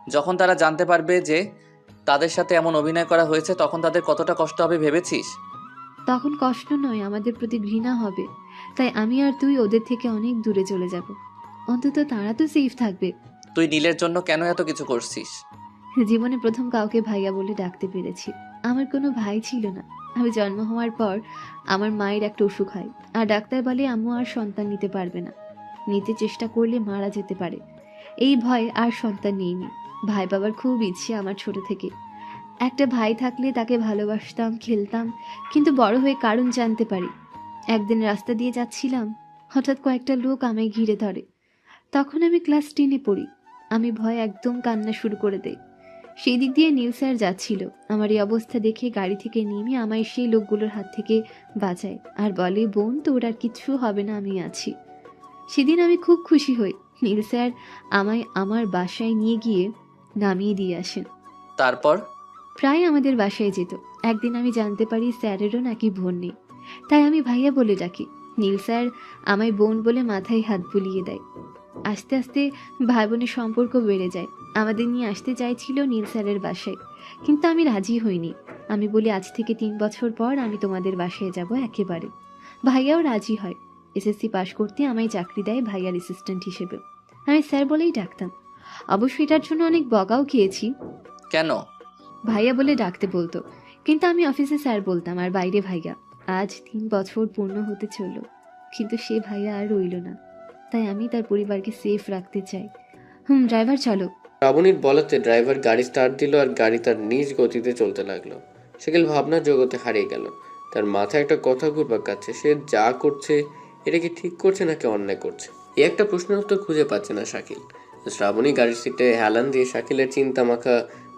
যখন তারা জানতে পারবে যে তাদের সাথে এমন অভিনয় করা হয়েছে, তখন তাদের কতটা কষ্ট হবে ভেবেছিস? তখন কষ্ট নয়, আমাদের প্রতি ঘৃণা হবে। তাই আমি আর তুই ওদের থেকে অনেক দূরে চলে যাব। অন্তত তারা তো সেফ থাকবে। তুই নীলের জন্য কেন এত কিছু করছিস? জীবনে প্রথম কাউকে ভাইয়া বলে ডাকতে পেরেছি। আমার কোনো ভাই ছিল না। আমি জন্ম হওয়ার পর আমার মায়ের একটা অসুখ হয়, আর ডাক্তার বলে আম্মু আর সন্তান নিতে পারবে না। নিতে চেষ্টা করলে মারা যেতে পারে। এই ভয় আর সন্তান নিইনি। ভাই বাবার খুব ইচ্ছে আমার ছোট থেকে। একটা ভাই থাকলে তাকে ভালোবাসতাম, খেলতাম। কিন্তু বড় হয়ে কারণ জানতে পারি। একদিন রাস্তা দিয়ে যাচ্ছিলাম, হঠাৎ কয়েকটা লোক আমায় ঘিরে ধরে। তখন আমি ক্লাস 10-এ পড়ি। আমি ভয়ে একদম কান্না শুরু করে দেই। সেই দিক দিয়ে নীল স্যার যাচ্ছিল। আমার এই অবস্থা দেখে গাড়ি থেকে নেমে আমায় সেই লোকগুলোর হাত থেকে বাঁচায় আর বলে, বোন তোর আর কিচ্ছু হবে না, আমি আছি। সেদিন আমি খুব খুশি হই। নীল স্যার আমায় আমার বাসায় নিয়ে গিয়ে নামিয়ে দিয়ে আসেন। তারপর প্রায় আমাদের বাসায় যেত। একদিন আমি জানতে পারি স্যারেরও নাকি বোন নেই, তাই আমি ভাইয়া বলে ডাকি। নীল স্যার আমায় বোন বলে মাথায় হাত বুলিয়ে দেয়। আস্তে আস্তে ভাই বোনের সম্পর্ক বেড়ে যায়। আমাদের নিয়ে আসতে চাইছিল নীল স্যারের বাসায়, কিন্তু আমি রাজি হইনি। আমি বলি, আজ থেকে 3 বছর পর আমি তোমাদের বাসায় যাব একেবারে। ভাইয়াও রাজি হয়। এসএসসি পাশ করতে আমায় চাকরি দেয় ভাইয়ার অ্যাসিস্ট্যান্ট হিসেবে। আমি স্যার বলেই ডাকতাম। অবশ্য এটার জন্য অনেক বকাও খেয়েছি। কেন? ভাইয়া বলে ডাকতে বলতো, কিন্তু আমি অফিসে স্যার বলতাম আর বাইরে ভাইয়া। আজ 3 বছর পূর্ণ হতে চলল, কিন্তু সে ভাইয়া আর রইল না। তাই আমি তার পরিবারকে সেফ রাখতে চাই। ড্রাইভার চলো। শ্রাবণীর বলাতে ড্রাইভার গাড়ি স্টার্ট দিল আর গাড়ি তার নিজ গতিতে চলতে লাগলো। শাকিল ভাবনার জগতে হারিয়ে গেল। তার মাথায় একটা কথা ঘুরপাক খাচ্ছে, সে যা করছে এটা কি ঠিক করছে নাকি অন্যায় করছে, এই একটা প্রশ্নের উত্তর খুঁজে পাচ্ছে না শাকিল। শ্রাবণী গাড়ির সিটে হেলান দিয়ে শাকিলের চিন্তা মাখা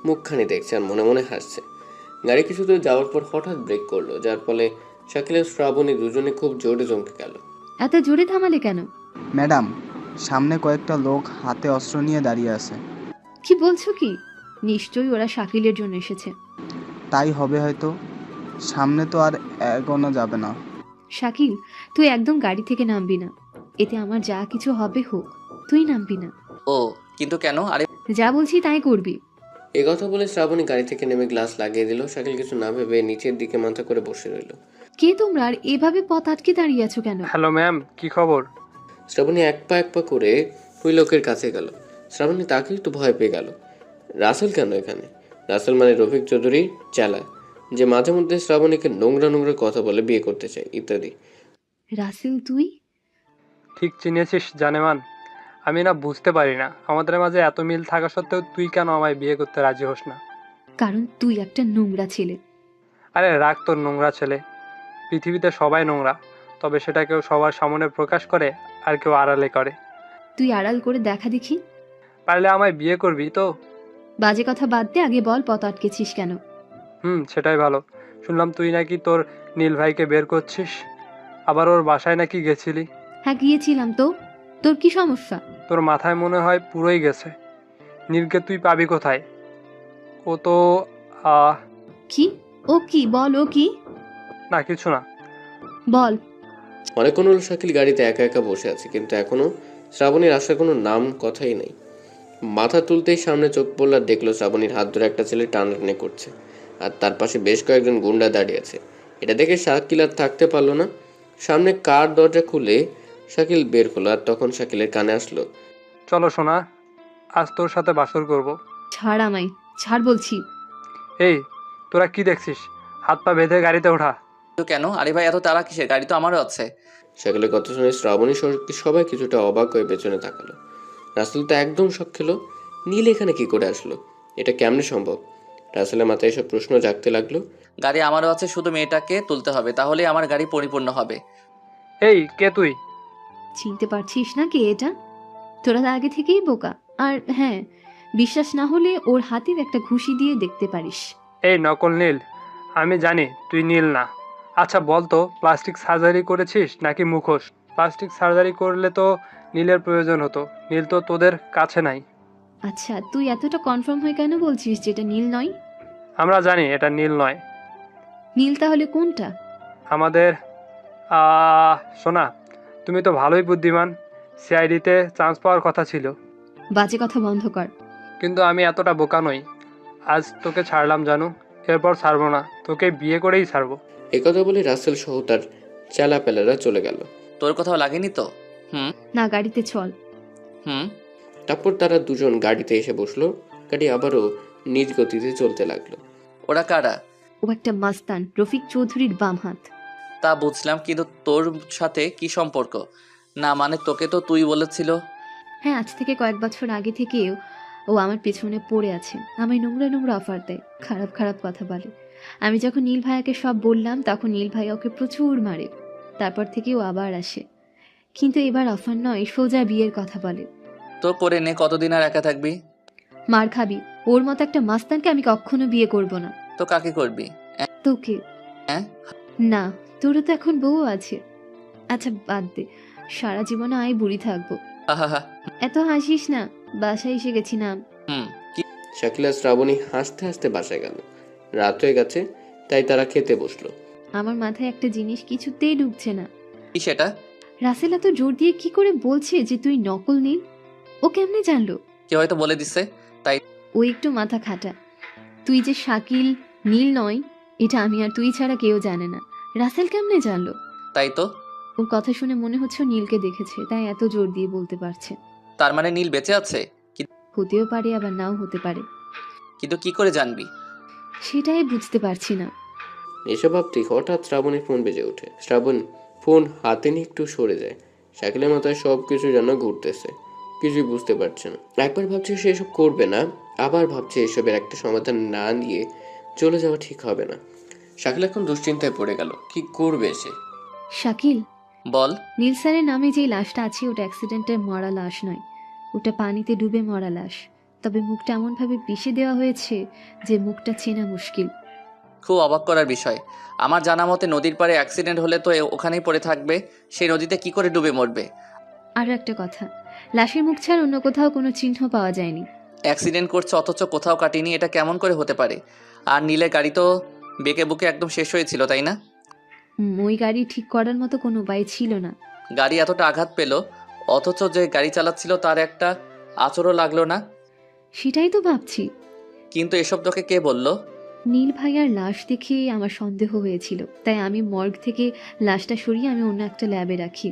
মুখখানি দেখছে আর মনে মনে হাসছে। গাড়ি কিছু দূর যাওয়ার পর হঠাৎ ব্রেক করলো, যার ফলে শাকিল আর শ্রাবণী দুজনে খুব জোরে চমকে গেল। এত জোরে থামালে কেন? ম্যাডাম, সামনে কয়েকটা লোক হাতে অস্ত্র নিয়ে দাঁড়িয়ে আছে। কি বলছো কি? নিশ্চয়ই ওরা শাকিলের জন্য এসেছে। তাই হবে হয়তো। সামনে তো আর এগোনো যাবে না। শাকিল, তুই একদম গাড়ি থেকে নামবি না। এতে আমার যা কিছু হবে হোক, তুই নামবি না। ও কিন্তু কেন? আরে যা বলছি তাই করবি। এই কথা বলে শ্রাবণী গাড়ি থেকে নেমে গ্লাস লাগিয়ে দিল। শাকিল কিছু না ভেবে নিচের দিকে মাথা করে বসে রইল। কে তোমরা, আর এভাবে পথ আটকে দাঁড়িয়ে আছো কেন? হ্যালো ম্যাম, কি খবর? শ্রাবণী এক পা করে ওই লোকের কাছে গেল। শ্রাবণী তাকেই তো ভয় পেয়ে গেল। রাসেল কেন এখানে? রাসেল মানে রফিক চৌধুরীর চেলা, যে মাঝে মধ্যে শ্রাবণীকে নোংরা নোংরা কথা বলে বিয়ে করতে চায় ইত্যাদি। রাসেল তুই? ঠিক চিনেছিস জানেমান। আমি না বুঝতে পারি না, আমাদের মাঝে এত মিল থাকা সত্ত্বেও তুই কেন আমায় বিয়ে করতে রাজি হোস না? কারণ তুই একটা নোংরা ছেলে। আরে রাখ তোর নোংরা ছেলে। পৃথিবীতে সবাই নোংরা, তবে সেটা কেউ সবার সামনে প্রকাশ করে আর কেউ আড়ালে করে। তুই আড়াল করে দেখা দেখি। পারলে আমায় বিয়ে করবি তো? বাজে কথা বাদ দে, আগে বল পথ আটকেছিস কেন? সেটাই ভালো। শুনলাম তুই নাকি তোর নীল ভাইকে বের করছিস, আবার ওর বাসায় নাকি গেছিলি। হ্যাঁ গিয়েছিলাম তো। তোর কি সমস্যা? তোর মাথায় মনে হয় পুরোই গেছে। নীলকে তুই পাবি কোথায়? ও তো কি? ও কি? বল, ও কি? না কিছু না। বল। অনেকক্ষণ হলো শাকিল গাড়িতে একা একা বসে আছে, কিন্তু এখনো শ্রাবণীর আসার কোনো নাম কথাই নেই। মাথা তুলতেই সামনে চোখ পড়ল আর দেখলো শ্রাবণীর হাত ধরে একটা ছেলে টানাটানি করছে, আর তার পাশে বেশ কয়েকজন গুন্ডা দাঁড়িয়ে আছে। এটা দেখে শাকিল আর থাকতে পারলো না। সামনে কার দরজা খুলে শাকিল বের হলো, আর তখন শাকিলের কানে আসলো, চলো সোনা, আজ তোর সাথে বাসর করব। ছাড় আমায়, ছাড় বলছি। এই তোরা কি দেখছিস? হাত পা বেঁধে গাড়িতে ওঠা। তো কেন? আরে ভাই এত তাড়া কিসের? গাড়ি তো আমারও আছে। শাকিলের কথা শুনে শ্রাবণী সবাই কিছুটা অবাক হয়ে পেছনে তাকালো। রাসেল তো একদম শক খেলো। নীল এখানে কি করে আসলো? এটা কেমনে সম্ভব? রাসেলের মাথায় এসব প্রশ্ন জাগতে লাগলো। গাড়ি আমারও আছে, শুধু মেয়েটাকে তুলতে হবে, তাহলে আমার গাড়ি পরিপূর্ণ হবে। এই কে তুই? চিনতে পারছিস না কে এটা? তোরা আগে থেকেই বোকা। আর হ্যাঁ, বিশ্বাস না হলে ওর হাতের একটা ঘুষি দিয়ে দেখতে পারিস। এই নকল নীল, আমি জানি তুই নীল না। আচ্ছা বল তো, প্লাস্টিক সার্জারি করেছিস নাকি মুখোশ? প্লাস্টিক সার্জারি করলে তো নীলের প্রয়োজন হতো, নীল তো তোদের কাছে নাই। আচ্ছা তুই এতটা কনফার্ম হয়ে কেন বলছিস যেটা নীল নয়? আমরা জানি এটা নীল নয়। নীল তাহলে কোনটা? আমাদের সোনা, তুমি তো ভালোই বুদ্ধিমান। সিআইডিতে চান্স পাওয়ার কথা ছিল। বাজে কথা বন্ধ কর। কিন্তু আমি এতটা বোকা নই। আজ তোকে ছাড়লাম জানু, এরপর ছাড়বো না, তোকে বিয়ে করেই ছাড়বো। একথা বলে রাসেল সহ তার চেলাপেলারা চলে গেল। তোর কোথাও লাগেনি তো? না, গাড়িতে চল। তারপর তারা দুজন গাড়িতে এসে বসলো। গাড়ি আবারও নিজ গতিতে চলতে লাগলো। ওরা কারা? ও একটা মাস্তান, রফিক চৌধুরীর বাম হাত। তা বুঝলাম, কিন্তু তোর সাথে কি সম্পর্ক? না মানে তোকে তো তুই বলেছিল। হ্যাঁ, আজ থেকে কয়েক বছর আগে থেকেও ও আমার পেছনে পড়ে আছে। আমায় নোংরা নোংরা অফার দেয়, খারাপ খারাপ কথা বলে। আমি যখন নীল ভাইয়াকে সব বললাম তখন নীল ভাইয়া ওকে প্রচুর মারে। তারপর থেকে ও আবার আসে, কিন্তু এবার অফার নয়, সোজা বিয়ের কথা বলে। তো করে নে, কতদিন আর একা থাকবি? মার খাবি, ওর মতো একটা মাস্তানকে আমি কখনো বিয়ে করব না। তো কাকে করবি? তোকে। হ্যাঁ? না, তোরও তো এখন বউ আছে। আচ্ছা বাদ দে, সারা জীবনে আমি বুড়ি থাকবো। আহা, এত হাসিস না, বাসায় এসে গেছি না। শাকিল আর শ্রাবণী হাসতে হাসতে বাসায় গেল। রাত হয়ে গেছে, তাই তারা খেতে বসলো। আমার মাথায় একটা জিনিস কিছুতেই ঢুকছে না। কি সেটা? রাসেল এত জোর দিয়ে কি করে বলছে যে তুই নকল নীল? ও কেমনে জানলো? কেউ হয়তো বলে দিচ্ছে, তাই। ও একটু মাথা খাটা। তুই যে শাকিল নীল নয় এটা আমি আর তুই ছাড়া কেউ জানে না। রাসেল কেমনে জানলো? তাই তো। ওর কথা শুনে মনে হচ্ছে ও নীলকে দেখেছে, তাই এত জোর দিয়ে বলতে পারছে। তার মানে নীল বেঁচে আছে? হতেও পারে আবার নাও হতে পারে। কিন্তু কি করে জানবি? সেটাই বুঝতে পারছি না। এসব ভাবতেই হঠাৎ শ্রাবণীর ফোন বেজে ওঠে। শ্রাবণ ফোন হাতে নিয়ে একটু সরে যায়। শাকিলের মাথায় সব কিছু যেন ঘুরতেছে, কিছুই বুঝতে পারছে না। একবার ভাবছে সে এসব করবে না, আবার ভাবছে এসবের একটা সমাধান না নিয়ে চলে যাওয়া ঠিক হবে না। শাকিল এখন দুশ্চিন্তায় পড়ে গেল, কি করবে সে? শাকিল, বল। নীল স্যারের নামে যে লাশটা আছে ওটা অ্যাক্সিডেন্টে মরা লাশ নয়, ওটা পানিতে ডুবে মরা লাশ। তবে মুখটা এমনভাবে পিষে দেওয়া হয়েছে যে মুখটা চেনা মুশকিল। খুব অবাক করার বিষয়। আমার জানা মতে নদীর পাড়ে অ্যাক্সিডেন্ট হলে তো ওখানেই পড়ে থাকবে, সেই নদীতে কি করে ডুবে মরবে? আর একটা কথা, লাশের মুখ ছাড়া অন্য কোথাও কোনো চিহ্ন পাওয়া যায়নি। অ্যাক্সিডেন্ট করছে অথচ কোথাও কাটেনি, এটা কেমন করে হতে পারে? আর নীলের গাড়ি তো বেঁকে বুকে একদম শেষ হয়েছিল, তাই না? ওই গাড়ি ঠিক করার মতো কোনো উপায় ছিল না। গাড়ি এতটা আঘাত পেল, অথচ যে গাড়ি চালাচ্ছিল তার একটা আঁচড়ও লাগলো না। সেটাই তো ভাবছি। কিন্তু এসব তোকে কে বলল? নীল ভাইয়ার লাশ দেখে আমার সন্দেহ হয়েছিল, তাই আমি মর্গ থেকে লাশটা সরিয়ে আমি অন্য একটা ল্যাবে রাখি।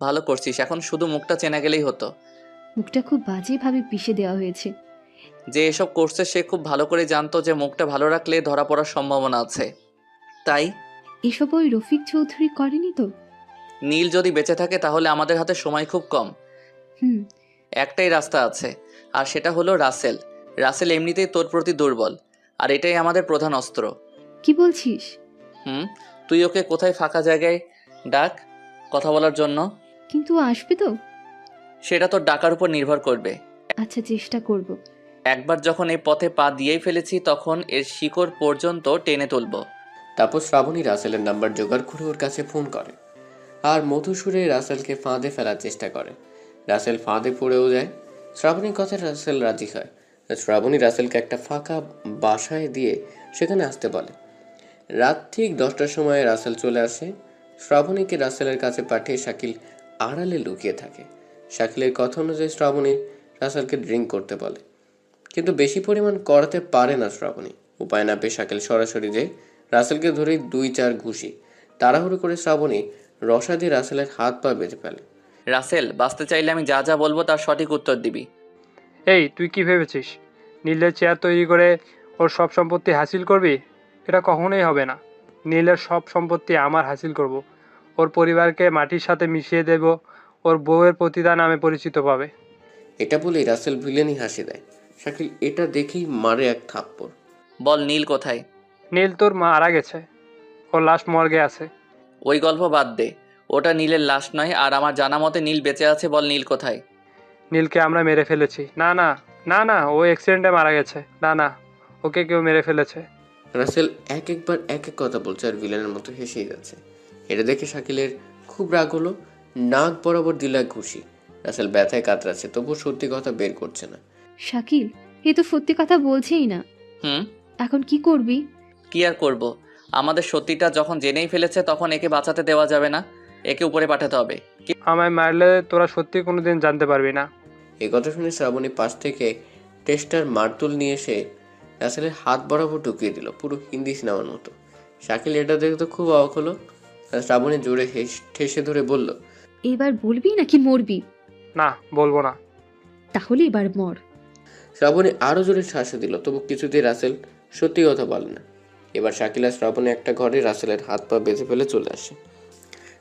ভালো করছিস, এখন শুধু মুখটা চেনা গেলেই হতো। মুখটা খুব বাজেভাবে পিষে দেওয়া হয়েছে। যে এসব করছে সে খুব ভালো করে জানতো যে মুখটা ভালো রাখলে ধরা পড়ার সম্ভাবনা আছে, তাই। এসব ওই রফিক চৌধুরী করেনি তো? নীল যদি বেঁচে থাকে তাহলে আমাদের হাতে সময় খুব কম। হুম। একটাই রাস্তা আছে, আর সেটা হলো রাসেল। রাসেল এমনিতেই তোর প্রতি দুর্বল, আর এটাই আমাদের প্রধান অস্ত্র। কি বলছিস? তুই ওকে কোথায় ফাঁকা জায়গায় ডাক কথা বলার জন্য। কিন্তু ও আসবে তো? সেটা তোর ডাকার উপর নির্ভর করবে। আচ্ছা, চেষ্টা করব। একবার যখন এই পথে পা দিয়েই ফেলেছি তখন এর শিকড় পর্যন্ত টেনে তুলব। তারপর শ্রাবণী রাসেলের নাম্বার জোগাড় করে ওর কাছে ফোন করে আর মধুসূরে রাসেলকে ফাঁদে ফেলার চেষ্টা করে। রাসেল ফাঁদে পড়েও যায়। শ্রাবণীর কথায় রাসেল রাজি হয়। শ্রাবণী রাসেলকে একটা ফাঁকা বাসায় দিয়ে সেখানে আসতে বলে। রাত ঠিক 10টার সময় রাসেল চলে আসে। শ্রাবণীকে রাসেলের কাছে পাঠিয়ে শাকিল আড়ালে লুকিয়ে থাকে। শাকিলের কথা অনুযায়ী শ্রাবণী রাসেলকে ড্রিঙ্ক করতে বলে, কিন্তু বেশি পরিমাণ করাতে পারে না শ্রাবণী। উপায় না পেয়ে শাকিল সরাসরি যায় রাসেলকে ধরে 2-4 ঘুষি। তাড়াহুড়ো করে শ্রাবণী রসা দিয়ে রাসেলের হাত পা বেঁধে ফেলে। রাসেল, বাঁচতে চাইলে আমি যা যা বলবো তার সঠিক উত্তর দিবি। এই তুই কি ভেবেছিস নীলের চেয়ার তৈরি করে ওর সব সম্পত্তি হাসিল করবি? এটা কখনোই হবে না। নীলের সব সম্পত্তি আমার হাসিল করব। ওর পরিবারকে মাটির সাথে মিশিয়ে দেব, ওর বউয়ের পতিতা নামে পরিচিত পাবে। এটা বলেই রাসেল ভিলেনি হাসি দেয়। শাকিল এটা দেখেই মারে এক থাপ্পড়। বল, নীল কোথায়? নীল তোর মারা গেছে, ওর লাশ মর্গে আছে। ওই গল্প বাদ দে, ওটা নীলের লাশ নয়। আর আমার জানা মতে নীল বেঁচে আছে। বল, নীল কোথায়? নীলকে আমরা মেরে ফেলেছি। না না না না, ও অ্যাক্সিডেন্টে মারা গেছে। না না, ওকে কেউ মেরে ফেলেছে। রাসেল একবার এক এক কথা বলছে আর ভিলেনের মতো হেসেই যাচ্ছে। এটা দেখে শাকিলের খুব রাগ হলো। নাক বরাবর দিল এক ঘুষি। রাসেল ব্যথায় কাতরাচ্ছে, তবুও সত্যি কথা বের করছে না। শাকিল, এ তো সত্যি কথা বলছেই না। এখন কি করবি? কি আর করব, আমাদের সত্যিটা যখন জেনেই ফেলেছে তখন একে বাঁচাতে দেওয়া যাবে না, একে উপরে পাঠাতে হবে। আমায় মারলে তোরা সত্যি কোনোদিন জানতে পারবি না। এই কথা শুনে শ্রাবণী পাশ থেকে টেস্টার মারতুল নিয়ে এসে রাসেলের হাত বরাবর ঢুকিয়ে দিল, পুরো হিন্দি সিনেমার মতো। শাকিল এটা দেখে তো খুব অবাক হলো। শ্রাবণী জোরে ঠেসে ধরে বলল, এবার বলবি নাকি মরবি? না, বলবো না। তাহলে এবার মর। শ্রাবণী আরো জোরে শ্বাসে দিল, তবু কিছুতেই রাসেল সত্যি কথা বলে না। এবার শাকিল আর শ্রাবণী একটা ঘরে রাসেলের হাত পা বেঁধে ফেলে চলে আসে।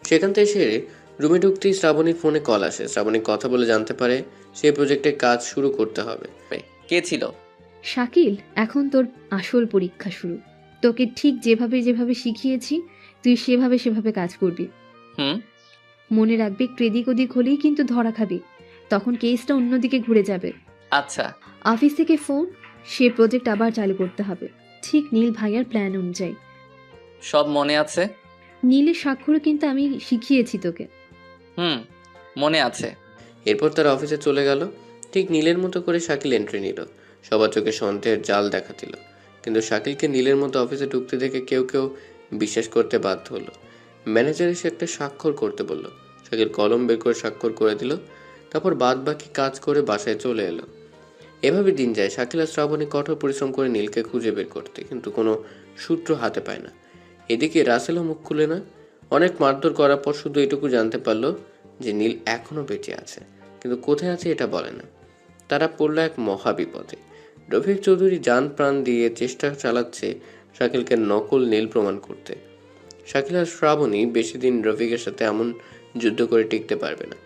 সেখান থেকে এসে রুমে ঢুকতেই শ্রাবণীর ফোনে কল আসে। শ্রাবণী কথা বলে জানতে পারে সেই প্রজেক্টে কাজ শুরু করতে হবে। কে ছিল? শাকিল, এখন তোর আসল পরীক্ষা শুরু। তোকে ঠিক যেভাবে যেভাবে শিখিয়েছি তুই সেভাবে কাজ করবি। মনে রাখবি, একটু এদিক ওদিক হলেই কিন্তু ধরা খাবি, তখন কেসটা অন্যদিকে ঘুরে যাবে। আচ্ছা। অফিস থেকে ফোন, সে প্রজেক্ট আবার চালু করতে হবে, ঠিক নীল ভাইয়ার প্ল্যান অনুযায়ী। সব মনে আছে? নীলের স্বাক্ষরও কিন্তু আমি শিখিয়েছি তোকে। হুম, মনে আছে। এরপর তার অফিসে চলে গেল। ঠিক নীলের মতো করে শাকিল এন্ট্রি নিল। সবার চোখে সন্দেহের জাল দেখা দিল, কিন্তু শাকিলকে নীলের মতো অফিসে ঢুকতে দেখে কেউ কেউ বিশ্বাস করতে বাধ্য হলো। ম্যানেজার এসে একটা স্বাক্ষর করতে বলল। শাকিল কলম বের করে স্বাক্ষর করে দিল। তারপর বাদ বাকি কাজ করে বাসায় চলে এলো। এভাবে দিন যায়। শাকিল আর শ্রাবণী কঠোর পরিশ্রম করে নীলকে খুঁজে বের করতে, কিন্তু কোনো সূত্র হাতে পায় না। এদিকে রাসেলও মুখ খুলে না। অনেক মারধর করার পর শুধু এটুকু জানতে পারলো যে নীল এখনো বেঁচে আছে, কিন্তু কোথায় আছে এটা বলে না। তারা পড়ল এক মহাবিপদে। রফিক চৌধুরী জান প্রাণ দিয়ে চেষ্টা চালাচ্ছে শাকিলকে নকল নীল প্রমাণ করতে। শাকিল আর শ্রাবণী বেশি দিন রফিকের সাথে এমন যুদ্ধ করে টিকতে পারবে না।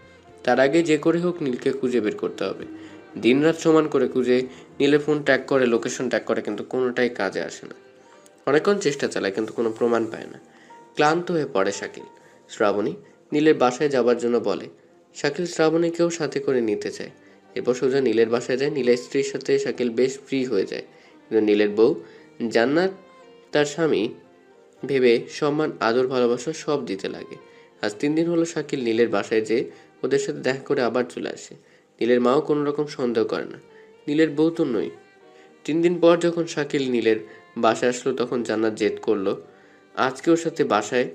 তার আগে যে করে হোক নীলকে খুঁজে বের করতে হবে। দিনরাত সমান করে খুঁজে নীলের ফোন ট্র্যাক করে, লোকেশন ট্র্যাক করে, কিন্তু কোনোটাই কাজে আসে না। অনেকক্ষণ চেষ্টা চালায়, কিন্তু কোনো প্রমাণ পায় না। ক্লান্ত হয়ে পড়ে শাকিল। শ্রাবণী নীলের বাসায় যাবার জন্য বলে। শাকিল শ্রাবণীকেও সাথে করে নিতে চায়। এরপর সোজা নীলের বাসায় যায়। নীলের স্ত্রীর সাথে শাকিল বেশ ফ্রি হয়ে যায়, কিন্তু নীলের বউ জান্নাত তার স্বামী ভেবে সম্মান, আদর, ভালোবাসা সব দিতে লাগে। আজ 3 দিন হলো শাকিল নীলের বাসায় যেয়ে ওদের সাথে দেখা করে আবার চলে আসে। নীলের মাও কোনো রকম সন্দেহ করে না, নীলের বউ তো নই। 3 দিন পর যখন শাকিল নীলের বাসায় আসলো, তখন জান্নাত জেদ করলো আজকে ওর সাথে বাসায়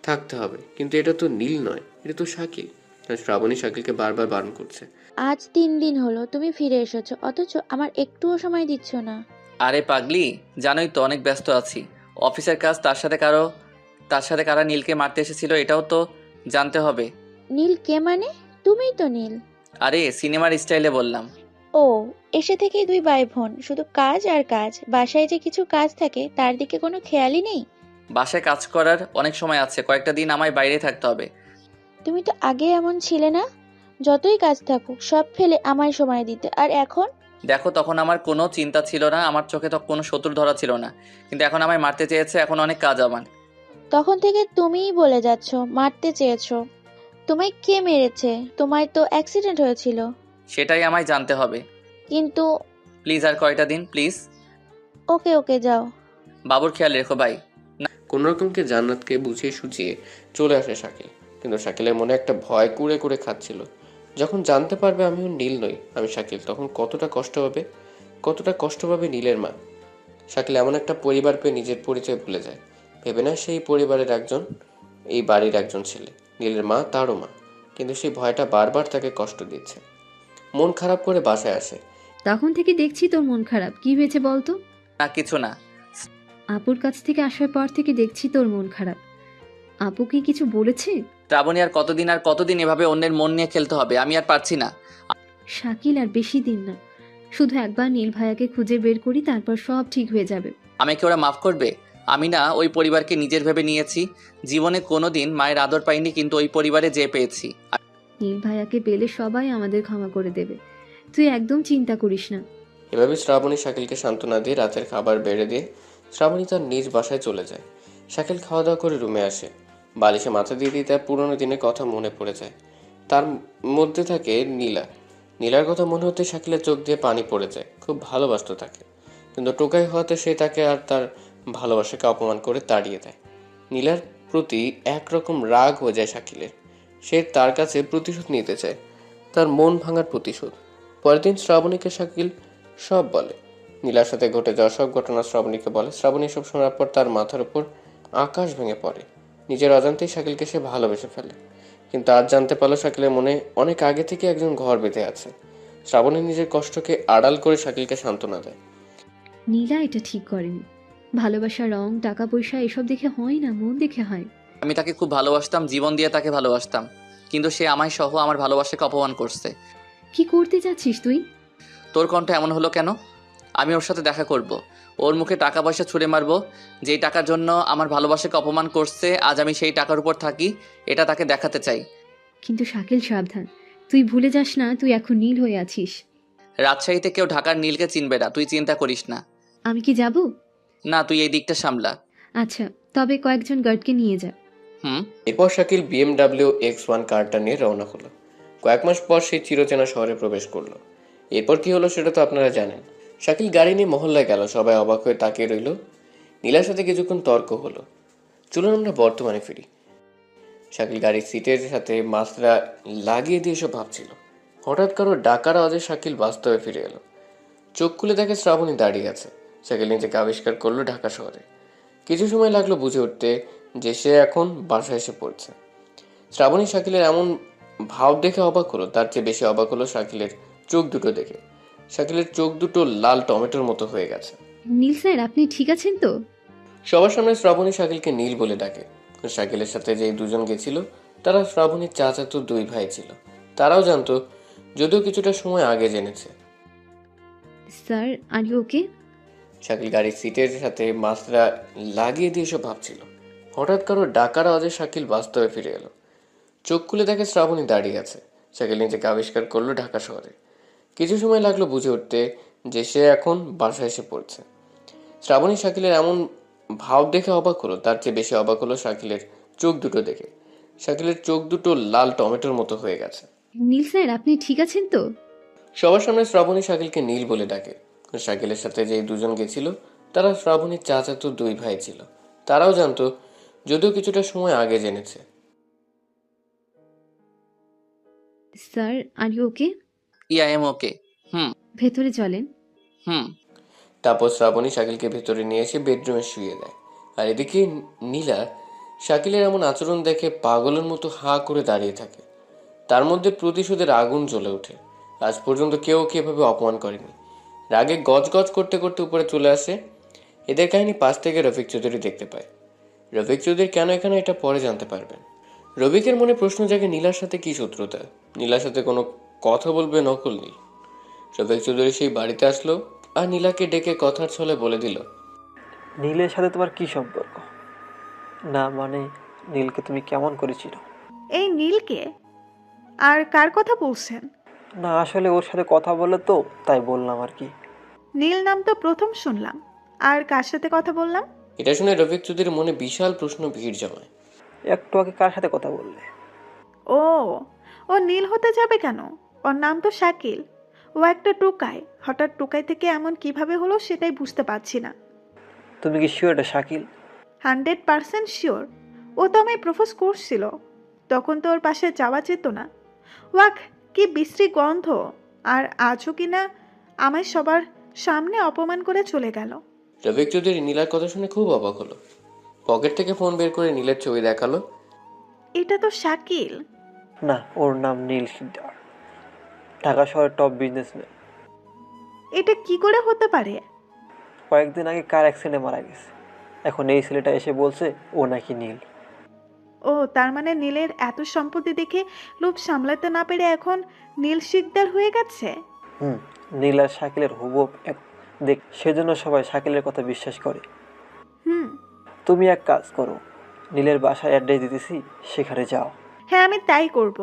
থাকতে হবে। কিন্তু এটা তো নীল নয়, এটা তো শাকিল। শ্রাবণী শাকিলকে বারবার বারণ করছে। আজ 3 দিন হলো তুমি ফিরে এসেছো, অথচ আমার একটুও সময় দিচ্ছ না। আরে পাগলি, জানোই তো অনেক ব্যস্ত আছি। অফিসের কাজ, তার সাথে কারা নীলকে মারতে এসেছিল এটাও তো জানতে হবে। নীল কে মানে? তুমিই তো নীল। আরে সিনেমার স্টাইলে বললাম। ও, এসে থেকেই 2 ভাই বোন, শুধু কাজ আর কাজ। বাসায় যে কিছু কাজ থাকে তার দিকে কোনো খেয়ালই নেই। বাসায় কাজ করার অনেক সময় আছে, কয়েকটা দিন আমায় বাইরে থাকতে হবে। তুমি তো আগে এমন ছিলে না, যতই কাজ থাকুক সব ফেলে আমায় সময় দিতে। আর এখন? দেখো, তখন আমার কোনো চিন্তা ছিল না, আমার চোখে তো কোনো শত্রু ধরা ছিল না, কিন্তু এখন আমায় মারতে চেয়েছে, এখন অনেক কাজ আমার। তখন থেকে তুমিই বলে যাচ্ছ মারতে চেয়েছো। তোমায় কে মেরেছে? তোমার তো অ্যাক্সিডেন্ট হয়েছিল। সেটাই আমায় জানতে হবে। কিন্তু প্লিজ আর কয়টা দিন, প্লিজ। ওকে ওকে, যাও। বাবুর খেয়াল রেখো ভাই। কোন রকমকে জান্নাতকে বুঝিয়ে সুঝিয়ে চলে আসে শাকিল, কিন্তু শাকিলের মনে একটা ভয় কুড়ে কুড়ে খাচ্ছিল। যখন জানতে পারবে আমি ওর নীল নই, আমি শাকিল, তখন কতটা কষ্ট পাবে নীলের মা। শাকিল এমন একটা পরিবার পেয়ে নিজের পরিচয় ভুলে যায়। ভেবে না সেই পরিবারের একজন, এই বাড়ির একজন ছেলে। নীলের মা তারও মা, কিন্তু সেই ভয়টা বারবার তাকে কষ্ট দিচ্ছে। মন খারাপ করে বাসায় আসে। তখন থেকে দেখছি তোর মন খারাপ। কি হয়েছে বলতো? না, কিছু না। আপুর কাছ থেকে আসার পর থেকে দেখছি তোর মন খারাপ। আপু কি কিছু বলেছে? শ্রাবণী, আর কতদিন এভাবে অন্যের মন নিয়ে খেলতে হবে? আমি আর পারছি না। শাকিল, আর বেশি দিন না, শুধু একবার নীল ভাইয়াকে খুঁজে বের করি, তারপর সব ঠিক হয়ে যাবে। আমাকে ওরা মাফ করবে? আমি না ওই পরিবারকে নিজের ভেবে নিয়েছি। জীবনে কোনোদিন মায়ের আদর পাইনি, কিন্তু ওই পরিবারে যে পেয়েছি। নীল ভাইয়াকে পেলে সবাই আমাদের ক্ষমা করে দেবে, তুই একদম চিন্তা করিস না। এভাবে শ্রাবণী শাকিলকে সান্ত্বনা দিয়ে রাতের খাবার বেড়ে দিয়ে শ্রাবণী তার নিজ বাসায় চলে যায়। শাকিল খাওয়া দাওয়া করে রুমে আসে। বালিশে মাথা দিয়ে দিয়ে তার পুরোনো দিনের কথা মনে পড়ে যায়। তার মধ্যে থাকে নীলা। নীলার কথা মনে হতে শাকিলের চোখ দিয়ে পানি পড়ে যায়। খুব ভালোবাসতো তাকে, কিন্তু টোকাই হওয়াতে সে তাকে আর তার ভালোবাসাকে অপমান করে তাড়িয়ে দেয়। নীলার প্রতি একরকম রাগ হয়ে যায় শাকিলের। সে তার কাছে প্রতিশোধ নিতে চায়, তার মন ভাঙার প্রতিশোধ। পরের দিন শ্রাবণীকে শাকিল সব বলে। নীলার সাথে ঘটে যাওয়া সব ঘটনা শ্রাবণীকে বলে। শ্রাবণী সব শোনার পর তার মাথার উপর আকাশ ভেঙে পড়ে। নিজের অজান্তেই শাকিলকে সে ভালোবেসে ফেলে, কিন্তু আজ জানতে পারলো শাকিলের মনে অনেক আগে থেকে একজন ঘর বেঁধে আছে। শ্রাবণী নিজের কষ্টকে আড়াল করে শাকিলকে সান্ত্বনা দেয়। নীলা এটা ঠিক করেনি। ভালোবাসা রং, টাকা পয়সা এসব দেখে হয় না, মন দেখে হয়। আমি তাকে খুব ভালোবাসতাম, জীবন দিয়ে তাকে ভালোবাসতাম, কিন্তু সে আমায় সহ আমার ভালোবাসাকে অপমান করছে। কি করতে যাচ্ছিস তুই? তোর কণ্ঠ এমন হলো কেন? আমি ওর সাথে দেখা করব, ওর মুখে টাকা পয়সা ছুঁড়ে মারবো। যেই টাকার জন্য আমার ভালোবাসাকে অপমান করছে, আজ আমি সেই টাকার উপর থাকি, এটা তাকে দেখাতে চাই। কিন্তু শাকিল, সাবধান, তুই ভুলে যাস না তুই এখন নীল হয়ে আছিস। রাজশাহীতে কেউ ঢাকার নীলকে চিনবে না, তুই চিন্তা করিস না। আমি কি যাব? না, তুই এই দিকটা সামলা। আচ্ছা, তবে কয়েকজন গার্ডকে নিয়ে যা। এরপর শাকিল BMW X1 কারটা নিয়ে রওনা হলো। কয়েক মাস পর সেই চিরচেনা শহরে প্রবেশ করলো। এরপর কি হলো সেটা তো আপনারা জানেন। শাকিল গাড়ি নিয়ে মহল্লায় গেল। সবাই অবাক হয়ে তাকিয়ে রইল। নীলার সাথে কিছুক্ষণ তর্ক হলো। চলুন আমরা বর্তমানে ফিরি। শাকিল গাড়ির সিটের সাথে মাছরা লাগিয়ে দিয়ে এসব ভাবছিল। হঠাৎ কারো ডাকার আওয়াজে শাকিল বাস্তবে ফিরে এলো। চোখ খুলে দেখে শ্রাবণী দাঁড়িয়ে আছে। শাকিল নিজেকে আবিষ্কার করলো ঢাকা শহরে। কিছু সময় লাগলো বুঝে উঠতে যে সে এখন বাসায় এসে পড়ছে। শ্রাবণী শাকিলের এমন ভাব দেখে অবাক হলো। তার চেয়ে বেশি অবাক হলো শাকিলের চোখ দুটো দেখে। শাকিলের চোখ দুটো লাল টমেটোর মতো হয়ে গেছে। নীল স্যার, আপনি ঠিক আছেন তো? সবার সামনে শ্রাবণী শাকিলকে নীল বলে ডাকে। শাকিলের সাথে যে দুজন গেছিল তারা শ্রাবণীর চাচাতো দুই ভাই ছিল। তারাও জানতো, যদিও কিছুটা সময় আগে জেনেছে। Sir, are you okay? Shakil গাড়ির সিটের সাথে মাছরা লাগিয়ে দিয়ে এসব ভাবছিল। হঠাৎ কারো ডাকার আওয়াজে শাকিল বাস্তবে ফিরে এলো। চোখ খুলে দেখে শ্রাবণী দাঁড়িয়ে আছে। শাকিল নিজেকে আবিষ্কার করলো ঢাকা শহরে। কিছু সময় লাগলো বুঝে উঠতে যে সে এখন বাসায় এসে পড়ছে। শ্রাবণী শাকিলের এমন ভাব দেখে অবাক হলো। তার চেয়ে বেশি অবাক হলো শাকিলের চোখ দুটো দেখে। শাকিলের চোখ দুটো লাল টমেটোর মতো হয়ে গেছে। নীল স্যার, আপনি ঠিক আছেন তো? সবার সামনে শ্রাবণী শাকিলকে নীল বলে ডাকে। শাকিলের সাথে যে দুজন গেছিল তারা শ্রাবণীর চাচাতো দুই ভাই ছিল। তারাও জানতো, যদিও কিছুটা সময় আগে জেনেছে। Sir, are you okay? I am okay. ভেতরে চলেন। তারপর শ্রাবণী শাকিলকে ভেতরে নিয়ে এসে বেডরুমে শুয়ে দেয়। আর এদিকে নীলা শাকিলের এমন আচরণ দেখে পাগলের মতো হাঁ করে দাঁড়িয়ে থাকে। তার মধ্যে প্রতিশোধের আগুন জ্বলে ওঠে। আজ পর্যন্ত কেউ ওকে এভাবে অপমান করেনি। রাগে গজগজ করতে করতে উপরে চলে আসে। এদের কাহিনী পাশ থেকে রফিক চৌধুরী দেখতে পায়। রফিক চৌধুরী কেন এখানে, এটা পরে জানতে পারবেন। রফিকের মনে প্রশ্ন জাগে, নীলার সাথে কি শত্রুতা? নীলার সাথে কোনো কথা বলবে নকল নীল? রফিক চৌধুরী সেই বাড়িতে আসলো আর নীলাকে ডেকে কথার ছলে বলে দিল, নীলের সাথে তোমার কি সম্পর্ক? না মানে নীলকে তুমি কেমন করেছিল? এই নীলকে? আর কার কথা বলছেন? না আসলে ওর সাথে কথা বলে তো তাই বললাম আর কি। নীল নাম তো প্রথম শুনলাম। আর কার সাথে কথা বললাম? এটা শুনে রফিক চৌধুরীর মনে বিশাল প্রশ্ন ভিড় জমায়। একটু আগে কার সাথে কথা বললে? ও ও নীল হতে যাবে কেন? ওর নাম তো শাকিল। ও একটা টোকাই। হঠাৎ টোকাই থেকে এমন কিভাবে হলো সেটাই বুঝতে পারছি না। তুমি কি শিওর এটা শাকিল? 100% শিওর। ও তো আমায় প্রপোজ করছিল। তখন তো ওর পাশে যাওয়া যেত না। ওয়াক, কি বিশ্রী গন্ধ! আর আজও কিনা আমায় সবার সামনে অপমান করে চলে গেল। রফিক চৌধুরী নীলার কথা শুনে খুব অবাক হলো। পকেট থেকে ফোন বের করে নীলের ছবি দেখালো। এটা তো শাকিল। না, ওর নাম নীল শিকদার, ঢাকা শহরের টপ বিজনেসম্যান। এটা কি করে হতে পারে? কয়েকদিন আগে কার অ্যাক্সিডেন্টে মারা গেছে। এখন এই ছেলেটা এসে বলছে ও নাকি নীল। ও তার মানে নীলের এত সম্পত্তি দেখে লোভ সামলাতে না পেরে এখন নীল শিকদার হয়ে গেছে। নীল আর শাকিলের হুবহু এক দেখ, সেজন্য সবাই শাকিলের কথা বিশ্বাস করে। তুমি এক কাজ করো, নীলের বাসায় অ্যাড্রেস দিতেছি, সেখানে যাও। হ্যাঁ, আমি তাই করব।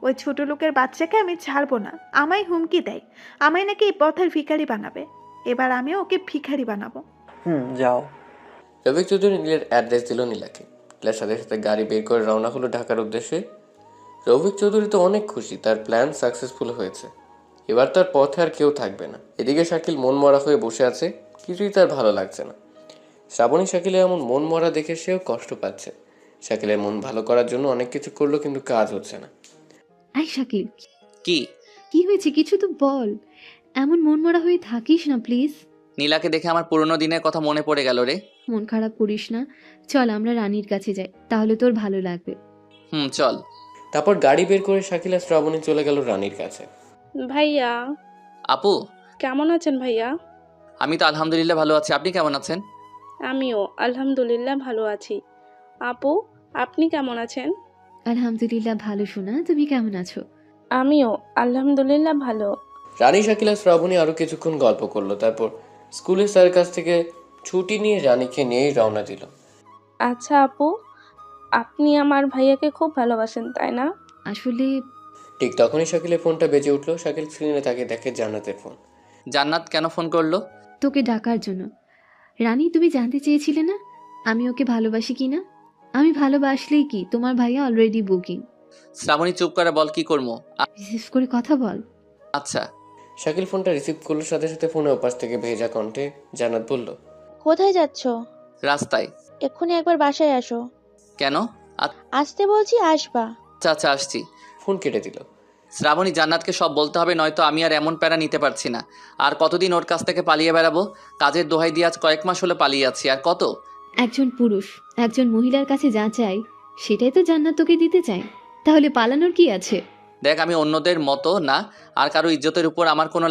ওই ছোট লোকের বাচ্চাকে আমি ছাড়বো না। আমায় হুমকি দেয়, আমায় নাকি এই পথের ভিখারি বানাবে। এবার আমিও ওকে ভিখারি বানাবো। যাও। রফিক চৌধুরী নীলের অ্যাড্রেস দিল নীলাকে। নীলার সাথে সাথে গাড়ি বের করে রওনা হলো ঢাকার উদ্দেশ্যে। রফিক চৌধুরী তো অনেক খুশি, তার প্ল্যান সাকসেসফুল হয়েছে। এবার তার পথে আর কেউ থাকবে না। এদিকে শাকিল মন মরা হয়ে বসে আছে, কিছুই তার ভালো লাগছে না। শ্রাবণী শাকিলের এমন মন মরা দেখে সেও কষ্ট পাচ্ছে। শাকিলের মন ভালো করার জন্য অনেক কিছু করলো, কিন্তু কাজ হচ্ছে না। আই শাকিল, কি কি হয়েছে? কিছু তো বল। এমন মনমরা হয়ে থাকিস না প্লিজ। নীলাকে দেখে আমার পুরনো দিনের কথা মনে পড়ে গেল রে। মন খারাপ করিস না, চল আমরা রানীর কাছে যাই, তাহলে তোর ভালো লাগবে। চল। তারপর গাড়ি বের করে শাকিল আর শ্রাবণী চলে গেল রানীর কাছে। ভাইয়া। আপু কেমন আছেন ভাইয়া? আমি তো আলহামদুলিল্লাহ ভালো আছি, আপনি কেমন আছেন? আমিও আলহামদুলিল্লাহ ভালো আছি। আপু, আপনি কেমন আছেন? আলহামদুলিল্লাহ ভালো শোনা, তুমি কেমন আছো? আমিও আলহামদুলিল্লাহ ভালো। রানী শাকিল আর শ্রাবণী আরো কিছুক্ষণ গল্প করলো। তারপর স্কুলের স্যারের কাছ থেকে ছুটি নিয়ে রানীকে নিয়েই রওনা দিল। আচ্ছা আপু, আপনি আমার ভাইয়াকে খুব ভালোবাসেন তাই না? আসলে ঠিক তখনই শাকিলের ফোনটা বেজে উঠলো। শাকিল স্ক্রিনে তাকে দেখে জান্নাতের ফোন। জান্নাত কেন ফোন করলো? তোকে ডাকার জন্য। রানী, তুমি জানতে চেয়েছিলে না আমি ওকে ভালোবাসি কিনা? আমি ভালোবাসলেই কি, তোমার ভাইয়া অলরেডি বুকিং। শ্রাবণী চুপ করে বল, কি করবো? রিসিভ করে কথা বল। আচ্ছা। শাকিল ফোনটা রিসিভ করলো, সাথে সাথে ফোনের ওপাশ থেকে ভেজা কণ্ঠে জান্নাত বলল, কোথায় যাচ্ছ? রাস্তায়। এক্ষুনি একবার বাসায় আসো। কেন? আসতে বলছি, আসবা। আচ্ছা আচ্ছা আসছি। ফোন কেটে দিল। শ্রাবণী, জান্নাতকে সব বলতে হবে, নয়তো আমি আর এমন প্যারা নিতে পারছি না। আর কতদিন ওর কাছ থেকে পালিয়ে বেড়াবো? কাজের দোহাই দিয়ে আজ কয়েক মাস হলো পালিয়ে আছি, আর কত? একজন পুরুষ একজন মহিলার কাছে যা চায় সেটাই তো জান্নাত তোকে দিতে চায়, তাহলে পালানোর কি আছে? দেখ, আমি অন্যদের মতো না, আর কারো ইজ্জতের উপর আমার কোনো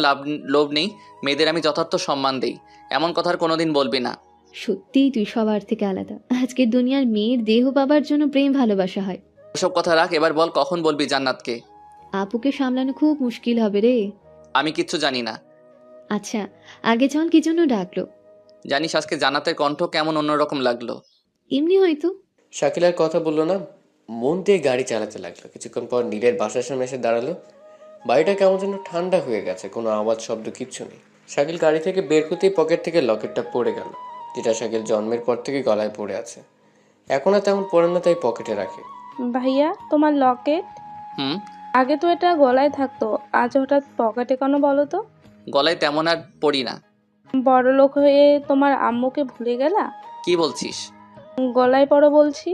লোভ নেই। মেয়েদের আমি যথার্থ সম্মান দেই, এমন কথার কোনোদিন বলবি না। সত্যিই তুই সবার থেকে আলাদা। আজকের দুনিয়ার মেয়ের দেহ পাবার জন্য প্রেম ভালোবাসা হয়। ওসব কথা রাখ, এবার বল কখন বলবি জান্নাতকে? আপুকে সামলানো খুব মুশকিল হবে রে। আমি কিচ্ছু জানি না। আচ্ছা আগে চল, কি জন্য ডাকলো? জানিস আজকে জান্নাতের কণ্ঠ কেমন অন্যরকম লাগলো? এমনি হয়তো। শাকিল আর কথা বললো না, মন দিয়ে গাড়ি চালাতে লাগলো। কিছুক্ষণ পর নীলের বাসার সামনে এসে দাঁড়ালো। বাড়িটা কেমন যেন ঠান্ডা হয়ে গেছে, কোনো আওয়াজ শব্দ কিচ্ছু নেই। শাকিল গাড়ি থেকে বের করতেই পকেট থেকে লকেটটা পড়ে গেল, যেটা শাকিল জন্মের পর থেকে গলায় পড়ে আছে। এখন আর তেমন পড়ে না, তাই পকেটে রাখে। ভাইয়া, তোমার লকেট? হুম। আগে তো এটা গলায় থাকতো, আজ হঠাৎ পকেটে কেন বলো তো? গলায় তেমন আর পড়ি না। বড় লোক হয়ে তোমার আম্মুকে ভুলে গেলা? কি বলছিস? গলায় পড়ো বলছি।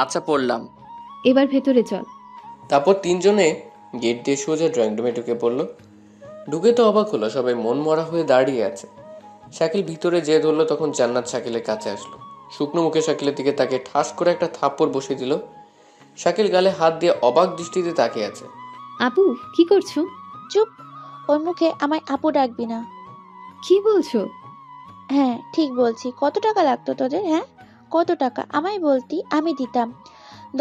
আচ্ছা পড়লাম। এবার ভেতরে চল। তারপর তিনজনে গেট দিয়ে সোজা ড্রয়িং রুমে ঢুকে পড়লো। ঢুকে তো অবাক হলো, সবাই মন মরা হয়ে দাঁড়িয়ে আছে। শাকিল ভিতরে যেয়ে ধরলো, তখন জান্নাত শাকিলের কাছে আসলো। শুকনো মুখে শাকিলের দিকে তাকে ঠাস করে একটা থাপ্পড় বসিয়ে দিল। শাকিল গালে হাত দিয়ে অবাক দৃষ্টিতে তাকিয়ে আছে। আপু কি করছো? চুপ, ওর মুখে আমায় আপু ডাকবি না। কি বলছো? হ্যাঁ ঠিক বলছি। কত টাকা লাগতো তোদের? হ্যাঁ কত টাকা? আমায় বলতি, আমি দিতাম।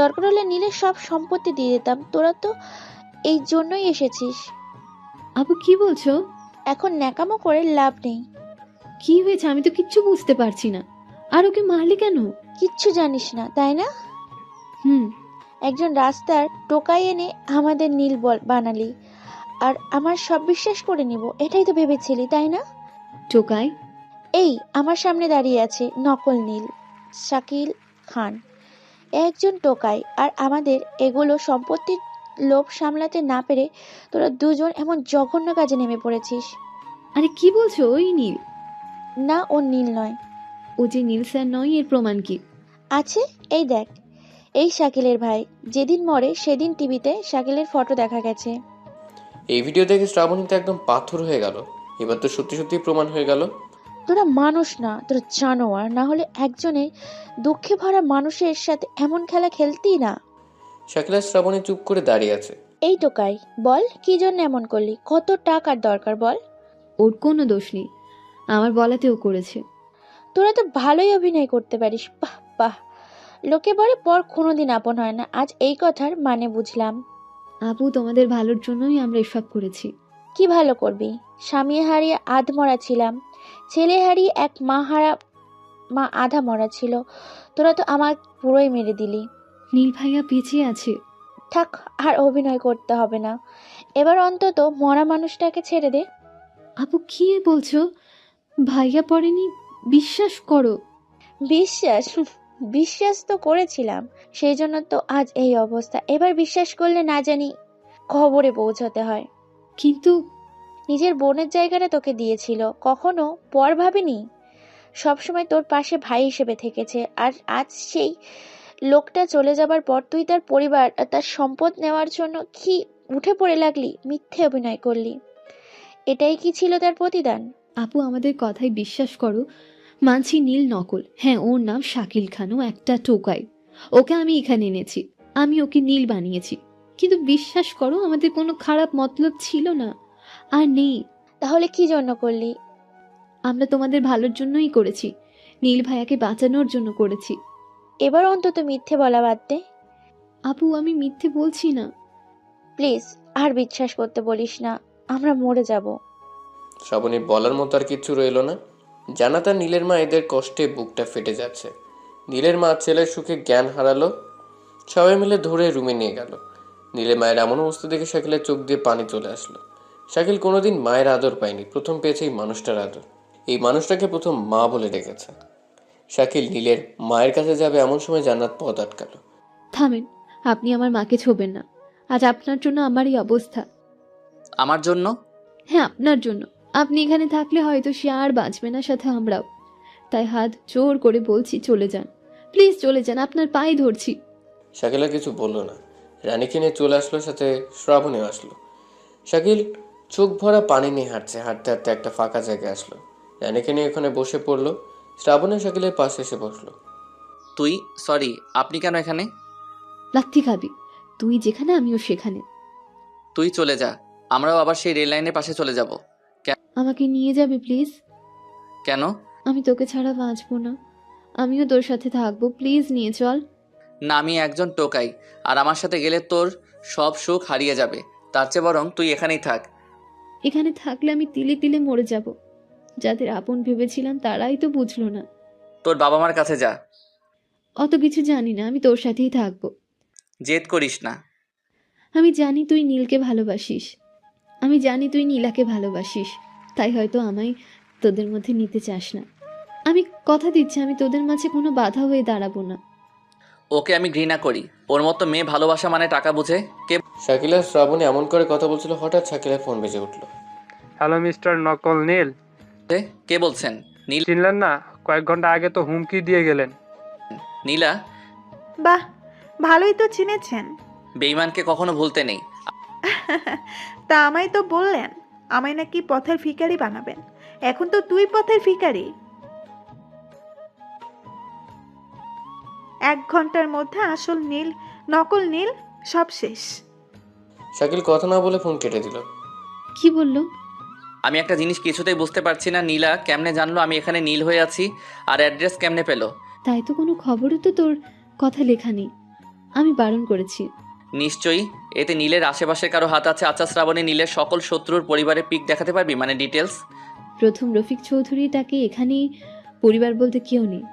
দরকার হলে নীলের সব সম্পত্তি দিয়ে দিতাম। তোরা তো এই জন্যই এসেছিস। আপু কি বলছো? এখন ন্যাকামো করে লাভ নেই। কি হয়েছে? আমি তো কিচ্ছু বুঝতে পারছি না। আর ওকে মারলি কেন? কিচ্ছু জানিস না তাই না? হুম। একজন রাস্তার টোকাই এনে আমাদের নীল বানালি, আর আমার সব বিশ্বাস করে নিব এটাই তো ভেবেছিলি তাই না? টোকাই? এই আমার সামনে দাঁড়িয়ে আছে নকল নীল, শাকিল খান, একজন টোকাই। আর আমাদের এগুলো সম্পত্তির লোভ সামলাতে না পেরে তোরা দুজন এমন জঘন্য কাজে নেমে পড়েছিস। আরে কি বলছো? ওই নীল না, ও নীল নয়। ও যে নীল স্যার নয়, এর প্রমাণ কি আছে? এই দেখ, এই শাকিলের ভাই। যেদিন মরে সেদিন টিভিতে শাকিলের ফটো দেখা গেছে। এই ভিডিও দেখে শ্রাবণী তো একদম পাথর হয়ে গেল। এবার তো সত্যি সত্যি প্রমাণ হয়ে গেল। তোরা মানুষ না, তোরা জানোয়ার। না হলে একজনের দুঃখে ভরা মানুষের সাথে এমন খেলা খেলতি না। শাকিল আর শ্রাবণী চুপ করে দাঁড়িয়ে আছে। এই টোকাই, বল কি জন্য এমন করলি? কত টাকার দরকার বল? ওর কোনো দোষ নেই, আমার বলাতেও করেছে। তোরা তো ভালোই অভিনয় করতে পারিস। বাহ বাহ। লোকে বলে পর কোনোদিন আপন হয় না, আজ এই কথার মানে বুঝলাম। আপু তোমাদের ভালোর জন্যই আমরা এসব করেছি। কি ভালো করবি? স্বামী হারিয়ে আধ মরা ছিলাম, ছেলে হারিয়ে এক মা আধা মরা ছিল। তোরা তো আমার পুরোই মেরে দিলি। নীল ভাইয়া পিছিয়ে আছে। থাক, আর অভিনয় করতে হবে না। এবার অন্তত মরা মানুষটাকে ছেড়ে দে। আপু কি বলছো? ভাইয়া পড়েনি? বিশ্বাস করো। বিশ্বাস? বিশ্বাস তো করেছিলাম, সেই জন্য তো আজ এই অবস্থা। এবার বিশ্বাস করলে না জানি খবরে পৌঁছাতে হয়। কিন্তু নিজের বোনের জায়গাটা তোকে দিয়েছিল, কখনো পর ভাবিনি। সবসময় তোর পাশে ভাই হিসেবে থেকেছে। আর আজ সেই লোকটা চলে যাবার পর তুই তার পরিবার আর তার সম্পদ নেওয়ার জন্য কি উঠে পড়ে লাগলি, মিথ্যে অভিনয় করলি। এটাই কি ছিল তার প্রতিদান? আপু আমাদের কথাই বিশ্বাস করো, মানছি নীল নকল। হ্যাঁ, ওর নাম শাকিল খান, ও একটা টোকাই। ওকে আমি এখানে এনেছি, আমি ওকে নীল বানিয়েছি। কিন্তু বিশ্বাস করো আমাদের কোনো খারাপ মতলব ছিল না, আর নেই। তাহলে কি জন্য করলি? আমরা তোমাদের ভালোর জন্যই করেছি, নীল ভাইয়াকে বাঁচানোর জন্য করেছি। এবার অন্তত মিথ্যে বলা বাদ দে। আপু আমি মিথ্যে বলছি না। প্লিজ আর বিশ্বাস করতে বলিস না, আমরা মরে যাব। শ্রাবণীর বলার মতো আর কিচ্ছু রইল না। জান্নাত আর নীলের মা এদের কষ্টে বুকটা ফেটে যাচ্ছে। নীলের মা ছেলের সুখে জ্ঞান হারালো। সবাই মিলে ধরে রুমে নিয়ে গেল। নীলের মায়ের এমন অবস্থা দেখে শাকিলের চোখ দিয়ে পানি চলে আসলো। শাকিল কোনোদিন মায়ের আদর পায়নি, প্রথম পেয়েছে এই মানুষটার আদর। এই মানুষটাকে প্রথম মা বলে ডেকেছে। শাকিল নীলের মায়ের কাছে যাবে এমন সময় জান্নাত পথ আটকালো। থামেন, আপনি আমার মাকে ছোবেন না। আজ আপনার জন্য আমার এই অবস্থা। আমার জন্য? হ্যাঁ, আপনার জন্য। আপনি এখানে থাকলে হয়তো সে আর বাঁচবে না, সাথে আমরাও। তাই হাত জোর করে বলছি, চলে যান প্লিজ, চলে যান, আপনার পায়ে ধরছি। শাকিলা কিছু বলল না। রানীকে নিয়ে চলে আসলো, সাথে শ্রাবণীও আসলো। শাকিল চোখ ভরা পানি নিয়ে হাঁটছে, হাঁটতে হাঁটতে একটা ফাঁকা জায়গায় আসলো। রানীকে নিয়ে ওখানে বসে পড়লো। শ্রাবণী শাকিলের পাশে এসে বসলো। সরি, আপনি কেন এখানে? লাথি খাবি? তুই যেখানে আমিও সেখানে। তুই চলে যা, আমরাও আবার সেই রেল লাইনের পাশে চলে যাব। আমাকে নিয়ে যাবে প্লিজ? কেন? আমি তোকে ছাড়া বাঁচবো না, আমিও তোর সাথে থাকবো, প্লিজ নিয়ে চল। না, আমি একজন টোকাই, আর আমার সাথে গেলে তোর সব সুখ হারিয়ে যাবে। তার চেয়ে বরং তুই এখানেই থাক। এখানে থাকলে আমি তিলে তিলে মরে যাব। যাদের আপন ভেবেছিলাম তারাই তো বুঝলো না। তোর বাবা মার কাছে যা। অত কিছু জানি না, আমি তোর সাথেই থাকবো। জেদ করিস না। আমি জানি তুই নীলকে ভালোবাসিস, আমি জানি তুই নীলাকে ভালোবাসিস, তাই হয়তো আমায় তোদের মধ্যে নিতে চাস না। আমি কথা দিচ্ছি, আমি তোদের মাঝে কোনো বাধা হয়ে দাঁড়াবো না। ওকে আমি ঘৃণা করি। ওর মতো মেয়ে ভালোবাসা মানে টাকা বুঝে কে? শাকিলা শ্রাবণী এমন করে কথা বলছিল, হঠাৎ শাকিলার ফোন বেজে উঠলো। হ্যালো মিস্টার নকল নীল। কে বলছেন? নীল? চিনলেন না? কয়েক ঘন্টা আগে তো হুমকি দিয়ে গেলেন। নীলা? বাহ, ভালোই তো চিনেছেন। বেঈমানকে কখনো ভুলতে নেই। তা আমায় তো বললেন আমায় নাকি পথের ভিখারি বানাবেন। এখন তো তুই পথের ভিখারি। 1 ঘন্টার মধ্যে আসল নীল, নকল নীল সব শেষ। শাকিল কথা না বলে ফোন কেটে দিল। কি বললো? আমি একটা জিনিস কিছুতেই বুঝতে পারছি না, নীলা কেমনে জানলো আমি এখানে নীল হয়ে আছি, আর অ্যাড্রেস কেমনে পেলো? তাই তো কোনো খবরও তো তোর কথা লেখা নেই, আমি বারণ করেছি। নিশ্চয়ই এতে নীলের আশেপাশে কারো হাত আছে। আচ্ছা শ্রাবণী, নীলের সকল শত্রুর পরিবারের পিক দেখাতে পারবি, মানে ডিটেলস? প্রথম রফিক চৌধুরী, তাকে এখানেই পরিবার বলতে কেউ নেই।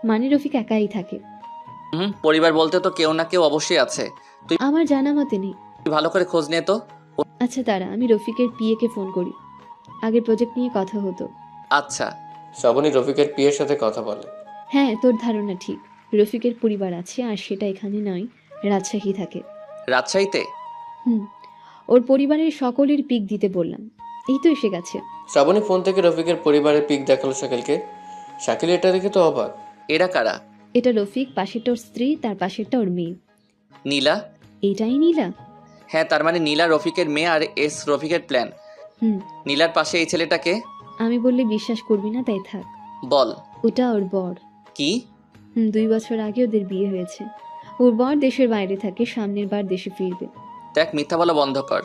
মানে রফিক একাই থাকে। পরিবার বলতে তো কেউ না কেউ অবশ্যই আছে। তুই আমার জানা মতে নেই। ভালো করে খোঁজ নে তো। আচ্ছা দাঁড়া, আমি রফিকের পিএকে ফোন করি, আগের প্রজেক্ট নিয়ে কথা হতো। আচ্ছা। শ্রাবণী রফিকের পিয়ের সাথে কথা বলে। হ্যাঁ, তোর ধারণা ঠিক, রফিকের পরিবার আছে, আর সেটা এখানে নয়, রাজশাহী থাকে। রাজশাহীতে? ওর পরিবারের সকলের পিক দিতে বললাম, এই তো এসে গেছে। শ্রাবণী ফোন থেকে রফিকের পরিবারের পিক দেখালো শাকিলকে। শাকিল এটা দেখে তো অবাক। এরা কারা? এটা রফিক, পাশেরটা ওর স্ত্রী, তার পাশেরটা ওর মেয়ে। নীলা? এটাই নীলা। হ্যাঁ, তার মানে নীলা রফিকের মেয়ে, আর এস রফিকের প্ল্যান। নীলার পাশে এই ছেলেটাকে? আমি বললে বিশ্বাস করবি না, তাই থাক। বল। ওটা ওর বর। কি? 2 বছর আগে ওদের বিয়ে হয়েছে। ওর বর দেশের বাইরে থাকে, সামনের বার দেশে ফিরবে। দেখ, মিথ্যা বলা বন্ধ কর।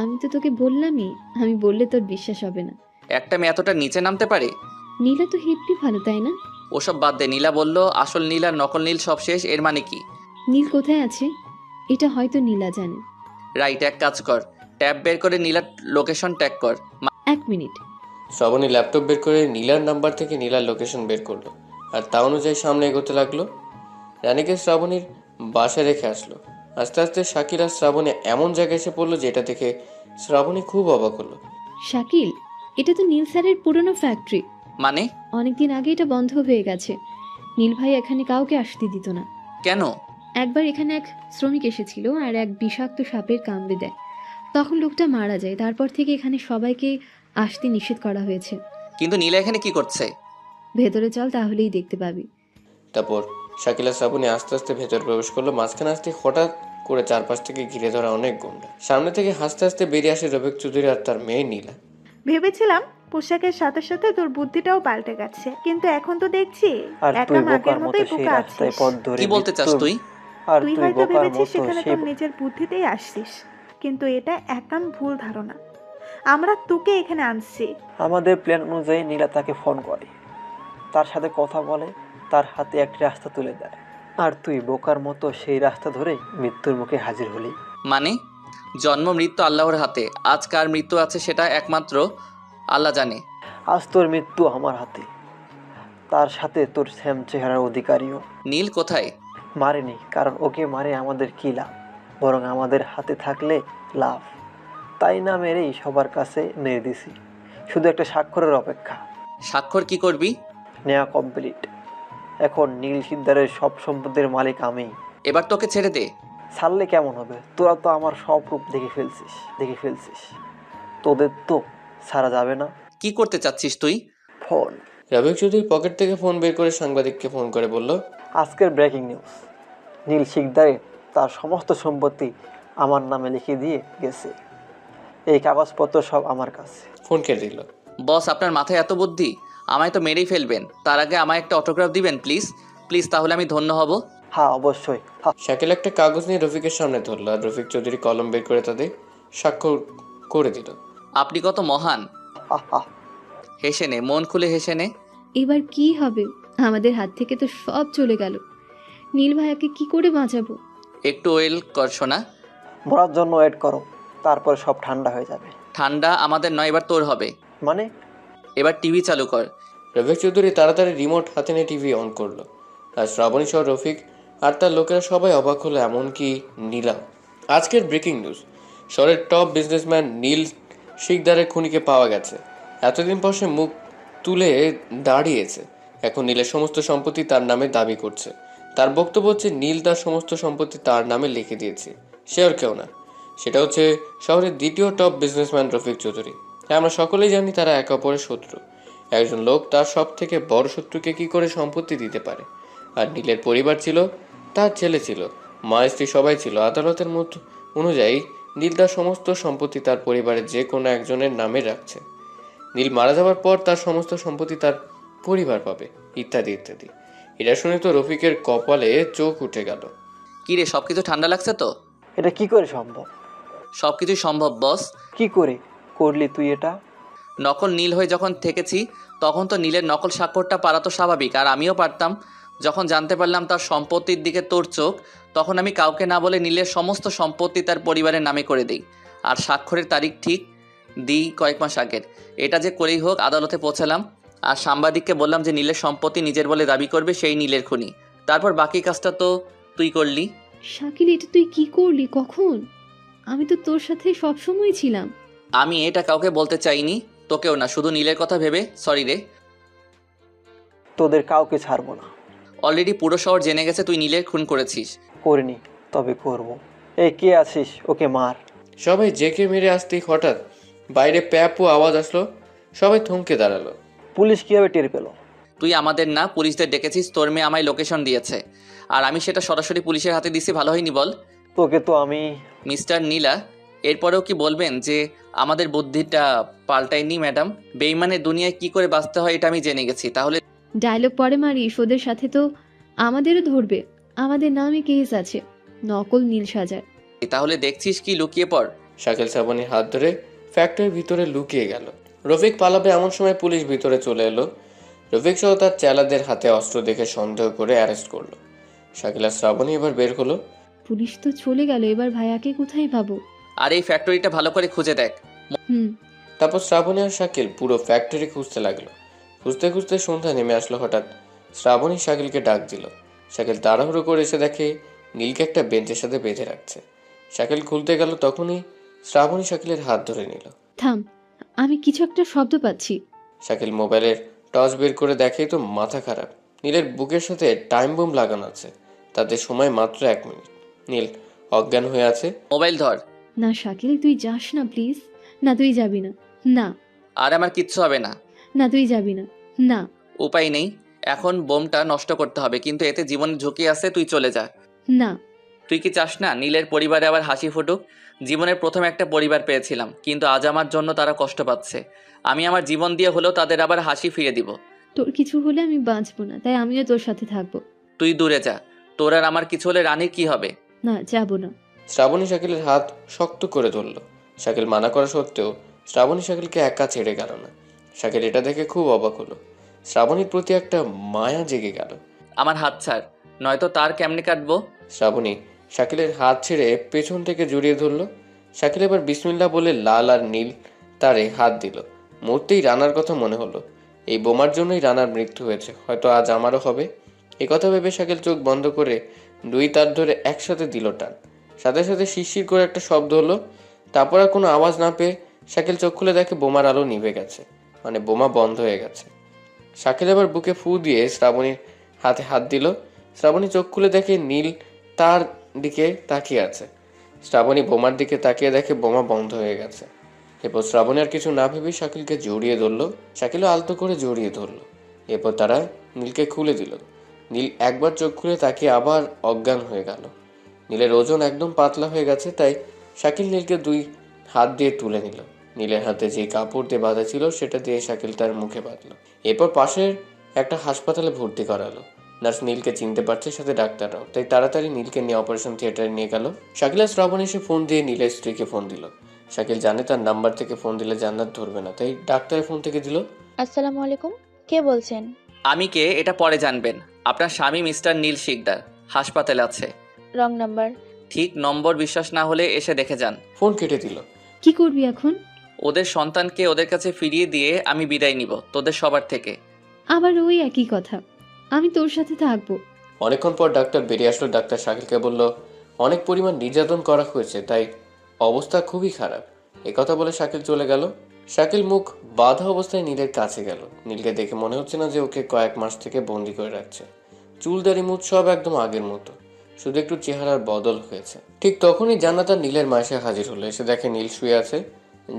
আমি তো তোকে বললামই, আমি বললে তোর বিশ্বাস হবে না। একটা মেয়ে এতটা নিচে নামতে পারে? নীলা তো হেব্বি ভালো, তাই না? ওসব বাদ দে। নীলা বলল আসল নীল আর নকল নীল সব শেষ, এর মানে কি? নীল কোথায় আছে এটা হয়তো নীলা জানে। রাইট, এক কাজ কর, ট্যাব বের করে নীলার লোকেশন ট্যাগ কর। 1 মিনিট। শ্রাবণী ল্যাপটপ বের করে নীলার নাম্বার থেকে নীলার লোকেশন বের করলো, আর তা অনুযায়ী সামনে এগোতে লাগলো। রানীকে শ্রাবণীর বাসায় রেখে আসলো। আস্তে আস্তে শাকিল আর শ্রাবণী এমন জায়গায় এসে পড়লো যেটা দেখে শ্রাবণী খুব অবাক হলো। শাকিল, এটা তো নীল স্যারের পুরনো ফ্যাক্টরি। মানে? অনেকদিন আগে এটা বন্ধ হয়ে গেছে। নীল ভাই এখানে কাউকে আসতে দিত না। কেন? একবার এখানে এক শ্রমিক এসেছিল আর এক বিষাক্ত সাপের কামড়ে দেয়, তখন লোকটা মারা যায়। তারপর থেকে এখানে সবাইকে আসতে নিষেধ করা হয়েছে। কিন্তু নীলা এখানে কি করছে? ভেতরে চল, তাহলেই দেখতে পাবি। তারপর শাকিল আর শ্রাবণী আস্তে আস্তে ভেতর প্রবেশ করলো। মাঝখানে আসতে হঠাৎ করে চারপাশ থেকে ঘিরে ধরা অনেক গুন্ডা। সামনে থেকে হাসতে হাসতে বেরিয়ে আসে রফিক চৌধুরী আর তার মেয়ে নীলা। ভেবেছিলাম পোশাকের সাথে সাথে তোর বুদ্ধিটাও পাল্টে গেছে, কিন্তু এখন তো দেখছি একদম আগের মতোই বোকা আছিস। কি বলতে চাস তুই? তুই হয়তো ভেবেছিস সেখানে তোর নিজের বুদ্ধিতেই আসছিস, কিন্তু এটা একদম ভুল ধারণা। আমরা তোকে এখানে আনছি। আমাদের প্ল্যান অনুযায়ী নীলা তাকে ফোন করে, তার সাথে কথা বলে, তার হাতে একটি রাস্তা তুলে দেয়, আর তুই বোকার মতো সেই রাস্তা ধরে মৃত্যুর মুখে হাজির হলি। মানে? জন্ম মৃত্যু আল্লাহর হাতে, আজ কার মৃত্যু আছে সেটা একমাত্র আল্লাহ জানে। আজ তোর মৃত্যু আমার হাতে, তার সাথে তোর শ্যাম চেহারার অধিকারীও। নীল কোথায়? মারেনি, কারণ ওকে মারে আমাদের কী লাভ, বরং আমাদের হাতে থাকলে লাভ। তাই না মেরেই সবার কাছে মেরে দিছি, শুধু একটা স্বাক্ষরের অপেক্ষা। স্বাক্ষর কি করবি? নেওয়া কমপ্লিট, এখন নীল সিদ্ধারের সব সম্পদের মালিক আমি। এবার তোকে ছেড়ে দে। ছাড়লে কেমন হবে? তোরা তো আমার সব রূপ দেখে ফেলছিস। তোদের তো ছাড়া যাবে না। কি করতে চাচ্ছিস তুই? ফোন। রফিক চৌধুরী পকেট থেকে ফোন বের করে সাংবাদিককে ফোন করে বলল, আজকের ব্রেকিং নিউজ, নীল শিকদারে তার সমস্ত সম্পত্তি আমার নামে লিখে দিয়ে গেছে। এই কাগজপত্র সব আমার কাছে। ফোন কেটে দিল। বস, আপনার মাথায় এত বুদ্ধি? আমায় তো মেরেই ফেলবেন, তার আগে আমায় একটা অটোগ্রাফ দিবেন প্লিজ প্লিজ, তাহলে আমি ধন্য হব। হ্যাঁ অবশ্যই। শাকিল একটা কাগজ নিয়ে রফিকের সামনে ধরলো আর রফিক চৌধুরী কলম বের করে তাদের স্বাক্ষর করে দিল। আপনি কত মহান। হেসে নে, মন খুলে হেসে নে। এবার কি হবে? আমাদের হাত থেকে তো সব চলে গেল। নীল ভাইয়াকে কি করে বাঁচাবো? একটু ওয়েল করছো না? মরার জন্য ওয়েট করো, তারপর সব ঠান্ডা হয়ে যাবে। ঠান্ডা আমাদের নয়, এবার তোর হবে। মানে? এবার টিভি চালু কর। রফিক চৌধুরী তাড়াতাড়ি রিমোট হাতে নিয়ে টিভি অন করলো আর শ্রাবণী সহ রফিক আর তার লোকেরা সবাই অবাক হলো, এমনকি নীলা। আজকের ব্রেকিং নিউজ, শহরের টপ বিজনেসম্যান নীল শিকদারের খুনিকে পাওয়া গেছে। এতদিন পর সে মুখ তুলে দাঁড়িয়েছে। এখন নীলের সমস্ত সম্পত্তি তার নামে দাবি করছে। তার বক্তব্য হচ্ছে নীল তার সমস্ত সম্পত্তি তার নামে লিখে দিয়েছে। সে আর কেউ না, সেটা হচ্ছে শহরের দ্বিতীয় টপ বিজনেসম্যান রফিক চৌধুরী। হ্যাঁ, আমরা সকলেই জানি তারা একে অপরের শত্রু। একজন লোক তার সব থেকে বড় শত্রুকে কি করে সম্পত্তি দিতে পারে? আর নীলের পরিবার ছিল, তার ছেলে ছিল, মা স্ত্রী সবাই ছিল। আদালতের মত অনুযায়ী নীল তার সমস্ত সম্পত্তি তার পরিবারের যে কোনো একজনের নামে রাখছে। নীল মারা যাওয়ার পর তার সমস্ত সম্পত্তি তার পরিবার পাবে, ইত্যাদি ইত্যাদি। এটা শুনে তো রফিকের কপালে চোখ উঠে গেল। কি রে, সবকিছু ঠান্ডা লাগছে তো? এটা কি করে সম্ভব? সবকিছু সম্ভব বস। কি করে করলি তুই এটা? নকল নীল হয়ে যখন থেকেছি তখন তো নীলের নকল স্বাক্ষরটা পারা তো স্বাভাবিক, আর আমিও পারতাম। যখন জানতে পারলাম তার সম্পত্তির দিকে তোর চোখ, তখন আমি কাউকে না বলে নীলের সমস্ত সম্পত্তি তার পরিবারের নামে করে দিই। আর স্বাক্ষরের তারিখ ঠিক দিই কয়েক মাস আগের। এটা যে করেই হোক আদালতে পৌঁছালাম আর সাংবাদিককে বললাম যে নীলের সম্পত্তি নিজের বলে দাবি করবে সেই নীলের খুনি। তারপর বাকি কাজটা তো তুই করলি। শাকিল, এটা তুই কি করলি? কখন? আমি তো তোর সাথে সবসময় ছিলাম। আমি এটা কাউকে বলতে চাইনি, তোকেও না, শুধু নীলের কথা ভেবে। সরি রে। তোদের কাউকে ছাড়বো না। অলরেডি পুরো শহর জেনে গেছে তুই নীলের খুন করেছিস। করিনি, তবে করব। এই কে আছিস? ওকে মার। সবাই জেকে মেরে আসতেই হঠাৎ বাইরে প্যাপু আওয়াজ আসলো। সবাই থমকে দাঁড়ালো। পুলিশ কিভাবে টের পেল? তুই আমাদের না, পুলিশদের ডেকেছিস। তোর মেয়ে আমায় লোকেশন দিয়েছে আর আমি সেটা সরাসরি পুলিশের হাতে দিছি। ভালো হয়নি বল? তোকে তো আমি। মিস্টার নীলা, এরপরেও কি বলবেন যে আমাদের বুদ্ধিটা পাল্টায়নি? ম্যাডাম, বেইমানের দুনিয়ায় কি করে বাঁচতে হয় এটা আমি জেনে গেছি। তাহলে ডায়লগ পরে মারিস, ওদের সাথে তো আমাদেরও ধরবে। আমাদের নামে কেস আছে, নকল নীল সাজার। তাহলে দেখছিস কি, লুকিয়ে পড়। শাকিল শ্রাবণীর হাত ধরে ফ্যাক্টরির ভিতরে লুকিয়ে গেল। রফিক পালাবে এমন সময় পুলিশ ভিতরে চলে এলো। রফিক সহ তার চেলাদের হাতে অস্ত্র দেখে সন্দেহ করে অ্যারেস্ট করলো। শাকিল আর শ্রাবণী এবার বের হলো। পুলিশ তো চলে গেল, এবার ভাইয়াকে কোথায় পাবো? আর এই ফ্যাক্টরিটা ভালো করে খুঁজে দেখ। তারপর শ্রাবণী আর শাকিল পুরো ফ্যাক্টরি খুঁজতে লাগলো। খুঁজতে খুঁজতে সন্ধ্যা নেমে আসলো। হঠাৎ শ্রাবণী শাকিলকে ডাক দিল। শাকিল তাড়াহুড়ো করে এসে দেখে নীলকে একটা বেঞ্চের সাথে বেঁধে রাখছে। শাকিল খুলতে গেল, তখনই শ্রাবণী শাকিলের হাত ধরে নিল। থাম, আমি কিছু একটা শব্দ পাচ্ছি। শাকিল মোবাইলের টর্চ বের করে দেখে তো মাথা খারাপ। নীলের বুকের সাথে টাইম বোম লাগানো আছে, তাতে সময় মাত্র 1 মিনিট। নীল অজ্ঞান হয়ে আছে। মোবাইল ধর। না শাকিল, তুই যাস না প্লিজ। না, তুই যাবি না। না। আর আমার কিচ্ছু হবে না। না, তুই যাবি না। না। উপায় নেই, এখন বোমটা নষ্ট করতে হবে, কিন্তু এতে জীবনের ঝুঁকি আছে। তুই চলে যা। না। তুই কি চাস না নীলের পরিবারে আবার হাসি ফুটুক? জীবনের প্রথম একটা পরিবার পেয়েছিলাম, কিন্তু আজ আমার জন্য তারা কষ্ট পাচ্ছে। আমি আমার জীবন দিয়ে হলেও তাদের আবার হাসি ফিরে দিব। তোর কিছু হলে আমি বাঁচবো না, তাই আমিও তোর সাথে থাকবো। তুই দূরে যা। তোর আর আমার কিছু হলে রানীর কি হবে? না, যাবো না। শ্রাবণী শাকিলের হাত শক্ত করে ধরল। শাকিল মানা করা সত্ত্বেও শ্রাবণী শাকিলকে একা ছেড়ে গেল না। শাকিল এটা দেখে খুব অবাক হলো। শ্রাবণীর প্রতি একটা মায়া জেগে গেল। আমার হাত ছাড়, নয়তো তার কেমনে কাটবো। শ্রাবণী শাকিলের হাত ছেড়ে পেছন থেকে জড়িয়ে ধরল। শাকিল এবার বিসমিল্লাহ বলে লাল আর নীল তারে হাত দিল। মুহূর্তেই রানার কথা মনে হলো। এই বোমার জন্যই রানার মৃত্যু হয়েছে, হয়তো আজ আমারও হবে। এই কথা ভেবে শাকিল চোখ বন্ধ করে 2 তার ধরে একসাথে দিল টান। সাথে সাথে শিরশির করে একটা শব্দ হলো। তারপর আর কোনো আওয়াজ না পেয়ে শাকিল চোখ খুলে দেখে বোমার আলো নিভে গেছে, মানে বোমা বন্ধ হয়ে গেছে। শাকিল এবার বুকে ফু দিয়ে শ্রাবণীর হাতে হাত দিল। শ্রাবণী চোখ খুলে দেখে নীল তার দিকে তাকিয়ে আছে। শ্রাবণী বোমার দিকে তাকিয়ে দেখে বোমা বন্ধ হয়ে গেছে। এরপর শ্রাবণী আর কিছু না ভেবেই শাকিলকে জড়িয়ে ধরলো। শাকিলও আলতো করে জড়িয়ে ধরলো। এরপর তারা নীলকে খুলে দিল। নীল একবার চোখ খুলে তাকিয়ে আবার অজ্ঞান হয়ে গেল। নীলের ওজন একদম পাতলা হয়ে গেছে, তাই শাকিল নীলকে 2 হাত দিয়ে তুলে নিল। নীলের হাতে যে কাপড় দিয়ে বাঁধা ছিল সেটা দিয়ে শাকিল তার মুখে বাঁধল। এরপর পাশের একটা হাসপাতালে ভর্তি করালো। নার্স নীলকে চিনতে পারছে, সাথে ডাক্তাররাও, তাই তাড়াতাড়ি নীলকে নিয়ে অপারেশন থিয়েটারে নিয়ে গেল। শাকিল আর শ্রাবণ এসে ফোন দিয়ে নীলের স্ত্রীকে ফোন দিল। শাকিল জানে তার নাম্বার থেকে ফোন দিলে জান্নাত ধরবে না, তাই ডাক্তারের ফোন থেকে দিল। আসসালামু আলাইকুম, কে বলছেন? আমি কে এটা পরে জানবেন। আপনার স্বামী মিস্টার নীল শিকদার হাসপাতালে আছে। Wrong number. ঠিক নম্বর বিশ্বাস না হলে এসে দেখে যান। ফোন কেটে দিল। কি করবি এখন? ওদের সন্তানকে ওদের কাছে ফিরিয়ে দিয়ে আমি বিদায় নিব তোদের সবার থেকে। আবার ওই একই কথা, আমি তোর সাথে থাকবো। অনেকক্ষণ পর ডাক্তার বেরিয়ে আসলো। ডাক্তার শাকিলকে বলল অনেক পরিমাণ নির্যাতন করা হয়েছে, তাই অবস্থা খুবই খারাপ। একথা বলে শাকিল চলে গেল। শাকিল মুখ বাঁধা অবস্থায় নীলের কাছে গেল। নীলকে দেখে মনে হচ্ছে না যে ওকে কয়েক মাস থেকে বন্দি করে রাখছে। চুলদারি মুখ সব একদম আগের মতো, শুধু একটু চেহারার বদল হয়েছে। ঠিক তখনই জান্নাত আর নীলের মা এসে হাজির হলো। এসে দেখে নীল শুয়ে আছে।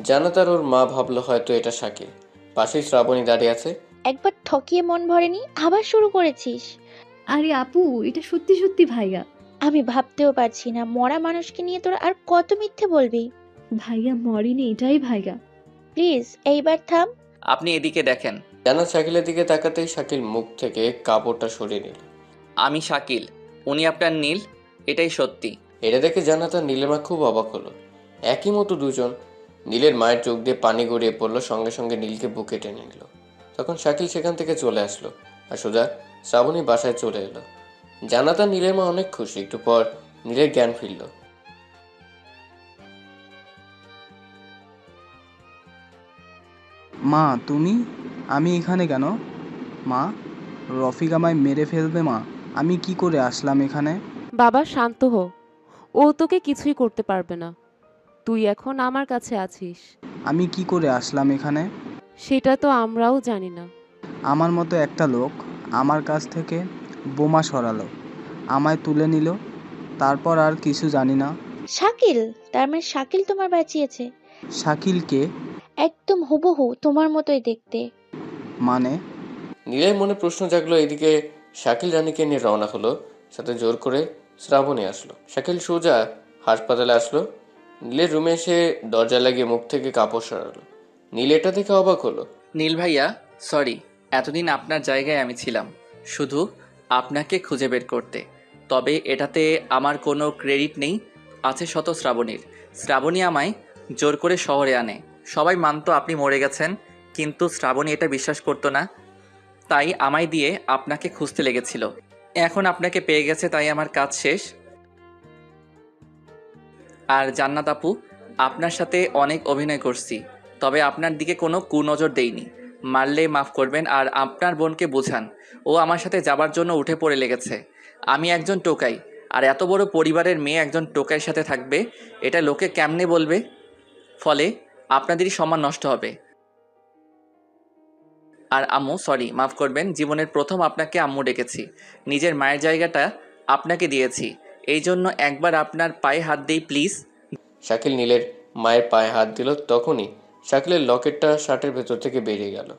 জান্নাত আর ওর মা ভাবলো হয়তো এটা শাকিল। পাশেই শ্রাবণী দাঁড়িয়ে আছে। একবার ঠকিয়ে মন ভরেনি, আবার শুরু করেছিস? আরে আপু, এটা সত্যি সত্যি ভাইয়া। আমি ভাবতেও পারছি না, মরা মানুষকে নিয়ে তোরা আর কত মিথ্যে বলবি। ভাইয়া মরিনি, এটাই ভাইয়া। প্লিজ এইবার থাম। আপনি এদিকে দেখেন। জান্নাত শাকিলের দিকে তাকাতেই শাকিল মুখ থেকে কাপড়টা সরিয়ে নিল। আমি শাকিল, উনি আপনার নীল, এটাই সত্যি। এটা দেখে জান্নাত আর নীলের মা খুব অবাক হলো। একই মতো দুজন। নীলের মায়ের চোখ দিয়ে পানি গড়িয়ে পড়লো, সঙ্গে সঙ্গে নীলকে বুকে টেনে নিল। তখন শাকিল সেখান থেকে চলে আসলো আর সোজা শ্রাবণী বাসায় চলে এলো। জান্নাত আর নীলের মা অনেক খুশি। একটু পর নীলের জ্ঞান ফিরল। মা তুমি, আমি এখানে কেন? মা, রফিক আমায় মেরে ফেলবে। মা, আমি কি করে আসলাম এখানে? বাবা শান্ত হো, ও তোকে কিছুই করতে পারবে না। তুই এখন আমার কাছে আছিস। আমি কি করে আসলাম এখানে? সেটা তো আমরাও জানি না। আমার মতো একটা লোক আমার কাছ থেকে বোমা সরালো, আমায় তুলে নিল, তারপর আর কিছু জানি না। শাকিল? তার মানে শাকিল তোমার বাঁচিয়েছে? শাকিলকে? একদম হুবহু তোমার মতোই দেখতে। মানে? নীলের মনে প্রশ্ন জাগলো। এদিকে শাকিল রানীকে নিয়ে রওনা হলো, সাথে জোর করে শ্রাবণী আসলো। শাকিল সোজা হাসপাতালে আসলো। নীলের রুমে এসে দরজা লাগিয়ে মুখ থেকে কাপড় সরালো। নীল এটা দেখে অবাক হলো। নীল ভাইয়া সরি, এতদিন আপনার জায়গায় আমি ছিলাম শুধু আপনাকে খুঁজে বের করতে। তবে এটাতে আমার কোনো ক্রেডিট নেই, আছে শত শ্রাবণীর। শ্রাবণী আমায় জোর করে শহরে আনে। সবাই মানতো আপনি মরে গেছেন, কিন্তু শ্রাবণী এটা বিশ্বাস করতো না, তাই আমায় দিয়ে আপনাকে খুঁজতে লেগেছিল। এখন আপনাকে পেয়ে গেছে, তাই আমার কাজ শেষ। আর জান্নাত আপু, আপনার সাথে অনেক অভিনয় করছি, তবে আপনার দিকে কোনো কুনজর দেইনি। মারলে মাফ করবেন, আর আপনার বোনকে বোঝান ও আমার সাথে যাবার জন্য উঠে পড়ে লেগেছে। আমি একজন টোকাই, আর এত বড় পরিবারের মেয়ে একজন টোকাইয়ের সাথে থাকবে, এটা লোকে কেমনে বলবে? ফলে আপনাদেরই সম্মান নষ্ট হবে। আর আম্মু সরি, মাফ করবেন, জীবনের প্রথম আপনাকে আম্মু ডেকেছি। নিজের মায়ের জায়গাটা আপনাকে দিয়েছি, এই জন্য একবার আপনার পায়ে হাত দিই প্লিজ। শাকিল নীলের মায়ের পায়ে হাত দিল। তখনই শাকিলের লকেটটা শার্টের ভেতর থেকে বেরিয়ে গেল।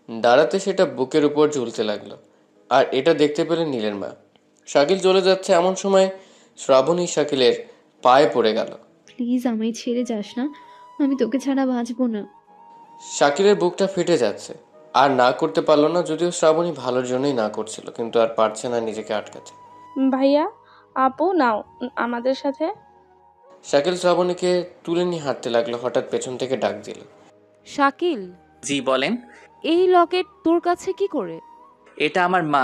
দাঁড়াতে সেটা বুকের উপর ঝুলতে লাগলো। আর এটা দেখতে পেলেন নীলের মা। শাকিল চলে যাচ্ছে এমন সময় শ্রাবণী শাকিলের পায়ে পড়ে গেল। প্লিজ আমায় ছেড়ে যাস না, আমি তোকে ছাড়া বাঁচবো না। শাকিলের বুকটা ফেটে যাচ্ছে। আর না করতে পারলো না, যদিও শ্রাবণী ভালোর জন্যই না করছিল, কিন্তু আর পারছে না নিজেকে আটকাতে। ভাইয়া আপু নাও আমাদের সাথে। শাকিল শ্রাবণীকে তুলে নিয়ে হাঁটতে লাগলো। হঠাৎ পেছন থেকে ডাক দিল। শাকিল। জি বলেন। এই লকেট তোর কাছে কি করে? এটা আমার মা,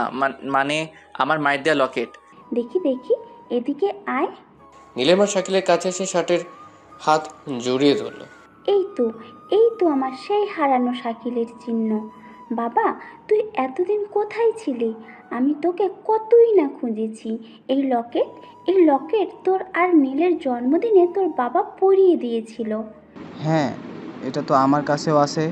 মানে আমার মায়ের দেয়া লকেট। দেখি দেখি, এদিকে আয়। নীলের মা শাকিলের কাছে এসে শার্টের হাত জড়িয়ে ধরল। এই তো আমার সেই হারানো শাকিলের চিহ্ন। বাবা, তুই এতদিন কোথায় ছিলি? আমি তোকে কতই না খুঁজেছি। এই লকেট তোর আর নীলের জন্মদিনে তোর বাবা পরিয়ে দিয়েছিল। হ্যাঁ, এটা তো আমার কাছেও আছে।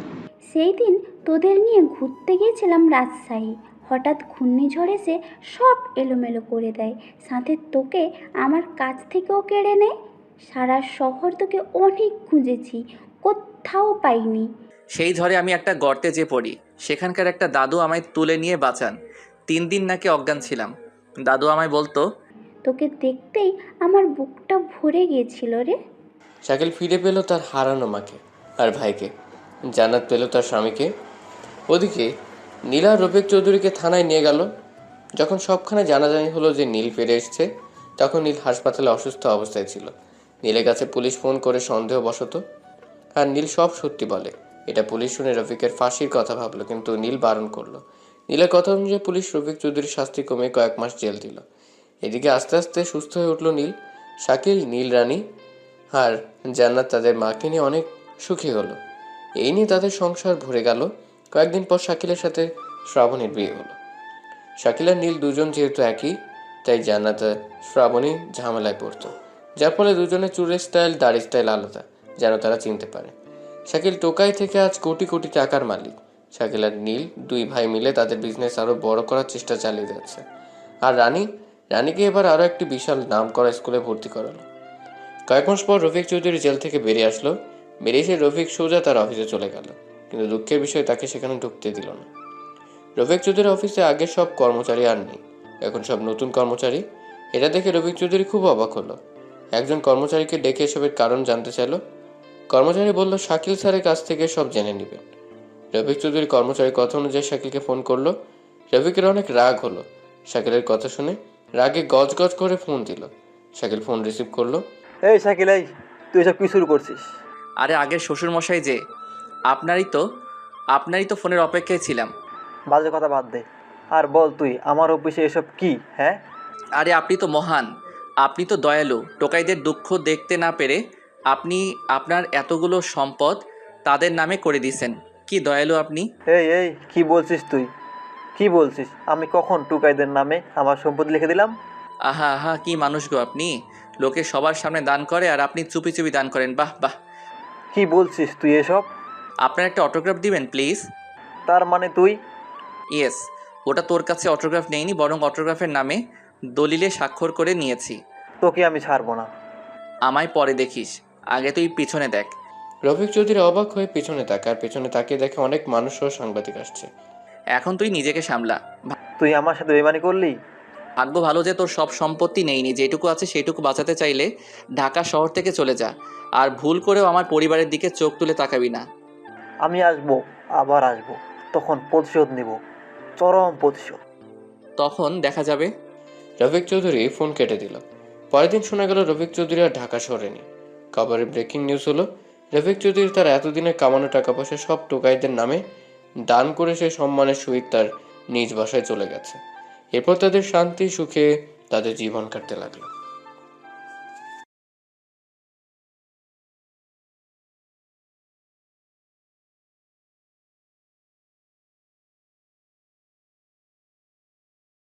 সেই দিন তোদের নিয়ে ঘুরতে গিয়েছিলাম রাজশাহী। হঠাৎ ঘূর্ণিঝড় এসে সব এলোমেলো করে দেয়, সাথে তোকে আমার কাছ থেকেও কেড়ে নেয়। সারা শহর তোকে অনেক খুঁজেছি, কোথাও পাইনি। সেই ঝড়ে আমি একটা গর্তে যে পড়ি, সেখানকার একটা দাদু আমায় তুলে নিয়ে বাঁচান। 3 দিন নাকি অজ্ঞান ছিলাম। দাদু আমায় বলতো, তোকে দেখতেই আমার বুকটা ভরে গিয়েছিল রে। শাকিল ফিরে পেল তার হারানো মাকে আর ভাইকে, জান্নাত পেল তার স্বামীকে। ওদিকে নীলা রফিক চৌধুরীকে থানায় নিয়ে গেল। যখন সবখানে জানাজানি হলো যে নীল ফিরে এসছে, তখন নীল হাসপাতালে অসুস্থ অবস্থায় ছিল। নীলের কাছে পুলিশ ফোন করে সন্দেহবশত, আর নীল সব সত্যি বলে। এটা পুলিশ শুনে রফিকের ফাঁসির কথা ভাবলো, কিন্তু নীল বারণ করলো। নীলের কথা অনুযায়ী পুলিশ রফিক চৌধুরীর শাস্তি কমিয়ে কয়েক মাস জেল দিল। এদিকে আস্তে আস্তে সুস্থ হয়ে উঠল নীল। শাকিল, নীল রানী আর জান্নাত তাদের মাকে নিয়ে অনেক সুখী হলো। এই নিয়ে তাদের সংসার ভরে গেল। কয়েকদিন পর শাকিলের সাথে শ্রাবণীর বিয়ে হলো। শাকিল আর নীল দুজন যেহেতু একই, তাই জান্নাত আর শ্রাবণী ঝামেলায় পড়তো, যার ফলে দুজনের চুলের স্টাইল, দাড়ি স্টাইল আলাদা, যেন তারা চিনতে পারে। শাকিল টোকাই থেকে আজ কোটি কোটি টাকার মালিক। শাকিল আর নীল দুই ভাই মিলে তাদের বিজনেস আরও বড় করার চেষ্টা চালিয়ে যাচ্ছে। আর রানীকে এবার আরও একটি বিশাল নাম করা স্কুলে ভর্তি করালো। কয়েক মাস পর রফিক চৌধুরী জেল থেকে বেরিয়ে আসলো। বেরিয়ে এসে রফিক সোজা তার অফিসে চলে গেল, কিন্তু দুঃখের বিষয় তাকে সেখানে ঢুকতে দিল না। রফিক চৌধুরীর অফিসে আগের সব কর্মচারী আর নেই, এখন সব নতুন কর্মচারী। এটা দেখে রফিক চৌধুরী খুব অবাক হলো। একজন কর্মচারীকে ডেকে এসবের কারণ জানতে চাইল। কর্মচারী বলল শাকিল স্যারের কাছ থেকে সব জেনে নেবেন। রফিক চৌধুরী কর্মচারীর কথা অনুযায়ী শাকিলকে ফোন করলো। রফিকের অনেক রাগ হলো। শাকিলের কথা শুনে রাগে গজগজ করে ফোন দিল। শাকিল ফোন রিসিভ করলো। এই শাকিল, এই তুই এসব কি শুরু করছিস? আরে আগের শ্বশুরমশাই যে, আপনারই তো ফোনের অপেক্ষায় ছিলাম। বাজে কথা বাদ দে, আর বল তুই আমার অফিসে এসব কি? হ্যাঁ, আরে আপনি তো মহান, আপনি তো দয়ালু। টোকাইদের দুঃখ দেখতে না পেরে আপনি আপনার এতগুলো সম্পদ তাদের নামে করে দিয়েছেন। কি দয়ালু আপনি। এই কি বলছিস তুই? কি বলছিস? আমি কখন টুকাইদের নামে আমার সম্পত্তি লিখে দিলাম? আহা আহা, কি মানুষ গো আপনি। লোকে সবার সামনে দান করে আর আপনি চুপি চুপি দান করেন। বাহ বাহ। কি বলছিস তুই এসব? আপনার একটা অটোগ্রাফ দিবেন প্লিজ? তার মানে তুই? ইয়েস, ওটা তোর কাছে অটোগ্রাফ নেইনি, বরং অটোগ্রাফের নামে দলিলে স্বাক্ষর করে নিয়েছি। তোকে আমি ছাড়বো না। আমায় পরে দেখিস, আগে তুই পিছনে দেখ। রফিক চৌধুরী অবাক হয়ে পিছনে তাকায়। পেছনে তাকিয়ে দেখে অনেক মানুষ ও সাংবাদিক আসছে। এখন তুই নিজেকে সামলা। তুই আমার সাথে বেইমানি করলি? ভাগ্য ভালো যে তোর সব সম্পত্তি নেইনি। যেটুকু আছে সেইটুকু বাঁচাতে চাইলে ঢাকা শহর থেকে চলে যা, আর ভুল করেও আমার পরিবারের দিকে চোখ তুলে তাকাবি না। আমি আসবো, আবার আসবো, তখন প্রতিশোধ নিব, চরম প্রতিশোধ। তখন দেখা যাবে। রফিক চৌধুরী ফোন কেটে দিল। পরের দিন শোনা গেল রফিক চৌধুরী আর ঢাকা শহরে নেই। খবরে ব্রেকিং নিউজ হলো, রফিক চৌধুরী তার এতদিনের কামানো টাকা পয়সা সব টোকাইদের নামে দান করে সে সম্মানের সহিত তার নিজ বাসায় চলে গেছে। এরপর তাদের শান্তি সুখে তাদের জীবন কাটতে লাগলো।